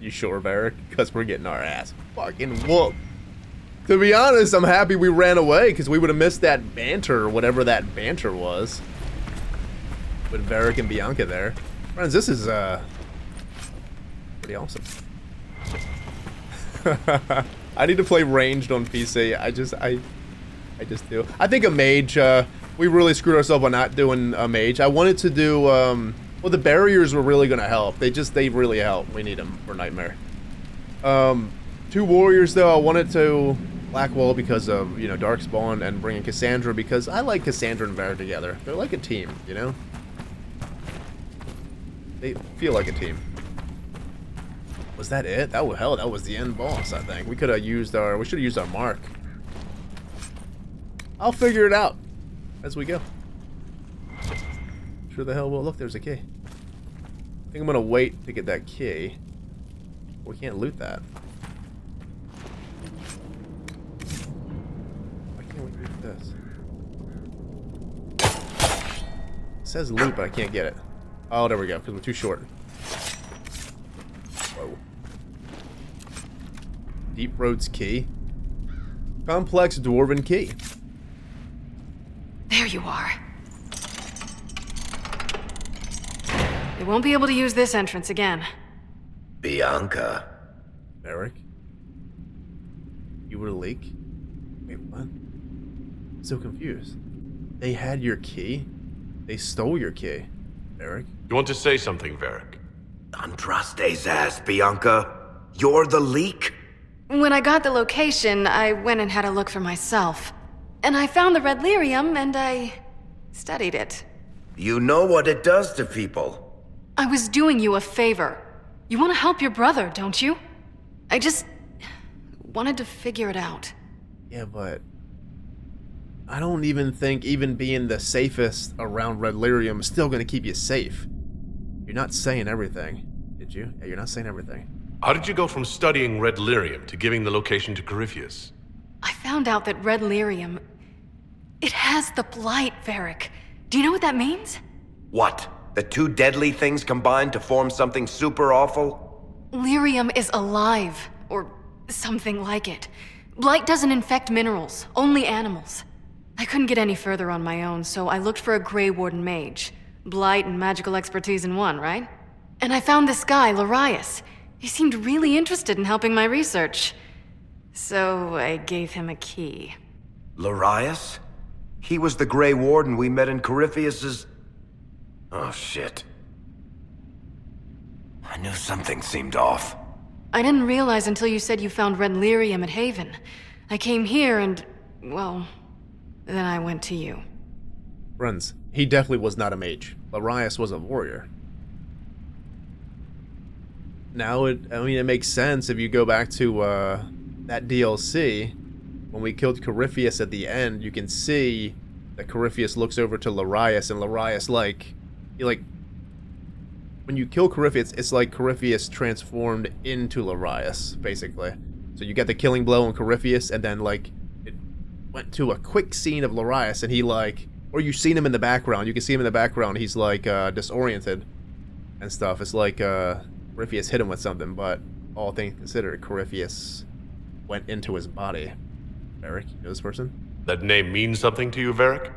You sure, Varric? Because we're getting our ass fucking whooped. To be honest, I'm happy we ran away, because we would have missed that banter, or whatever that banter was. With Varric and Bianca there. Friends, this is, pretty awesome. I need to play ranged on PC. I just do. I think a mage, we really screwed ourselves by not doing a mage. I wanted to do, well, the barriers were really going to help. They really help. We need them for Nightmare. 2 warriors, though, I wanted to Blackwall because of, you know, Darkspawn, and bringing Cassandra because I like Cassandra and Varric together. They're like a team, you know? They feel like a team. Was that it? That was, hell, that was the end boss, I think. We should have used our mark. I'll figure it out as we go. Sure the hell will. Look, there's a key. I think I'm gonna wait to get that key. We can't loot that. Why can't we loot this? It says loot, but I can't get it. Oh, there we go, because we're too short. Whoa. Deep Road's key. Complex Dwarven key. There you are. They won't be able to use this entrance again. Bianca. Varric? You were a leak? Wait, what? I'm so confused. They had your key? They stole your key, Varric? You want to say something, Varric? Andraste's ass, Bianca. You're the leak? When I got the location, I went and had a look for myself. And I found the red lyrium, and I studied it. You know what it does to people. I was doing you a favor. You want to help your brother, don't you? I just wanted to figure it out. Yeah, but I don't even think even being the safest around red lyrium is still going to keep you safe. You're not saying everything, did you? Yeah, you're not saying everything. How did you go from studying red lyrium to giving the location to Corypheus? I found out that red lyrium, it has the blight, Varric. Do you know what that means? What? The 2 deadly things combined to form something super awful? Lyrium is alive, or something like it. Blight doesn't infect minerals, only animals. I couldn't get any further on my own, so I looked for a Grey Warden mage. Blight and magical expertise in one, right? And I found this guy, Larius. He seemed really interested in helping my research. So I gave him a key. Larius? He was the Grey Warden we met in Corypheus's... Oh, shit. I knew something seemed off. I didn't realize until you said you found red lyrium at Haven. I came here and, well, then I went to you. Friends, he definitely was not a mage. Larius was a warrior. Now, it makes sense if you go back to that DLC. When we killed Corypheus at the end, you can see that Corypheus looks over to Larius, and Larius, when you kill Corypheus, it's like Corypheus transformed into Larius, basically. So you get the killing blow on Corypheus, and then, it went to a quick scene of Larius, and he, or you've seen him in the background. You can see him in the background. He's, disoriented and stuff. It's like, Corypheus hit him with something, but all things considered, Corypheus went into his body. Varric, you know this person? That name means something to you, Varric?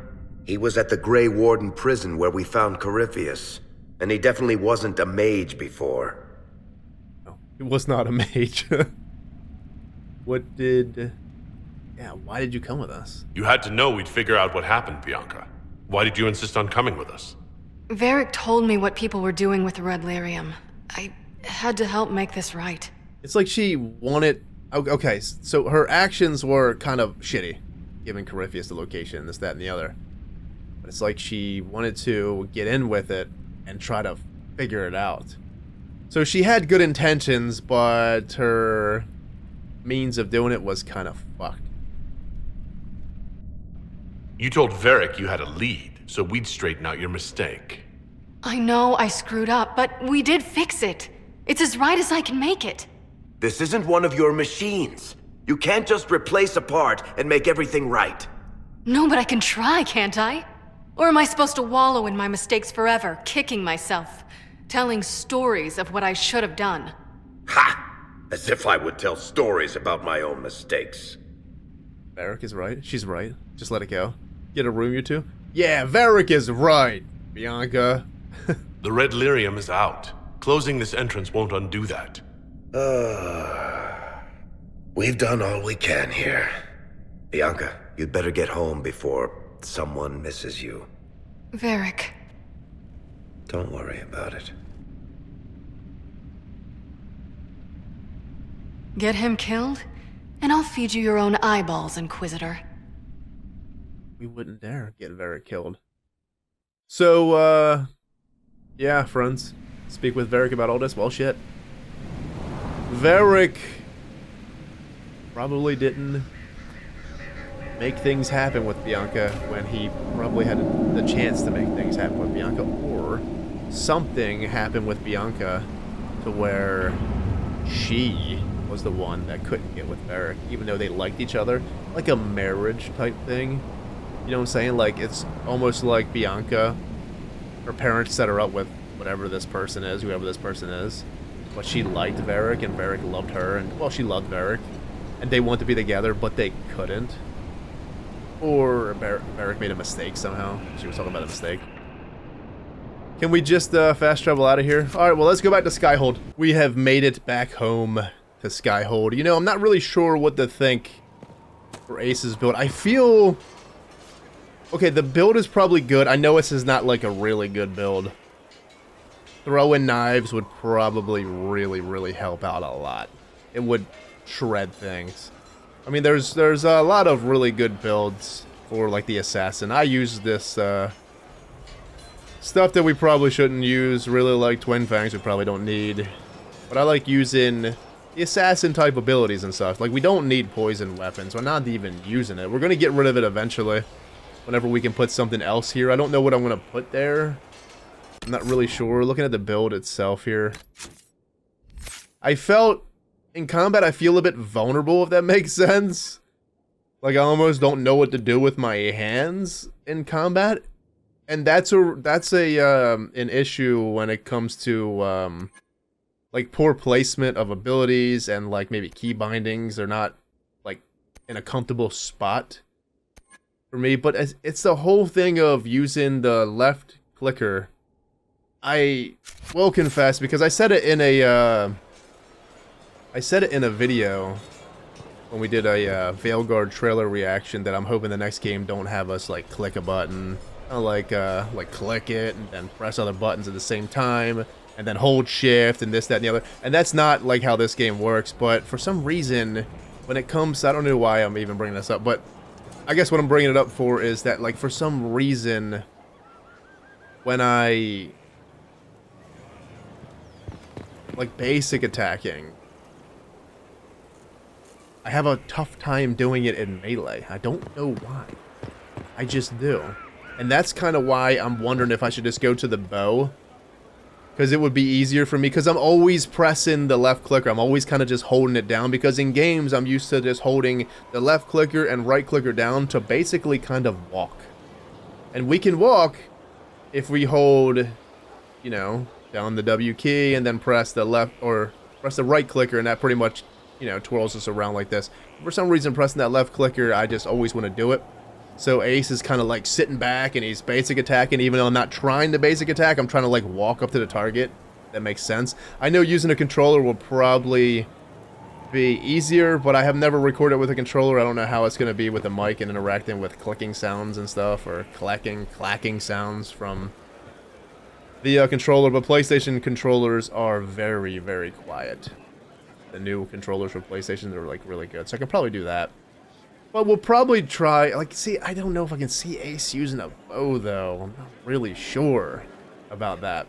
He was at the Grey Warden prison where we found Corypheus. And he definitely wasn't a mage before. No, he was not a mage. Why did you come with us? You had to know we'd figure out what happened, Bianca. Why did you insist on coming with us? Varric told me what people were doing with the red lyrium. I had to help make this right. It's like she wanted... Okay, so her actions were kind of shitty, giving Corypheus the location, this, that, and the other. But it's like she wanted to get in with it and try to figure it out. So she had good intentions, but her means of doing it was kind of fucked. You told Varric you had a lead, so we'd straighten out your mistake. I know I screwed up, but we did fix it. It's as right as I can make it. This isn't one of your machines. You can't just replace a part and make everything right. No, but I can try, can't I? Or am I supposed to wallow in my mistakes forever, kicking myself, telling stories of what I should have done? Ha! As if I would tell stories about my own mistakes. Varric is right. She's right. Just let it go. Get a room, you two? Yeah, Varric is right, Bianca. The red lyrium is out. Closing this entrance won't undo that. We've done all we can here. Bianca, you'd better get home before someone misses you. Varric. Don't worry about it. Get him killed, and I'll feed you your own eyeballs, Inquisitor. We wouldn't dare get Varric killed. So, yeah, friends. Speak with Varric about all this? Well, shit. Varric probably didn't make things happen with Bianca when he probably had the chance to make things happen with Bianca, or something happened with Bianca to where she was the one that couldn't get with Varric, even though they liked each other, like a marriage type thing. You know what I'm saying? Like, it's almost like Bianca, her parents set her up with whatever this person is, whoever this person is, but she liked Varric, and Varric loved her, and, well, she loved Varric, and they wanted to be together, but they couldn't. Or Varric made a mistake somehow. She was talking about a mistake. Can we just fast travel out of here? Alright, well, let's go back to Skyhold. We have made it back home to Skyhold. You know, I'm not really sure what to think for Ace's build. I feel... Okay, the build is probably good. I know this is not like a really good build. Throwing knives would probably really help out a lot. It would shred things. I mean, there's a lot of really good builds for, like, the assassin. I use this stuff that we probably shouldn't use, really, like Twin Fangs we probably don't need. But I like using the assassin type abilities and stuff. Like, we don't need poison weapons. We're not even using it. We're going to get rid of it eventually, whenever we can put something else here. I don't know what I'm going to put there. I'm not really sure. Looking at the build itself here, I felt... in combat, I feel a bit vulnerable, if that makes sense. Like, I almost don't know what to do with my hands in combat. And that's an issue when it comes to, like, poor placement of abilities and, like, maybe key bindings. They're not, like, in a comfortable spot for me, but it's the whole thing of using the left clicker. I will confess, because I said it in a video when we did a Veilguard trailer reaction, that I'm hoping the next game don't have us like click a button, like click it and then press other buttons at the same time and then hold shift and this, that, and the other. And that's not like how this game works, but for some reason when it comes, I don't know why I'm even bringing this up, but I guess what I'm bringing it up for is that, like, for some reason when I like basic attacking, I have a tough time doing it in melee. I don't know why. I just do. And that's kind of why I'm wondering if I should just go to the bow. Because it would be easier for me. Because I'm always pressing the left clicker. I'm always kind of just holding it down. Because in games, I'm used to just holding the left clicker and right clicker down to basically kind of walk. And we can walk if we hold, you know, down the W key and then press the left or press the right clicker, and that pretty much, you know, twirls us around like this. For some reason, pressing that left clicker, I just always want to do it. So Ace is kind of like sitting back and he's basic attacking, even though I'm not trying to basic attack. I'm trying to like walk up to the target. That makes sense. I know using a controller will probably be easier, but I have never recorded with a controller. I don't know how it's going to be with the mic and interacting with clicking sounds and stuff, or clacking sounds from the controller. But PlayStation controllers are very, very quiet. The new controllers for PlayStation are like really good, so I could probably do that. But we'll probably try, like, see, I don't know if I can see Ace using a bow, though. I'm not really sure about that.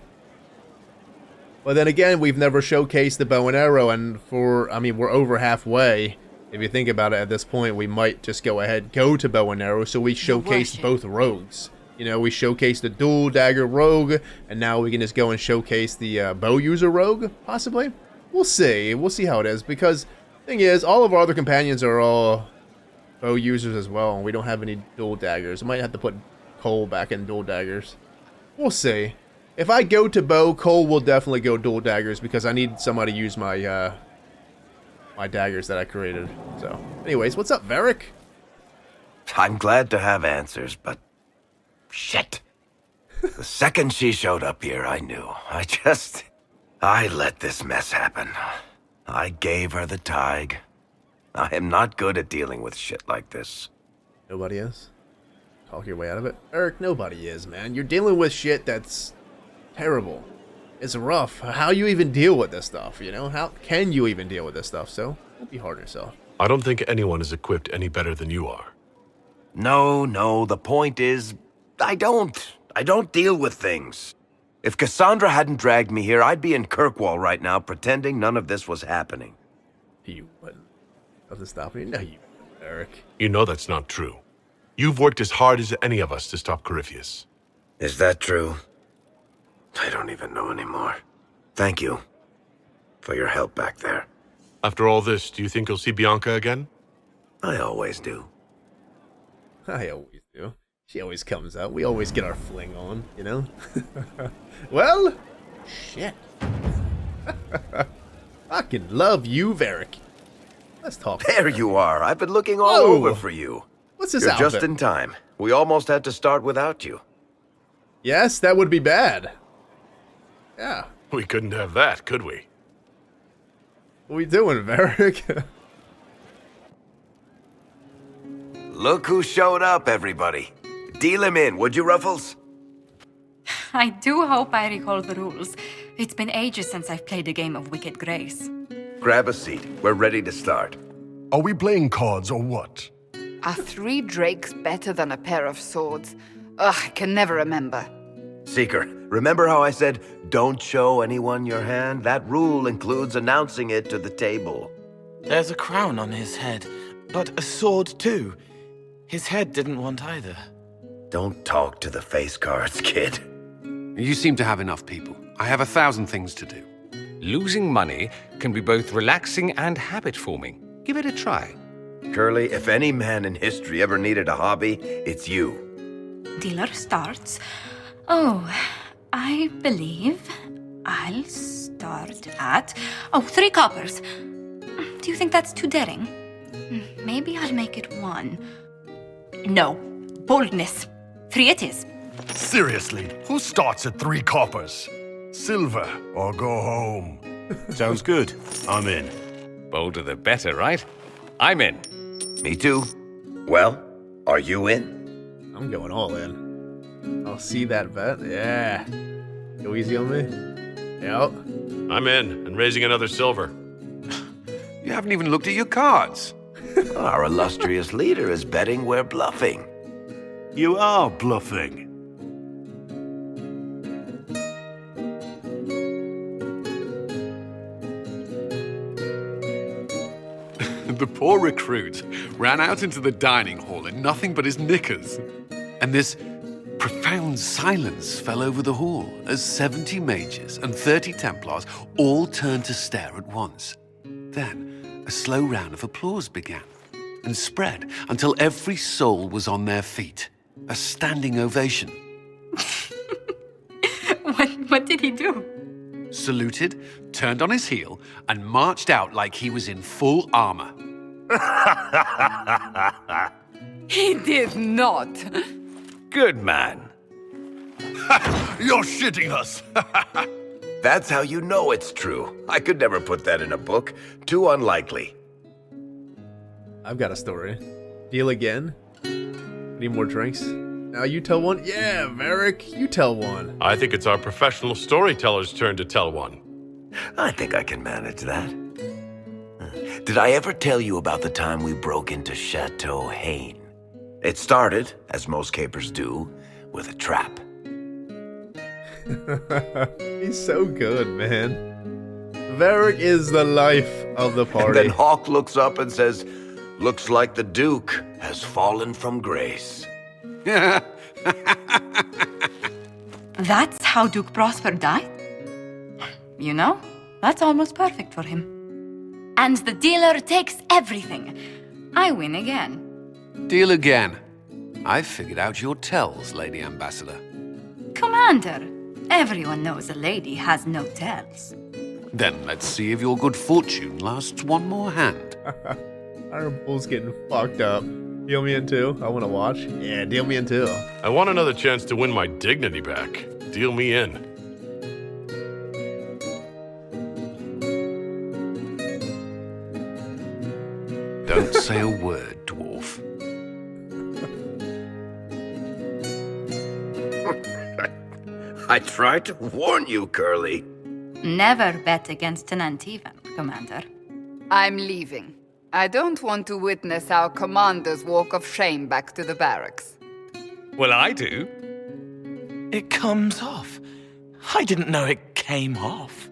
But then again, we've never showcased the bow and arrow, and I mean, we're over halfway. If you think about it at this point, we might just go to bow and arrow, so we showcased both rogues. You know, we showcased the dual dagger rogue, and now we can just go and showcase the bow user rogue, possibly? We'll see. We'll see how it is, because the thing is, all of our other companions are all bow users as well, and we don't have any dual daggers. I might have to put Cole back in dual daggers. We'll see. If I go to bow, Cole will definitely go dual daggers, because I need somebody to use my my daggers that I created. So, anyways, what's up, Varric? I'm glad to have answers, but shit. The second she showed up here, I knew. I let this mess happen. I gave her the tig. I am not good at dealing with shit like this. Nobody is? Talk your way out of it? Eric, nobody is, man. You're dealing with shit that's terrible. It's rough. How you even deal with this stuff, you know? How can you even deal with this stuff? So, don't be hard on yourself. I don't think anyone is equipped any better than you are. No, the point is, I don't deal with things. If Cassandra hadn't dragged me here, I'd be in Kirkwall right now pretending none of this was happening. You wouldn't. Doesn't stop me. No, you wouldn't, Eric. You know that's not true. You've worked as hard as any of us to stop Corypheus. Is that true? I don't even know anymore. Thank you for your help back there. After all this, do you think you'll see Bianca again? I always do. I always do. She always comes out. We always get our fling on, you know? Well, shit. Fucking love you, Varric. Let's talk. There you are. I've been looking all over for you. What's this You're outfit? just in time. We almost had to start without you. Yes, that would be bad. Yeah. We couldn't have that, could we? What are we doing, Varric? Look who showed up, everybody. Deal him in, would you, Ruffles? I do hope I recall the rules. It's been ages since I've played a game of Wicked Grace. Grab a seat. We're ready to start. Are we playing cards or what? Are 3 drakes better than a pair of swords? Ugh, I can never remember. Seeker, remember how I said, don't show anyone your hand? That rule includes announcing it to the table. There's a crown on his head, but a sword too. His head didn't want either. Don't talk to the face cards, kid. You seem to have enough people. I have 1,000 things to do. Losing money can be both relaxing and habit-forming. Give it a try. Curly, if any man in history ever needed a hobby, it's you. Dealer starts. Oh, I believe I'll start at 3 coppers. Do you think that's too daring? Maybe I'll make it 1. No. Boldness. 3 it is. Seriously, who starts at 3 coppers? Silver or go home? Sounds good. I'm in. Bolder the better, right? I'm in. Me too. Well, are you in? I'm going all in. I'll see that bet. Yeah. Go easy on me. Yep. I'm in and raising another silver. You haven't even looked at your cards. Our illustrious leader is betting we're bluffing. You are bluffing. The poor recruit ran out into the dining hall in nothing but his knickers. And this profound silence fell over the hall as 70 mages and 30 Templars all turned to stare at once. Then a slow round of applause began and spread until every soul was on their feet. A standing ovation. What did he do? Saluted, turned on his heel, and marched out like he was in full armor. He did not. Good man. You're shitting us. Need how you know it's true. I could never put that in a book. Too unlikely. I've got a story. Deal again? Need more drinks? Now you tell one? Yeah, Varric, you tell one. I think it's our professional storyteller's turn to tell one. I think I can manage that. Did I ever tell you about the time we broke into Chateau Hain? It started, as most capers do, with a trap. He's so good, man. Varric is the life of the party. And then Hawk looks up and says, "Looks like the Duke has fallen from grace." That's how Duke Prosper died? You know, that's almost perfect for him. And the dealer takes everything. I win again. Deal again. I've figured out your tells, Lady Ambassador. Commander, everyone knows a lady has no tells. Then let's see if your good fortune lasts one more hand. Our bull's getting fucked up. Deal me in too. I want to watch. Yeah, deal me in too. I want another chance to win my dignity back. Deal me in. Don't say a word, dwarf. I tried to warn you, Curly. Never bet against an Antivan, Commander. I'm leaving. I don't want to witness our commander's walk of shame back to the barracks. Well, I do. It comes off. I didn't know it came off.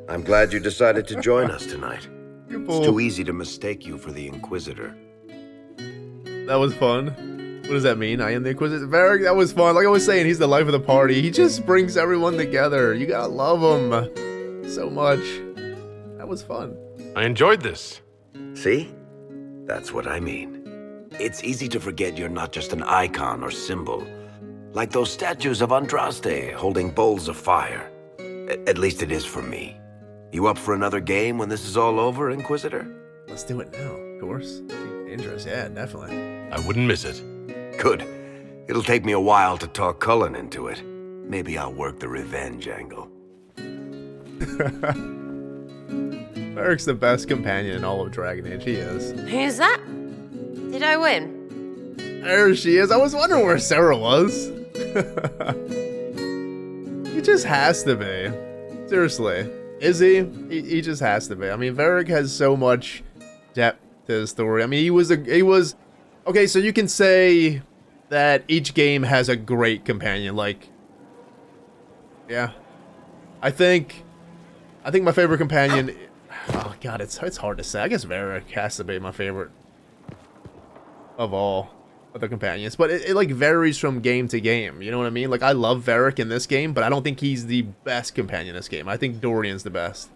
I'm glad you decided to join us tonight. It's too easy to mistake you for the Inquisitor. That was fun. What does that mean? I am the Inquisitor. Varric, that was fun. Like I was saying, he's the life of the party. He just brings everyone together. You gotta love him so much. That was fun. I enjoyed this. See? That's what I mean. It's easy to forget you're not just an icon or symbol. Like those statues of Andraste holding bowls of fire. At least it is for me. You up for another game when this is all over, Inquisitor? Let's do it now, of course. Dangerous, yeah, definitely. I wouldn't miss it. Good. It'll take me a while to talk Cullen into it. Maybe I'll work the revenge angle. Varric's the best companion in all of Dragon Age. He is. Who's that? Did I win? There she is. I was wondering where Sera was. He just has to be. Seriously. Is he? He just has to be. I mean, Varric has so much depth to his story. I mean, he was... Okay, so you can say that each game has a great companion. Like, yeah. I think my favorite companion... Oh, God, it's hard to say. I guess Varric has to be my favorite of all of the companions. But it like varies from game to game. You know what I mean? Like, I love Varric in this game, but I don't think he's the best companion in this game. I think Dorian's the best.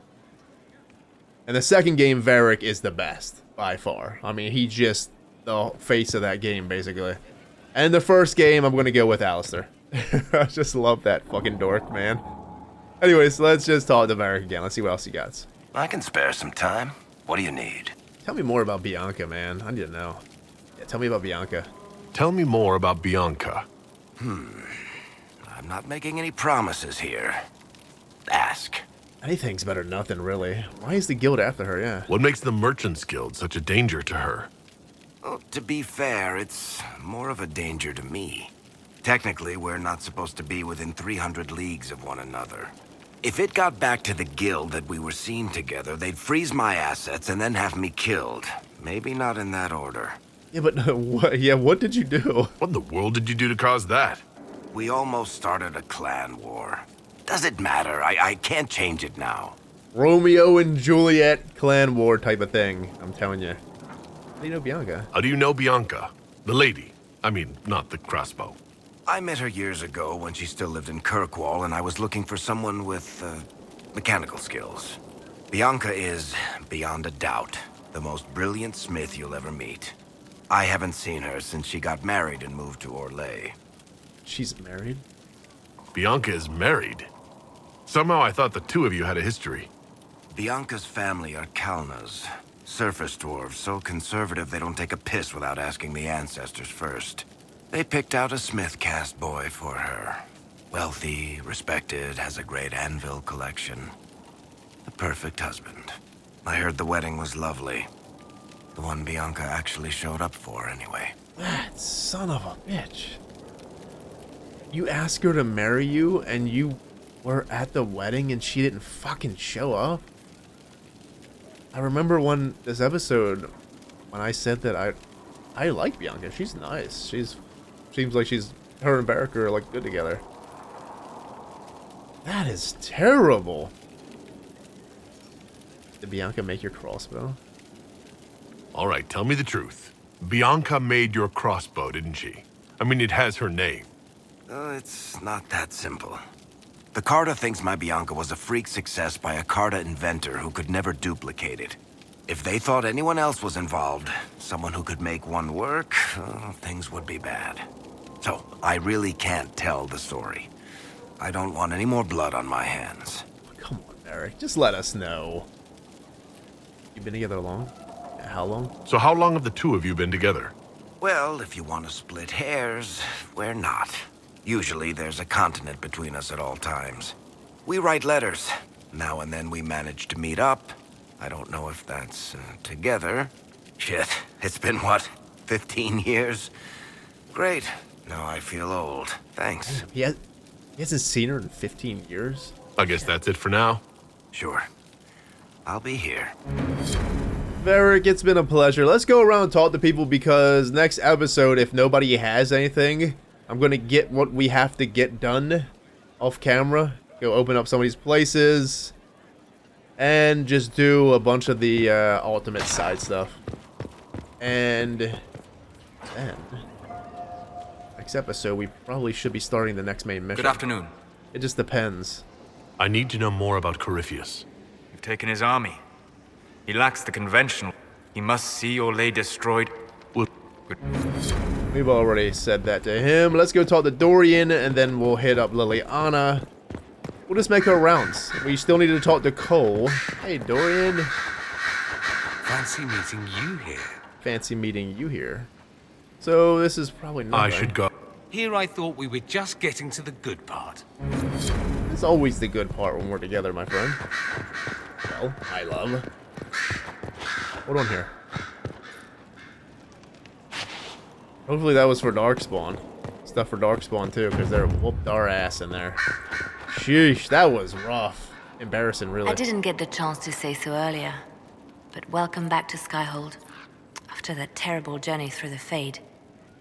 And the second game, Varric, is the best, by far. I mean, he's just the face of that game, basically. And the first game, I'm going to go with Alistair. I just love that fucking dork, man. Anyways, let's just talk to Varric again. Let's see what else he got. I can spare some time. What do you need? Tell me more about Bianca, man. I need to know. Yeah, tell me about Bianca. Tell me more about Bianca. I'm not making any promises here. Ask. Anything's better than nothing, really. Why is the guild after her, yeah? What makes the Merchants Guild such a danger to her? Well, to be fair, it's more of a danger to me. Technically, we're not supposed to be within 300 leagues of one another. If it got back to the guild that we were seen together, they'd freeze my assets and then have me killed. Maybe not in that order. Yeah, but what did you do? What in the world did you do to cause that? We almost started a clan war. Does it matter? I can't change it now. Romeo and Juliet clan war type of thing, I'm telling you. How do you know Bianca? How do you know Bianca? The lady. I mean, not the crossbow. I met her years ago when she still lived in Kirkwall, and I was looking for someone with, mechanical skills. Bianca is, beyond a doubt, the most brilliant smith you'll ever meet. I haven't seen her since she got married and moved to Orlais. She's married? Bianca is married? Somehow I thought the two of you had a history. Bianca's family are Kalnas. Surface dwarves, so conservative they don't take a piss without asking the ancestors first. They picked out a smith caste boy for her. Wealthy, respected, has a great anvil collection. The perfect husband. I heard the wedding was lovely. The one Bianca actually showed up for, anyway. That son of a bitch. You asked her to marry you, and you were at the wedding, and she didn't fucking show up? I remember this episode, when I said that I like Bianca. She's nice. Seems like her and Varric are like good together. That is terrible. Did Bianca make your crossbow? All right, tell me the truth. Bianca made your crossbow, didn't she? I mean, it has her name. It's not that simple. The Carta thinks my Bianca was a freak success by a Carta inventor who could never duplicate it. If they thought anyone else was involved, someone who could make one work, things would be bad. So, I really can't tell the story. I don't want any more blood on my hands. Come on, Varric. Just let us know. You've been together long? How long? So how long have the two of you been together? Well, if you want to split hairs, we're not. Usually there's a continent between us at all times. We write letters. Now and then we manage to meet up. I don't know if that's together. Shit, it's been what, 15 years? Great. Now I feel old. Thanks. He hasn't seen her in 15 years? I guess that's it for now. Sure. I'll be here. Varric, it's been a pleasure. Let's go around and talk to people because next episode, if nobody has anything, I'm going to get what we have to get done off camera. Go open up some of these places and just do a bunch of the ultimate side stuff. And then, next episode, we probably should be starting the next main mission. Good afternoon. It just depends. I need to know more about Corypheus. You've taken his army. He lacks the conventional. He must see Orlais destroyed. We've already said that to him. Let's go talk to Dorian, and then we'll hit up Liliana. We'll just make our rounds. We still need to talk to Cole. Hey, Dorian. Fancy meeting you here. Fancy meeting you here. So this is probably not. I should go. Here I thought we were just getting to the good part. It's always the good part when we're together, my friend. Well, I love. Hold on here. Hopefully that was for Darkspawn. Stuff for Darkspawn too, because they're whooped our ass in there. Sheesh, that was rough. Embarrassing, really. I didn't get the chance to say so earlier, but welcome back to Skyhold. After that terrible journey through the Fade,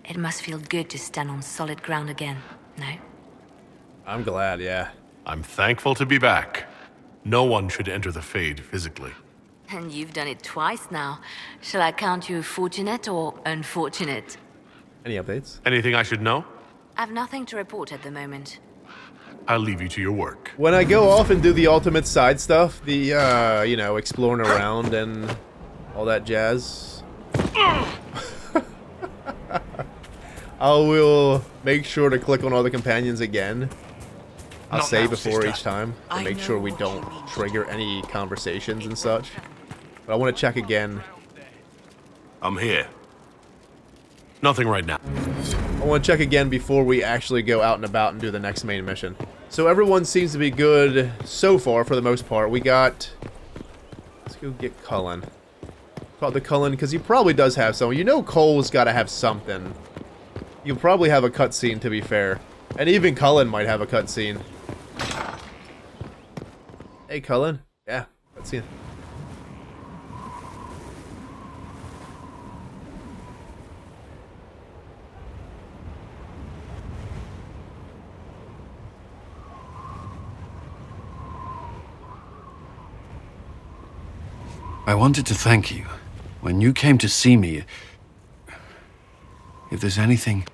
it must feel good to stand on solid ground again, no? I'm glad, yeah. I'm thankful to be back. No one should enter the Fade physically. And you've done it twice now. Shall I count you fortunate or unfortunate? Any updates? Anything I should know? I've nothing to report at the moment. I'll leave you to your work. When I go off and do the ultimate side stuff, the, you know, exploring around and all that jazz, I will make sure to click on all the companions again. I'll say before each time to make sure we don't trigger any conversations and such. But I want to check again. I'm here. Nothing right now. I want to check again before we actually go out and about and do the next main mission. So everyone seems to be good so far for the most part. We got... Let's go get Cullen. Call the Cullen because he probably does have some. You know Cole's got to have something. You'll probably have a cutscene, to be fair. And even Cullen might have a cutscene. Hey, Cullen. Yeah, cutscene. I wanted to thank you. When you came to see me, if there's anything...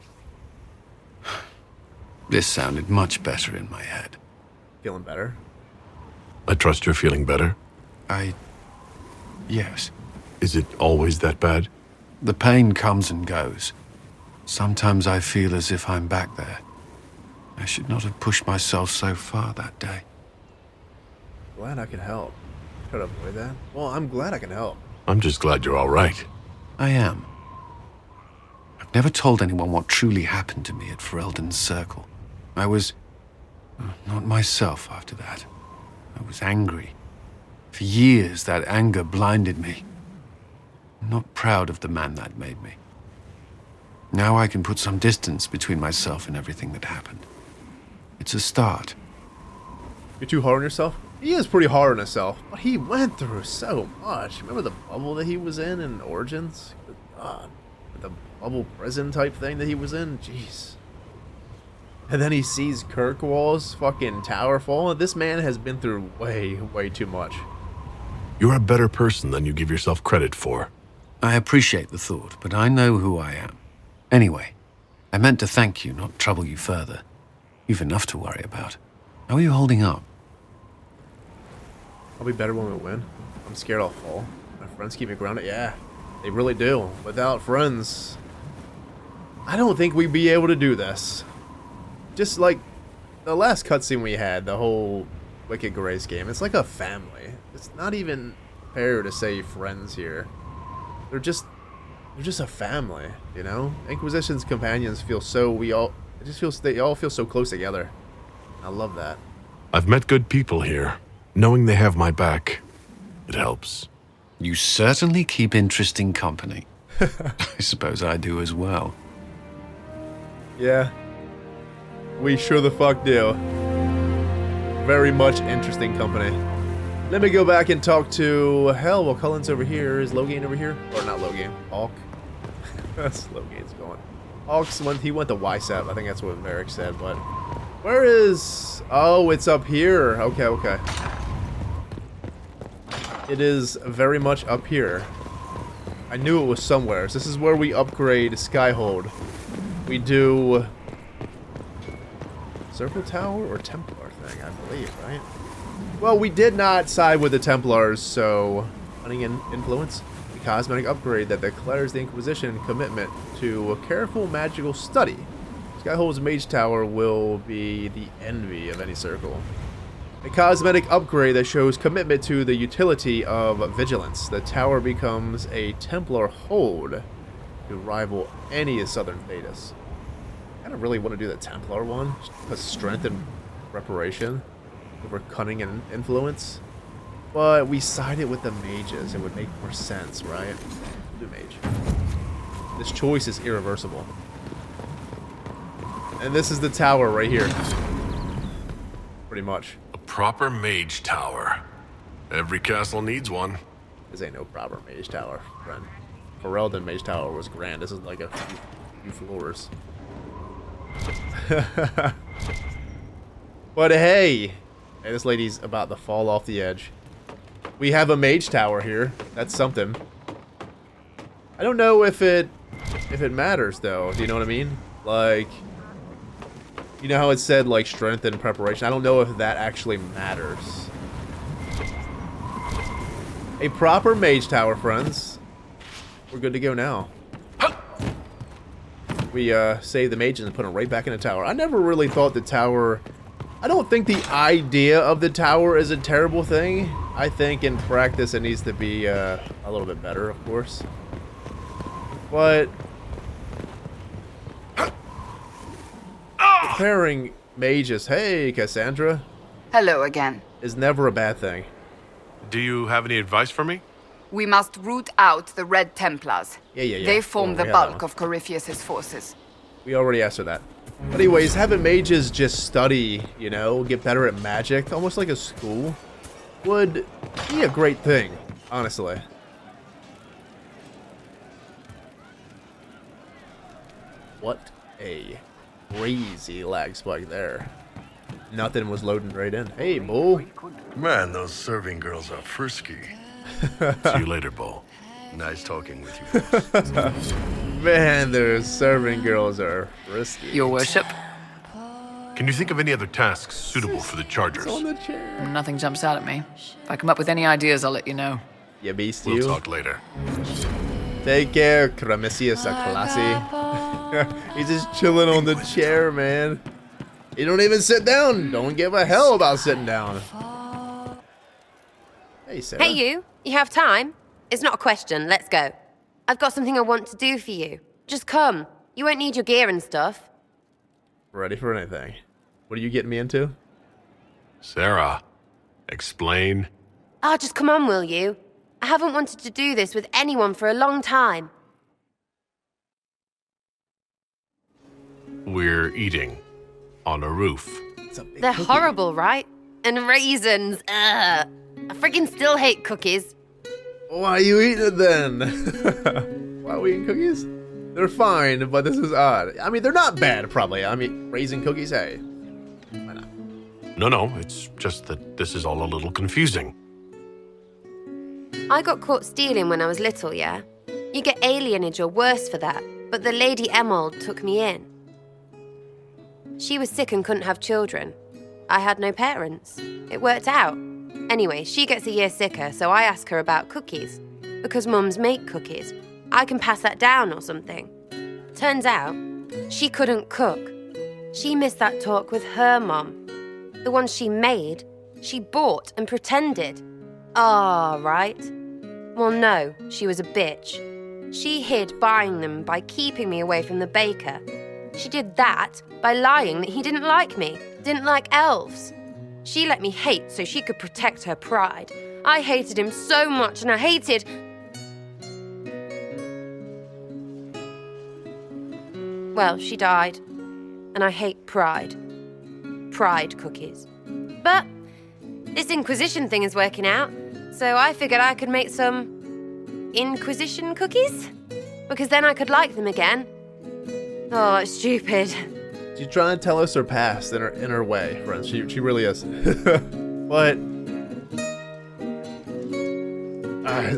This sounded much better in my head. Feeling better? I trust you're feeling better. Yes. Is it always that bad? The pain comes and goes. Sometimes I feel as if I'm back there. I should not have pushed myself so far that day. Glad I could help. Try to avoid that. Well, I'm glad I can help. I'm just glad you're all right. I am. I've never told anyone what truly happened to me at Ferelden's Circle. I was not myself after that. I was angry. For years, that anger blinded me. I'm not proud of the man that made me. Now I can put some distance between myself and everything that happened. It's a start. You're too hard on yourself? He is pretty hard on himself, but he went through so much. Remember the bubble that he was in Origins? Good God. The bubble prison type thing that he was in? Jeez. And then he sees Kirkwall's fucking tower fall. This man has been through way, way too much. You're a better person than you give yourself credit for. I appreciate the thought, but I know who I am. Anyway, I meant to thank you, not trouble you further. You've enough to worry about. How are you holding up? I'll be better when we win. I'm scared I'll fall. My friends keep me grounded. Yeah, they really do. Without friends, I don't think we'd be able to do this. Just like the last cutscene we had, the whole Wicked Grace game. It's like a family. It's not even fair to say friends here. They're just a family, you know? Inquisition's companions feel so, they all feel so close together. I love that. I've met good people here. Knowing they have my back, it helps. You certainly keep interesting company. I suppose I do as well. Yeah. We sure the fuck do. Very much interesting company. Let me go back and talk to... Hell, well, Cullen's over here. Is Loghain over here? Or not Loghain. Hawk. That's Loghain's going. Hawk's he went to YSEP. I think that's what Varric said, but... Where is... Oh, it's up here. Okay, okay. It is very much up here. I knew it was somewhere. So this is where we upgrade Skyhold. We do... Circle Tower or Templar thing, I believe, right? Well, we did not side with the Templars, so... Hunting and influence. A cosmetic upgrade that declares the Inquisition commitment to a careful magical study. Skyhold's Mage Tower will be the envy of any circle. A cosmetic upgrade that shows commitment to the utility of vigilance. The tower becomes a Templar hold to rival any of Southern Thedas. I don't really want to do the Templar one, because strength and reparation over cunning and influence. But we sided with the mages. It would make more sense, right? We'll do mage. This choice is irreversible. And this is the tower right here. Pretty much. A proper mage tower. Every castle needs one. This ain't no proper mage tower, friend. Ferelden Mage Tower was grand. This is like a few floors. But hey, this lady's about to fall off the edge. We have a mage tower here. That's something. I don't know if it matters though. Do you know what I mean? Like, You know how it said, like, strength and preparation? I don't know if that actually matters. A proper mage tower, friends. We're good to go now. We saved the mages and put them right back in the tower. I never really thought the tower... I don't think the idea of the tower is a terrible thing. I think in practice it needs to be a little bit better, of course. But... preparing mages, hey Cassandra, Hello again. is never a bad thing. Do you have any advice for me? We must root out the Red Templars. Yeah. They form Well, the we have that bulk one. of Corypheus' forces. We already asked her that. But anyways, having mages just study, you know, get better at magic, almost like a school, would be a great thing, honestly. What a crazy lag spike there. Nothing was loading right in. Hey, Bull. Man, those serving girls are frisky. See you later, Bull. Nice talking with you folks. Man, those serving girls are risky. Your worship? Can you think of any other tasks suitable for the Chargers? On the chair. Nothing jumps out at me. If I come up with any ideas, I'll let you know. Yeah, beast We'll you. talk later. Take care, Cramicius a classy. He's just chilling on the chair, man. He don't even sit down. Don't give a hell about sitting down. Hey, Sera. Hey, you. You have time? It's not a question. Let's go. I've got something I want to do for you. Just come. You won't need your gear and stuff. Ready for anything. What are you getting me into? Sera, explain. Ah, just come on, will you? I haven't wanted to do this with anyone for a long time. We're eating on a roof. They're horrible, right? And raisins. Ugh. I freaking still hate cookies. Why are you eating it then? Why are we eating cookies? They're fine, but this is odd. I mean, they're not bad, probably. I mean, raisin cookies, hey. Why not? No, it's just that this is all a little confusing. I got caught stealing when I was little, yeah? You get alienage or worse for that, but the Lady Emerald took me in. She was sick and couldn't have children. I had no parents. It worked out. Anyway, she gets a year sicker, so I ask her about cookies. Because mums make cookies. I can pass that down or something. Turns out, she couldn't cook. She missed that talk with her mum. The ones she made, she bought and pretended. Ah, right. Well, no, she was a bitch. She hid buying them by keeping me away from the baker. She did that by lying that he didn't like me, didn't like elves. She let me hate so she could protect her pride. I hated him so much, and I hated... Well, she died. And I hate pride. Pride cookies. But this Inquisition thing is working out, so I figured I could make some Inquisition cookies? Because then I could like them again. Oh, it's stupid. She's trying to tell us her past in her way, friends. She really is. But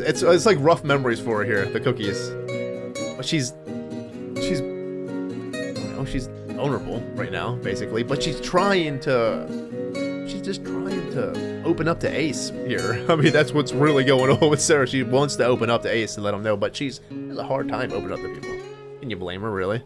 it's like rough memories for her here, the cookies. But she's vulnerable right now, basically. But she's just trying to open up to Ace here. I mean, that's what's really going on with Sera. She wants to open up to Ace and let him know, but she has a hard time opening up to people. Can you blame her, really?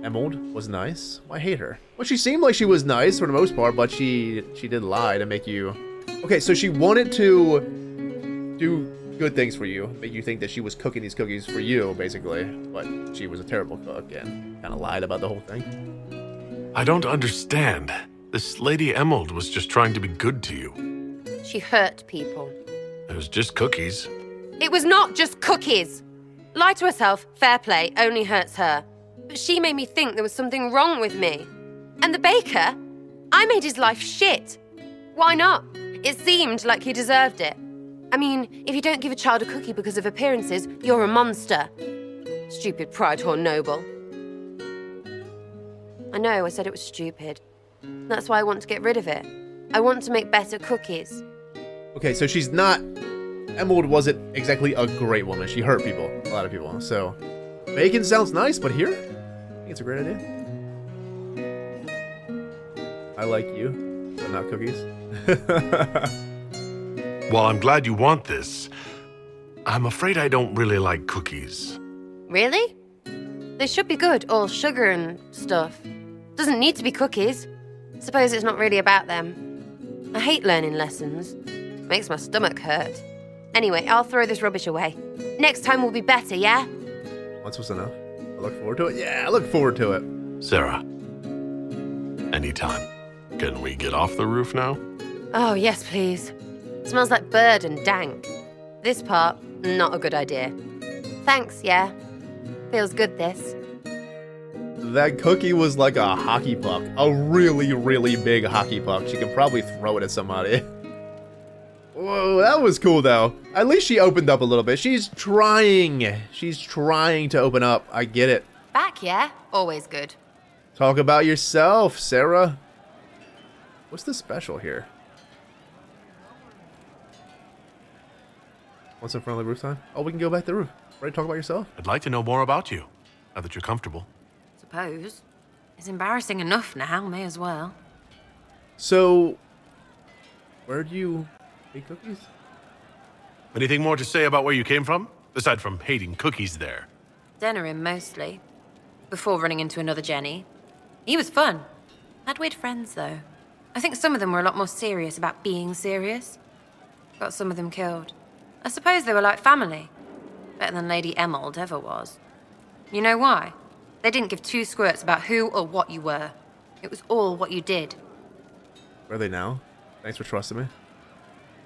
Emerald was nice. I hate her. Well, she seemed like she was nice for the most part, but she did lie to make you... Okay, so she wanted to do good things for you, make you think that she was cooking these cookies for you, basically, but she was a terrible cook and kind of lied about the whole thing. I don't understand. This Lady Emerald was just trying to be good to you. She hurt people. It was just cookies. It was not just cookies. Lie to herself, fair play, only hurts her. But she made me think there was something wrong with me. And the baker? I made his life shit. Why not? It seemed like he deserved it. I mean, if you don't give a child a cookie because of appearances, you're a monster. Stupid pride whore noble. I know, I said it was stupid. That's why I want to get rid of it. I want to make better cookies. Okay, so she's not... Emerald wasn't exactly a great woman. She hurt people, a lot of people, so... Bacon sounds nice, but here? I think it's a great idea. like you, but not cookies. While I'm glad you want this, I'm afraid I don't really like cookies. Really? They should be good, all sugar and stuff. Doesn't need to be cookies. Suppose it's not really about them. I hate learning lessons. Makes my stomach hurt. Anyway, I'll throw this rubbish away. Next time will be better, yeah? Once was enough. I look forward to it. Yeah, I look forward to it. Sera, anytime. Can we get off the roof now? Oh, yes, please. Smells like bird and dank. This part, not a good idea. Thanks, yeah. Feels good, this. That cookie was like a hockey puck. A really, really big hockey puck. She could probably throw it at somebody. Whoa, that was cool, though. At least she opened up a little bit. She's trying. She's trying to open up. I get it. Back, yeah? Always good. Talk about yourself, Sera. What's the special here? What's in front of the roof time? Oh, we can go back to the roof. Ready to talk about yourself? I'd like to know more about you, now that you're comfortable. Suppose. It's embarrassing enough now, may as well. So, where'd you eat cookies? Anything more to say about where you came from? Aside from hating cookies there. Denerim, mostly. Before running into another Jenny. He was fun. Had weird friends, though. I think some of them were a lot more serious about being serious. Got some of them killed. I suppose they were like family. Better than Lady Emerald ever was. You know why? They didn't give two squirts about who or what you were. It was all what you did. Where are they now? Thanks for trusting me.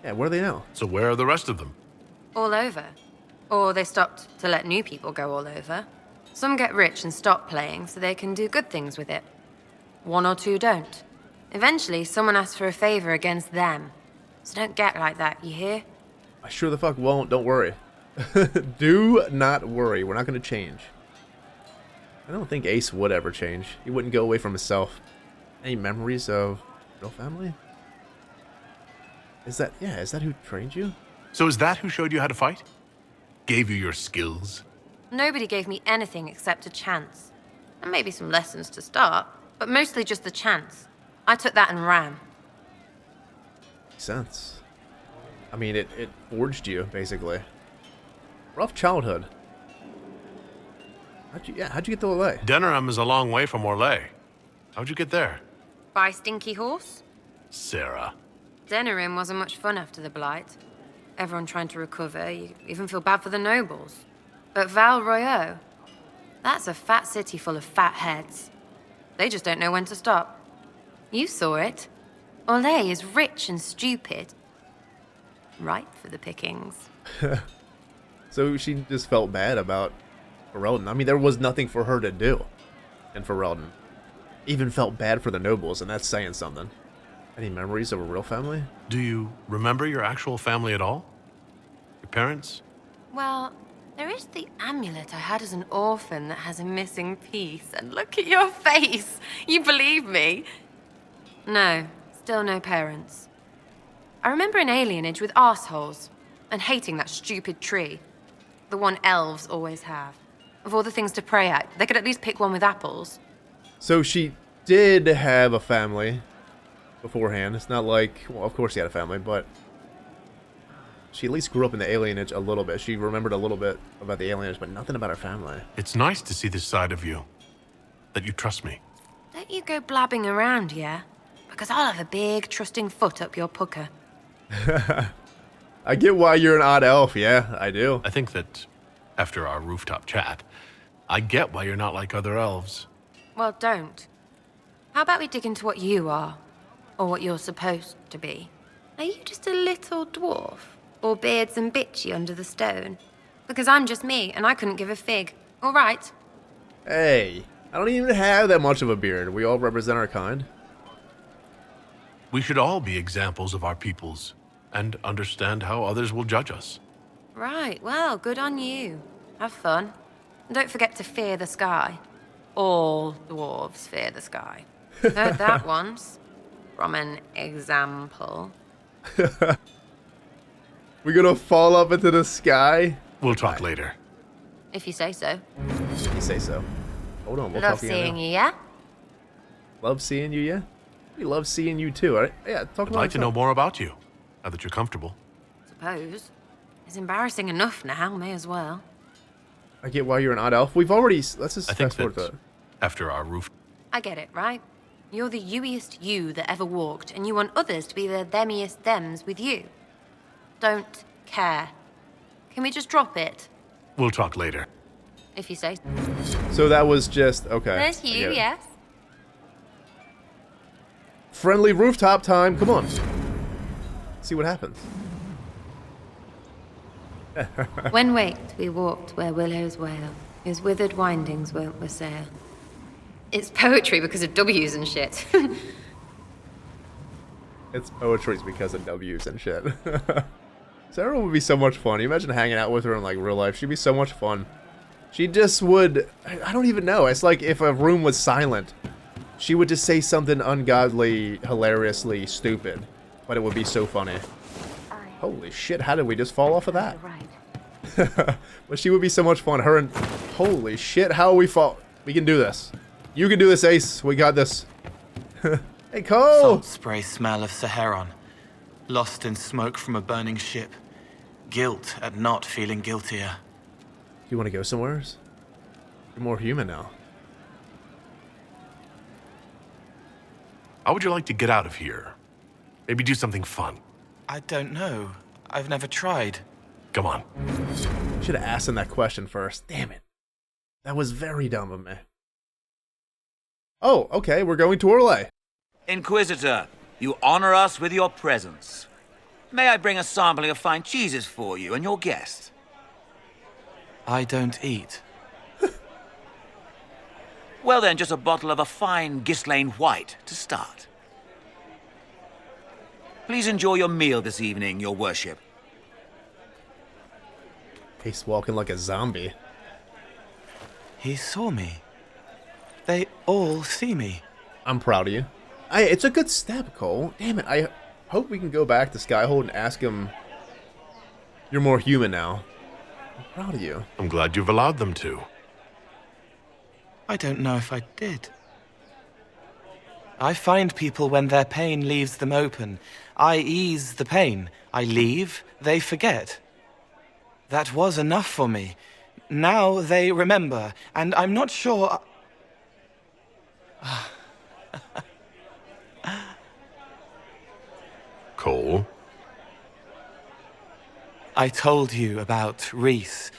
Yeah, where are they now? So where are the rest of them? All over. Or they stopped to let new people go all over. Some get rich and stop playing so they can do good things with it. One or two don't. Eventually, someone asks for a favor against them. So don't get like that, you hear? I sure the fuck won't. Don't worry. Do not worry. We're not going to change. I don't think Ace would ever change. He wouldn't go away from himself. Any memories of real family? Is that who trained you? So is that who showed you how to fight? Gave you your skills? Nobody gave me anything except a chance. And maybe some lessons to start, but mostly just the chance. I took that and ran. Makes sense. I mean, it forged you, basically. Rough childhood. How'd you get to LA? Denerim is a long way from Orlais. How'd you get there? By Stinky Horse? Sera. Denerim wasn't much fun after the Blight. Everyone trying to recover, you even feel bad for the nobles. But Val Royeaux, that's a fat city full of fat heads. They just don't know when to stop. You saw it. Orlais is rich and stupid. Ripe for the pickings. So she just felt bad about Ferelden. I mean, there was nothing for her to do in Ferelden. Even felt bad for the nobles, and that's saying something. Any memories of a real family? Do you remember your actual family at all? Your parents? Well, there is the amulet I had as an orphan that has a missing piece. And look at your face. You believe me? No, still no parents. I remember an alienage with arseholes and hating that stupid tree. The one elves always have. Of all the things to pray at, they could at least pick one with apples. So she did have a family beforehand. It's not like, well, of course she had a family, but she at least grew up in the alienage a little bit. She remembered a little bit about the alienage, but nothing about her family. It's nice to see this side of you. That you trust me. Don't you go blabbing around, yeah? Because I'll have a big, trusting foot up your pucker. I get why you're an odd elf, yeah, I do. I think that, after our rooftop chat, I get why you're not like other elves. Well, don't. How about we dig into what you are? Or what you're supposed to be? Are you just a little dwarf? Or beards and bitchy under the stone? Because I'm just me, and I couldn't give a fig. All right? Hey, I don't even have that much of a beard. We all represent our kind. We should all be examples of our peoples, and understand how others will judge us. Right, well, good on you. Have fun. And don't forget to fear the sky. All dwarves fear the sky. Heard that once. From an example. We're gonna fall up into the sky? We'll talk later. If you say so. If you say so. Hold on, we'll Love talk again seeing now. you, yeah? Love seeing you, yeah? We love seeing you too. All right? Yeah, talk I'd about like to know yourself. more about you, now that you're comfortable. Suppose. It's embarrassing enough now, may as well. I get why you're an odd elf. We've already... Let's just I think fast forward to that it. after our roof... I get it, right? You're the youiest you that ever walked, and you want others to be the themiest thems with you. Don't care. Can we just drop it? We'll talk later. If you say so. So that was just... Okay. There's I you, get it. yes. Friendly rooftop time. Come on. See what happens. When waked, we walked where willows wail, whose withered windings won't wassail. It's poetry because of W's and shit. It's poetry because of W's and shit. Sera would be so much fun. You imagine hanging out with her in like real life. She'd be so much fun. She just would... I don't even know. It's like if a room was silent, she would just say something ungodly, hilariously stupid. But it would be so funny. Holy shit, how did we just fall off of that? But she would be so much fun. Her and... Holy shit, how we fall... We can do this. You can do this, Ace. We got this. Hey, Cole! Salt spray smell of Saharon. Lost in smoke from a burning ship. Guilt at not feeling guiltier. You want to go somewhere? You're more human now. How would you like to get out of here? Maybe do something fun. I don't know. I've never tried. Come on. Should have asked him that question first. Damn it. That was very dumb of me. Oh, okay. We're going to Orlais. Inquisitor, you honor us with your presence. May I bring a sampling of fine cheeses for you and your guest? I don't eat. Well then, just a bottle of a fine Ghislaine White to start. Please enjoy your meal this evening, your worship. He's walking like a zombie. He saw me. They all see me. I'm proud of you. It's a good step, Cole. Damn it. I hope we can go back to Skyhold and ask him... You're more human now. I'm proud of you. I'm glad you've allowed them to. I don't know if I did. I find people when their pain leaves them open. I ease the pain. I leave, they forget. That was enough for me. Now they remember, and I'm not sure... Cole? I told you about Reese,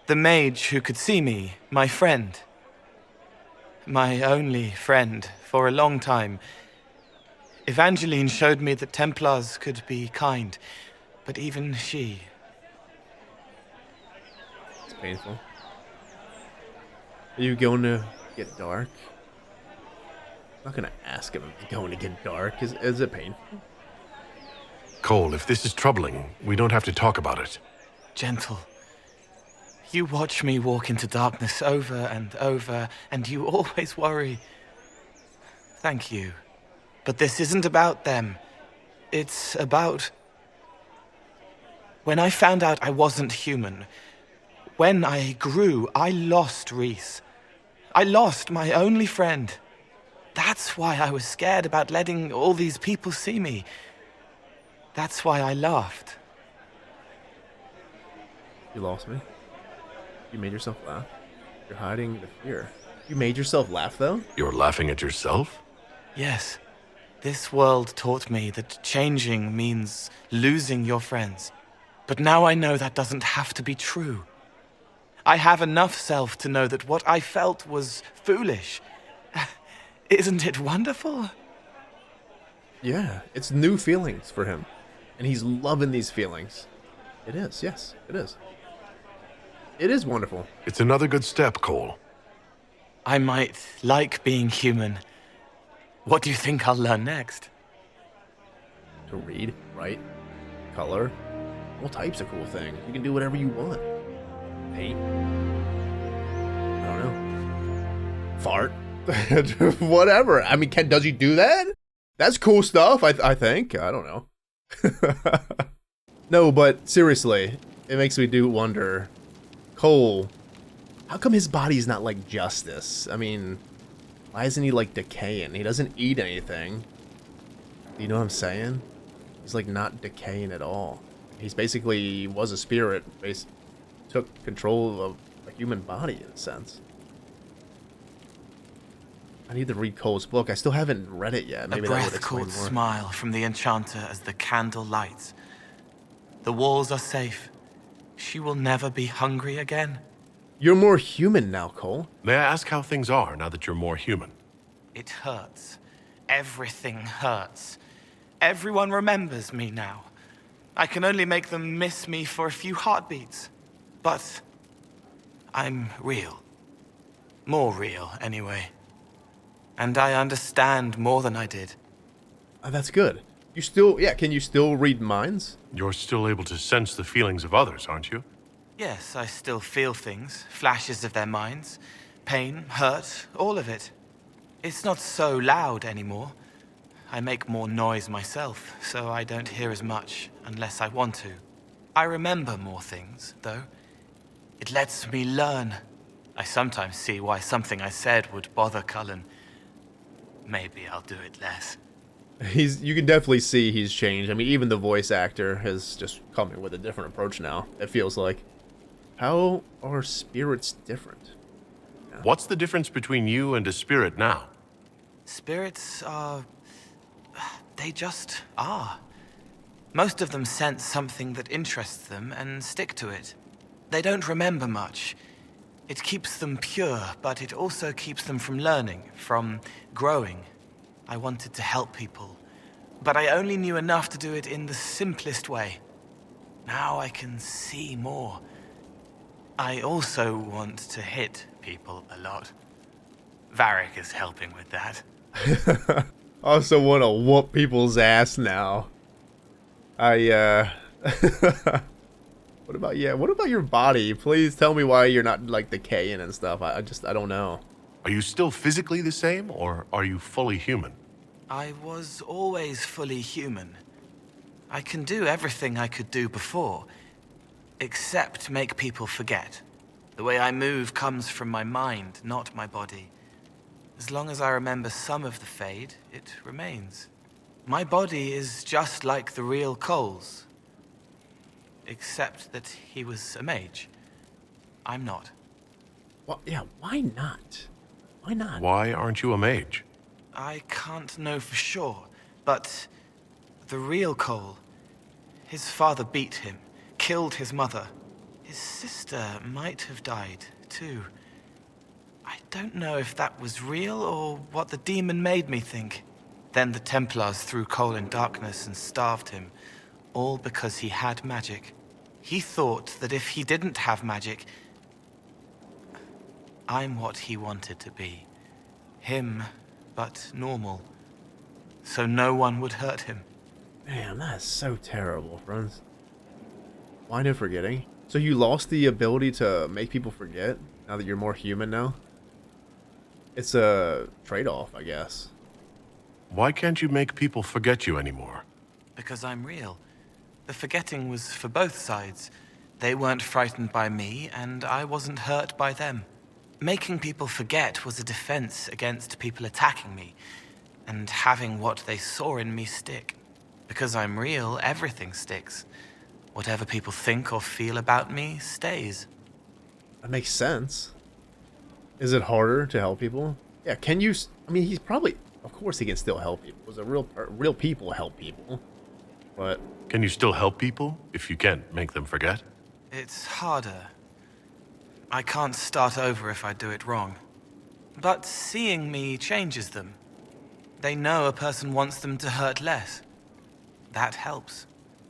the mage who could see me, my friend. My only friend for a long time. Evangeline showed me that Templars could be kind, but even she... It's painful. Are you going to get dark? I'm not going to ask him if he's going to get dark. Is it painful? Cole, if this is troubling, we don't have to talk about it. Gentle. You watch me walk into darkness over and over, and you always worry. Thank you. But this isn't about them. It's about... When I found out I wasn't human, when I grew, I lost Reese. I lost my only friend. That's why I was scared about letting all these people see me. That's why I laughed. You lost me? You made yourself laugh? You're hiding the fear. You made yourself laugh, though? You're laughing at yourself? Yes. This world taught me that changing means losing your friends. But now I know that doesn't have to be true. I have enough self to know that what I felt was foolish. Isn't it wonderful? Yeah, it's new feelings for him. And he's loving these feelings. It is, yes, it is. It is wonderful. It's another good step, Cole. I might like being human. What do you think I'll learn next? To read, write, color, all types of cool things. You can do whatever you want. Paint. I don't know. Fart. Whatever. I mean, does he do that? That's cool stuff, I think. I don't know. No, but seriously, it makes me do wonder. Cole, how come his body's not like Justice? I mean, why isn't he like decaying? He doesn't eat anything. You know what I'm saying? He's like not decaying at all. He's basically was a spirit, took control of a human body in a sense. I need to read Cole's book. I still haven't read it yet. Maybe a breath-caught smile from the enchanter as the candle lights. The walls are safe. She will never be hungry again. You're more human now, Cole. May I ask how things are now that you're more human? It hurts. Everything hurts. Everyone remembers me now. I can only make them miss me for a few heartbeats. But I'm real. More real, anyway. And I understand more than I did. That's good. You still, can you still read minds? You're still able to sense the feelings of others, aren't you? Yes, I still feel things, flashes of their minds. Pain, hurt, all of it. It's not so loud anymore. I make more noise myself, so I don't hear as much unless I want to. I remember more things, though. It lets me learn. I sometimes see why something I said would bother Cullen. Maybe I'll do it less. You can definitely see he's changed. I mean, even the voice actor has just come in with a different approach now, it feels like. How are spirits different? Yeah. What's the difference between you and a spirit now? Spirits are... they just are. Most of them sense something that interests them and stick to it. They don't remember much. It keeps them pure, but it also keeps them from learning, from growing. I wanted to help people, but I only knew enough to do it in the simplest way. Now I can see more. I also want to hit people a lot. Varric is helping with that. I also want to whoop people's ass now. What about your body? Please tell me why you're not like decaying and stuff. I don't know. Are you still physically the same, or are you fully human? I was always fully human. I can do everything I could do before, except make people forget. The way I move comes from my mind, not my body. As long as I remember some of the Fade, it remains. My body is just like the real Cole's. Except that he was a mage. I'm not. Well, yeah, why not? Why not? Why aren't you a mage? I can't know for sure, but the real Cole, his father beat him, killed his mother. His sister might have died, too. I don't know if that was real or what the demon made me think. Then the Templars threw Cole in darkness and starved him, all because he had magic. He thought that if he didn't have magic, I'm what he wanted to be. Him, but normal. So no one would hurt him. Man, that is so terrible, friends. Why no forgetting? So you lost the ability to make people forget now that you're more human now? It's a trade-off, I guess. Why can't you make people forget you anymore? Because I'm real. The forgetting was for both sides. They weren't frightened by me, and I wasn't hurt by them. Making people forget was a defense against people attacking me, and having what they saw in me stick. Because I'm real, everything sticks. Whatever people think or feel about me stays. That makes sense. Is it harder to help people? Yeah, can you... I mean, he's probably... Of course he can still help people. Because real people help people. But... Can you still help people if you can't make them forget? It's harder. I can't start over if I do it wrong. But seeing me changes them. They know a person wants them to hurt less. That helps.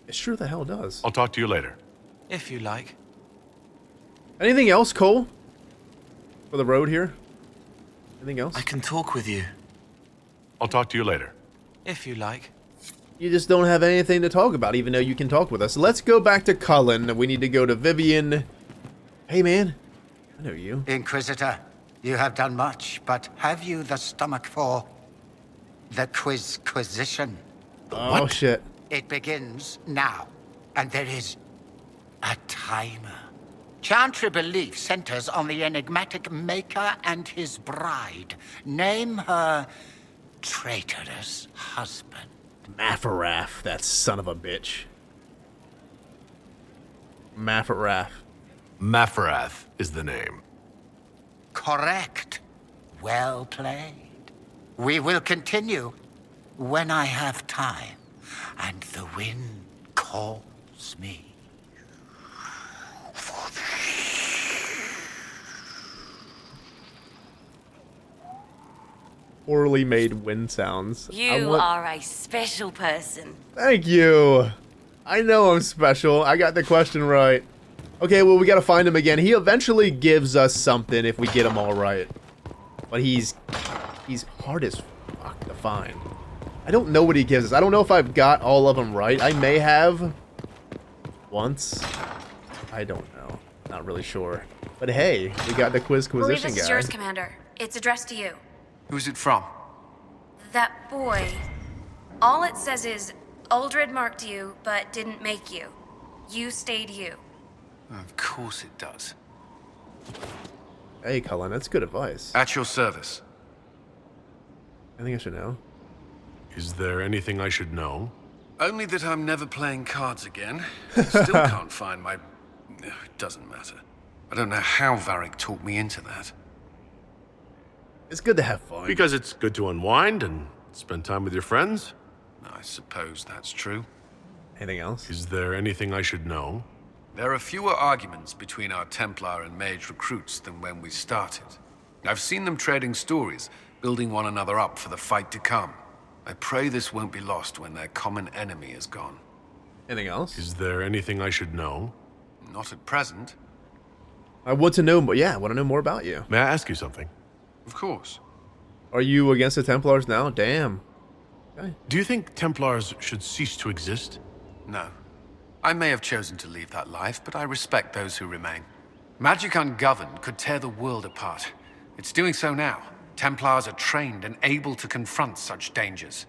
It sure the hell does. I'll talk to you later. If you like. Anything else, Cole? For the road here? Anything else? I can talk with you. I'll talk to you later. If you like. You just don't have anything to talk about, even though you can talk with us. Let's go back to Cullen. We need to go to Vivian. Hey, man. I know you. Inquisitor, you have done much, but have you the stomach for the Quizquisition? Oh, shit. It begins now, and there is a timer. Chantry belief centers on the enigmatic Maker and his bride. Name her traitorous husband. Mafarath, that son of a bitch. Mafarath. Mafarath is the name. Correct. Well played. We will continue when I have time and the wind calls me. Poorly made wind sounds. You are a special person. Thank you. I know I'm special. I got the question right. Okay, well, we gotta find him again. He eventually gives us something if we get him all right. But he's hard as fuck to find. I don't know what he gives us. I don't know if I've got all of them right. I may have once. I don't know. Not really sure. But hey, we got the Quizquisition Believe guy. this is yours, Commander. It's addressed to you. Who's it from? That boy. All it says is, Uldred marked you, but didn't make you. You stayed you. Of course it does. Hey, Cullen, that's good advice. At your service. I think I should know. Is there anything I should know? Only that I'm never playing cards again. Still can't find my... It doesn't matter. I don't know how Varric talked me into that. It's good to have fun. Because it's good to unwind and spend time with your friends? I suppose that's true. Anything else? Is there anything I should know? There are fewer arguments between our Templar and Mage recruits than when we started. I've seen them trading stories, building one another up for the fight to come. I pray this won't be lost when their common enemy is gone. Anything else? Is there anything I should know? Not at present. I want to know, yeah, I want to know more about you. May I ask you something? Of course. Are you against the Templars now? Damn. Okay. Do you think Templars should cease to exist? No. I may have chosen to leave that life, but I respect those who remain. Magic ungoverned could tear the world apart. It's doing so now. Templars are trained and able to confront such dangers.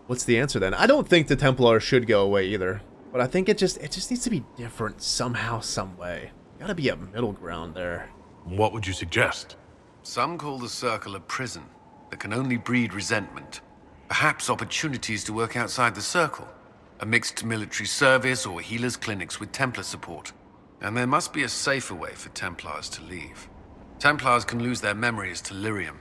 What's the answer then? I don't think the Templars should go away either. But I think it just needs to be different somehow, some way. Gotta be a middle ground there. What would you suggest? Some call the Circle a prison that can only breed resentment. Perhaps opportunities to work outside the Circle. A mixed military service or healers' clinics with Templar support. And there must be a safer way for Templars to leave. Templars can lose their memories to lyrium.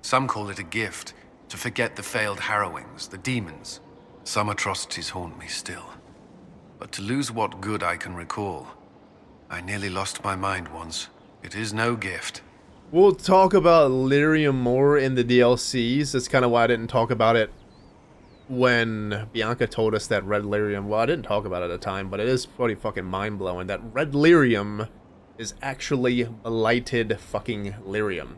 Some call it a gift, to forget the failed harrowings, the demons. Some atrocities haunt me still. But to lose what good I can recall, I nearly lost my mind once. It is no gift. We'll talk about lyrium more in the DLCs. That's kind of why I didn't talk about it when Bianca told us that red lyrium. Well, I didn't talk about it at the time, but it is pretty fucking mind-blowing that red lyrium is actually blighted fucking lyrium.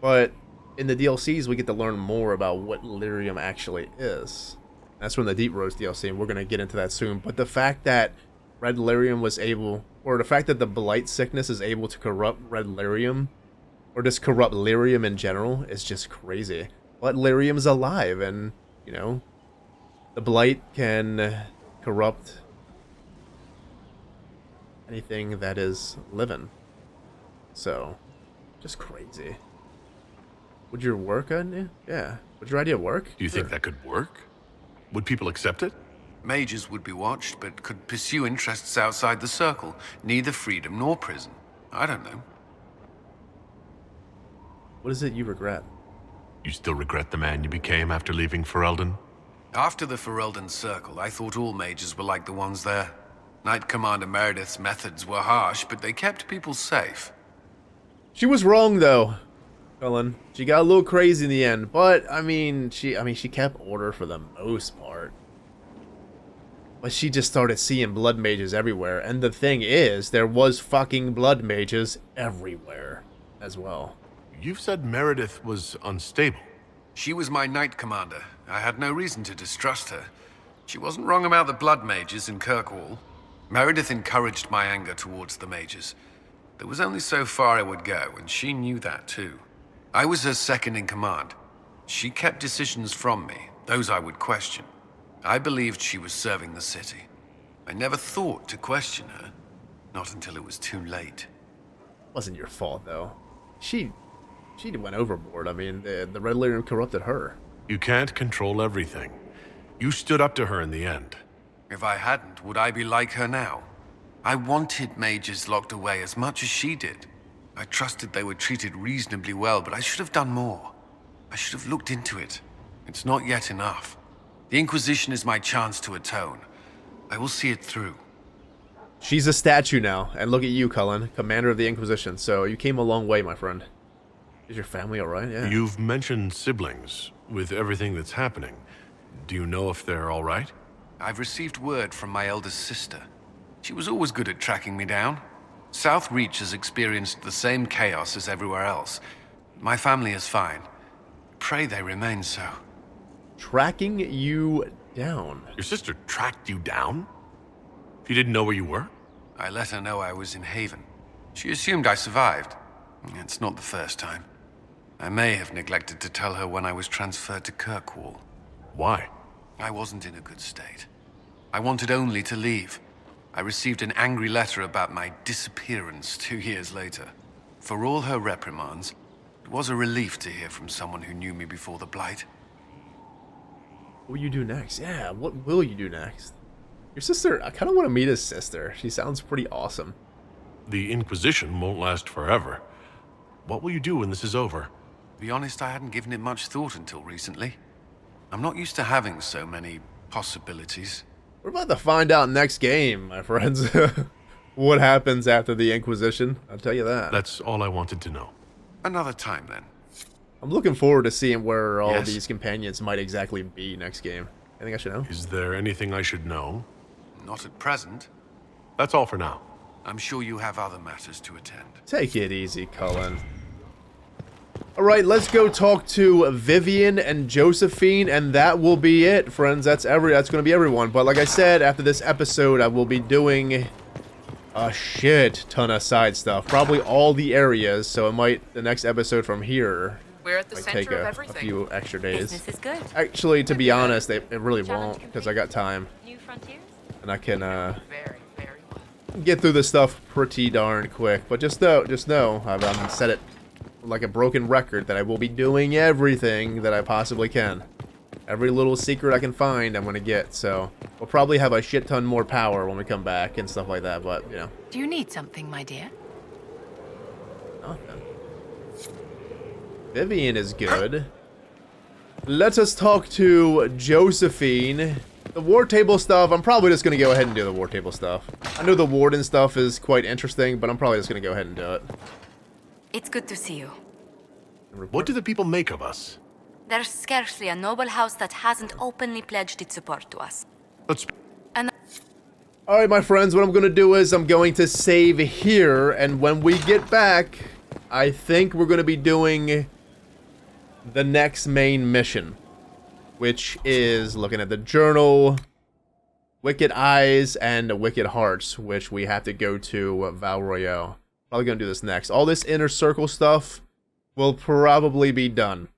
But in the DLCs, we get to learn more about what lyrium actually is. That's from the Deep Roads DLC, and we're going to get into that soon. But the fact that red lyrium was able, or the fact that the blight sickness is able to corrupt red lyrium, or just corrupt lyrium in general, is just crazy. But lyrium's alive, and, you know, the blight can corrupt anything that is living. So, just crazy. Would your work on you? Yeah. Would your idea work? Do you think that could work? Would people accept it? Mages would be watched, but could pursue interests outside the Circle. Neither freedom nor prison. I don't know. What is it you regret? You still regret the man you became after leaving Ferelden? After the Ferelden Circle, I thought all mages were like the ones there. Knight Commander Meredith's methods were harsh, but they kept people safe. She was wrong, though, Cullen. She got a little crazy in the end, but I mean, she kept order for the most part. But she just started seeing blood mages everywhere, and the thing is, there was fucking blood mages everywhere as well. You've said Meredith was unstable. She was my Knight Commander. I had no reason to distrust her. She wasn't wrong about the blood mages in Kirkwall. Meredith encouraged my anger towards the mages. There was only so far I would go, and she knew that too. I was her second in command. She kept decisions from me, those I would question. I believed she was serving the city. I never thought to question her, not until it was too late. Wasn't your fault, though. She went overboard. I mean, the Red Lyrium corrupted her. You can't control everything. You stood up to her in the end. If I hadn't, would I be like her now? I wanted mages locked away as much as she did. I trusted they were treated reasonably well, but I should have done more. I should have looked into it. It's not yet enough. The Inquisition is my chance to atone. I will see it through. She's a statue now, and look at you, Cullen, commander of the Inquisition, so you came a long way, my friend. Is your family alright? Yeah. You've mentioned siblings. With everything that's happening, do you know if they're alright? I've received word from my eldest sister. She was always good at tracking me down. South Reach has experienced the same chaos as everywhere else. My family is fine. Pray they remain so. Tracking you down? Your sister tracked you down? She didn't know where you were? I let her know I was in Haven. She assumed I survived. It's not the first time. I may have neglected to tell her when I was transferred to Kirkwall. Why? I wasn't in a good state. I wanted only to leave. I received an angry letter about my disappearance 2 years later. For all her reprimands, it was a relief to hear from someone who knew me before the Blight. What will you do next? Yeah, what will you do next? Your sister, I kind of want to meet his sister. She sounds pretty awesome. The Inquisition won't last forever. What will you do when this is over? To be honest, I hadn't given it much thought until recently. I'm not used to having so many possibilities. We're about to find out next game, my friends. What happens after the Inquisition? I'll tell you that. That's all I wanted to know. Another time, then. I'm looking forward to seeing where all Yes. these companions might exactly be next game. Anything I should know? Is there anything I should know? Not at present. That's all for now. I'm sure you have other matters to attend. Take it easy, Cullen. Alright, let's go talk to Vivian and Josephine, and that will be it, friends. That's going to be everyone. But like I said, after this episode, I will be doing a shit ton of side stuff. Probably all the areas, so it might, the next episode from here, We're at the might center take of a everything. few extra days. Business is good. Actually, to be honest, it really won't, because I got time. New frontiers? And I can get through this stuff pretty darn quick. But just know, I've set it like a broken record that I will be doing everything that I possibly can. Every little secret I can find, I'm gonna get. So we'll probably have a shit ton more power when we come back and stuff like that. But you know, Do you need something, my dear? nothing. Vivian is good. Let us talk to Josephine. The war table stuff, I'm probably just going to go ahead and do the war table stuff. I know the warden stuff is quite interesting, but I'm probably just going to go ahead and do it. It's good to see you. What do the people make of us? There's scarcely a noble house that hasn't openly pledged its support to us. Alright, my friends, what I'm going to do is I'm going to save here, and when we get back, I think we're going to be doing the next main mission, which is looking at the journal, Wicked Eyes, and Wicked Hearts, which we have to go to Val Royale. Probably going to do this next. All this inner circle stuff will probably be done.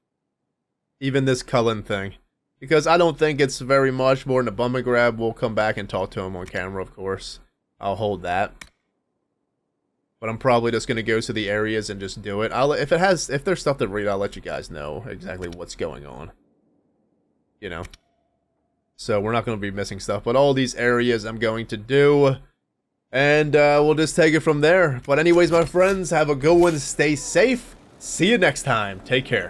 Even this Cullen thing. Because I don't think it's very much more than a bum and grab. We'll come back and talk to him on camera, of course. I'll hold that. But I'm probably just going to go to the areas and just do it. If there's stuff to read, I'll let you guys know exactly what's going on. You know. So we're not going to be missing stuff. But all these areas I'm going to do. And we'll just take it from there. But anyways, my friends, have a good one. Stay safe. See you next time. Take care.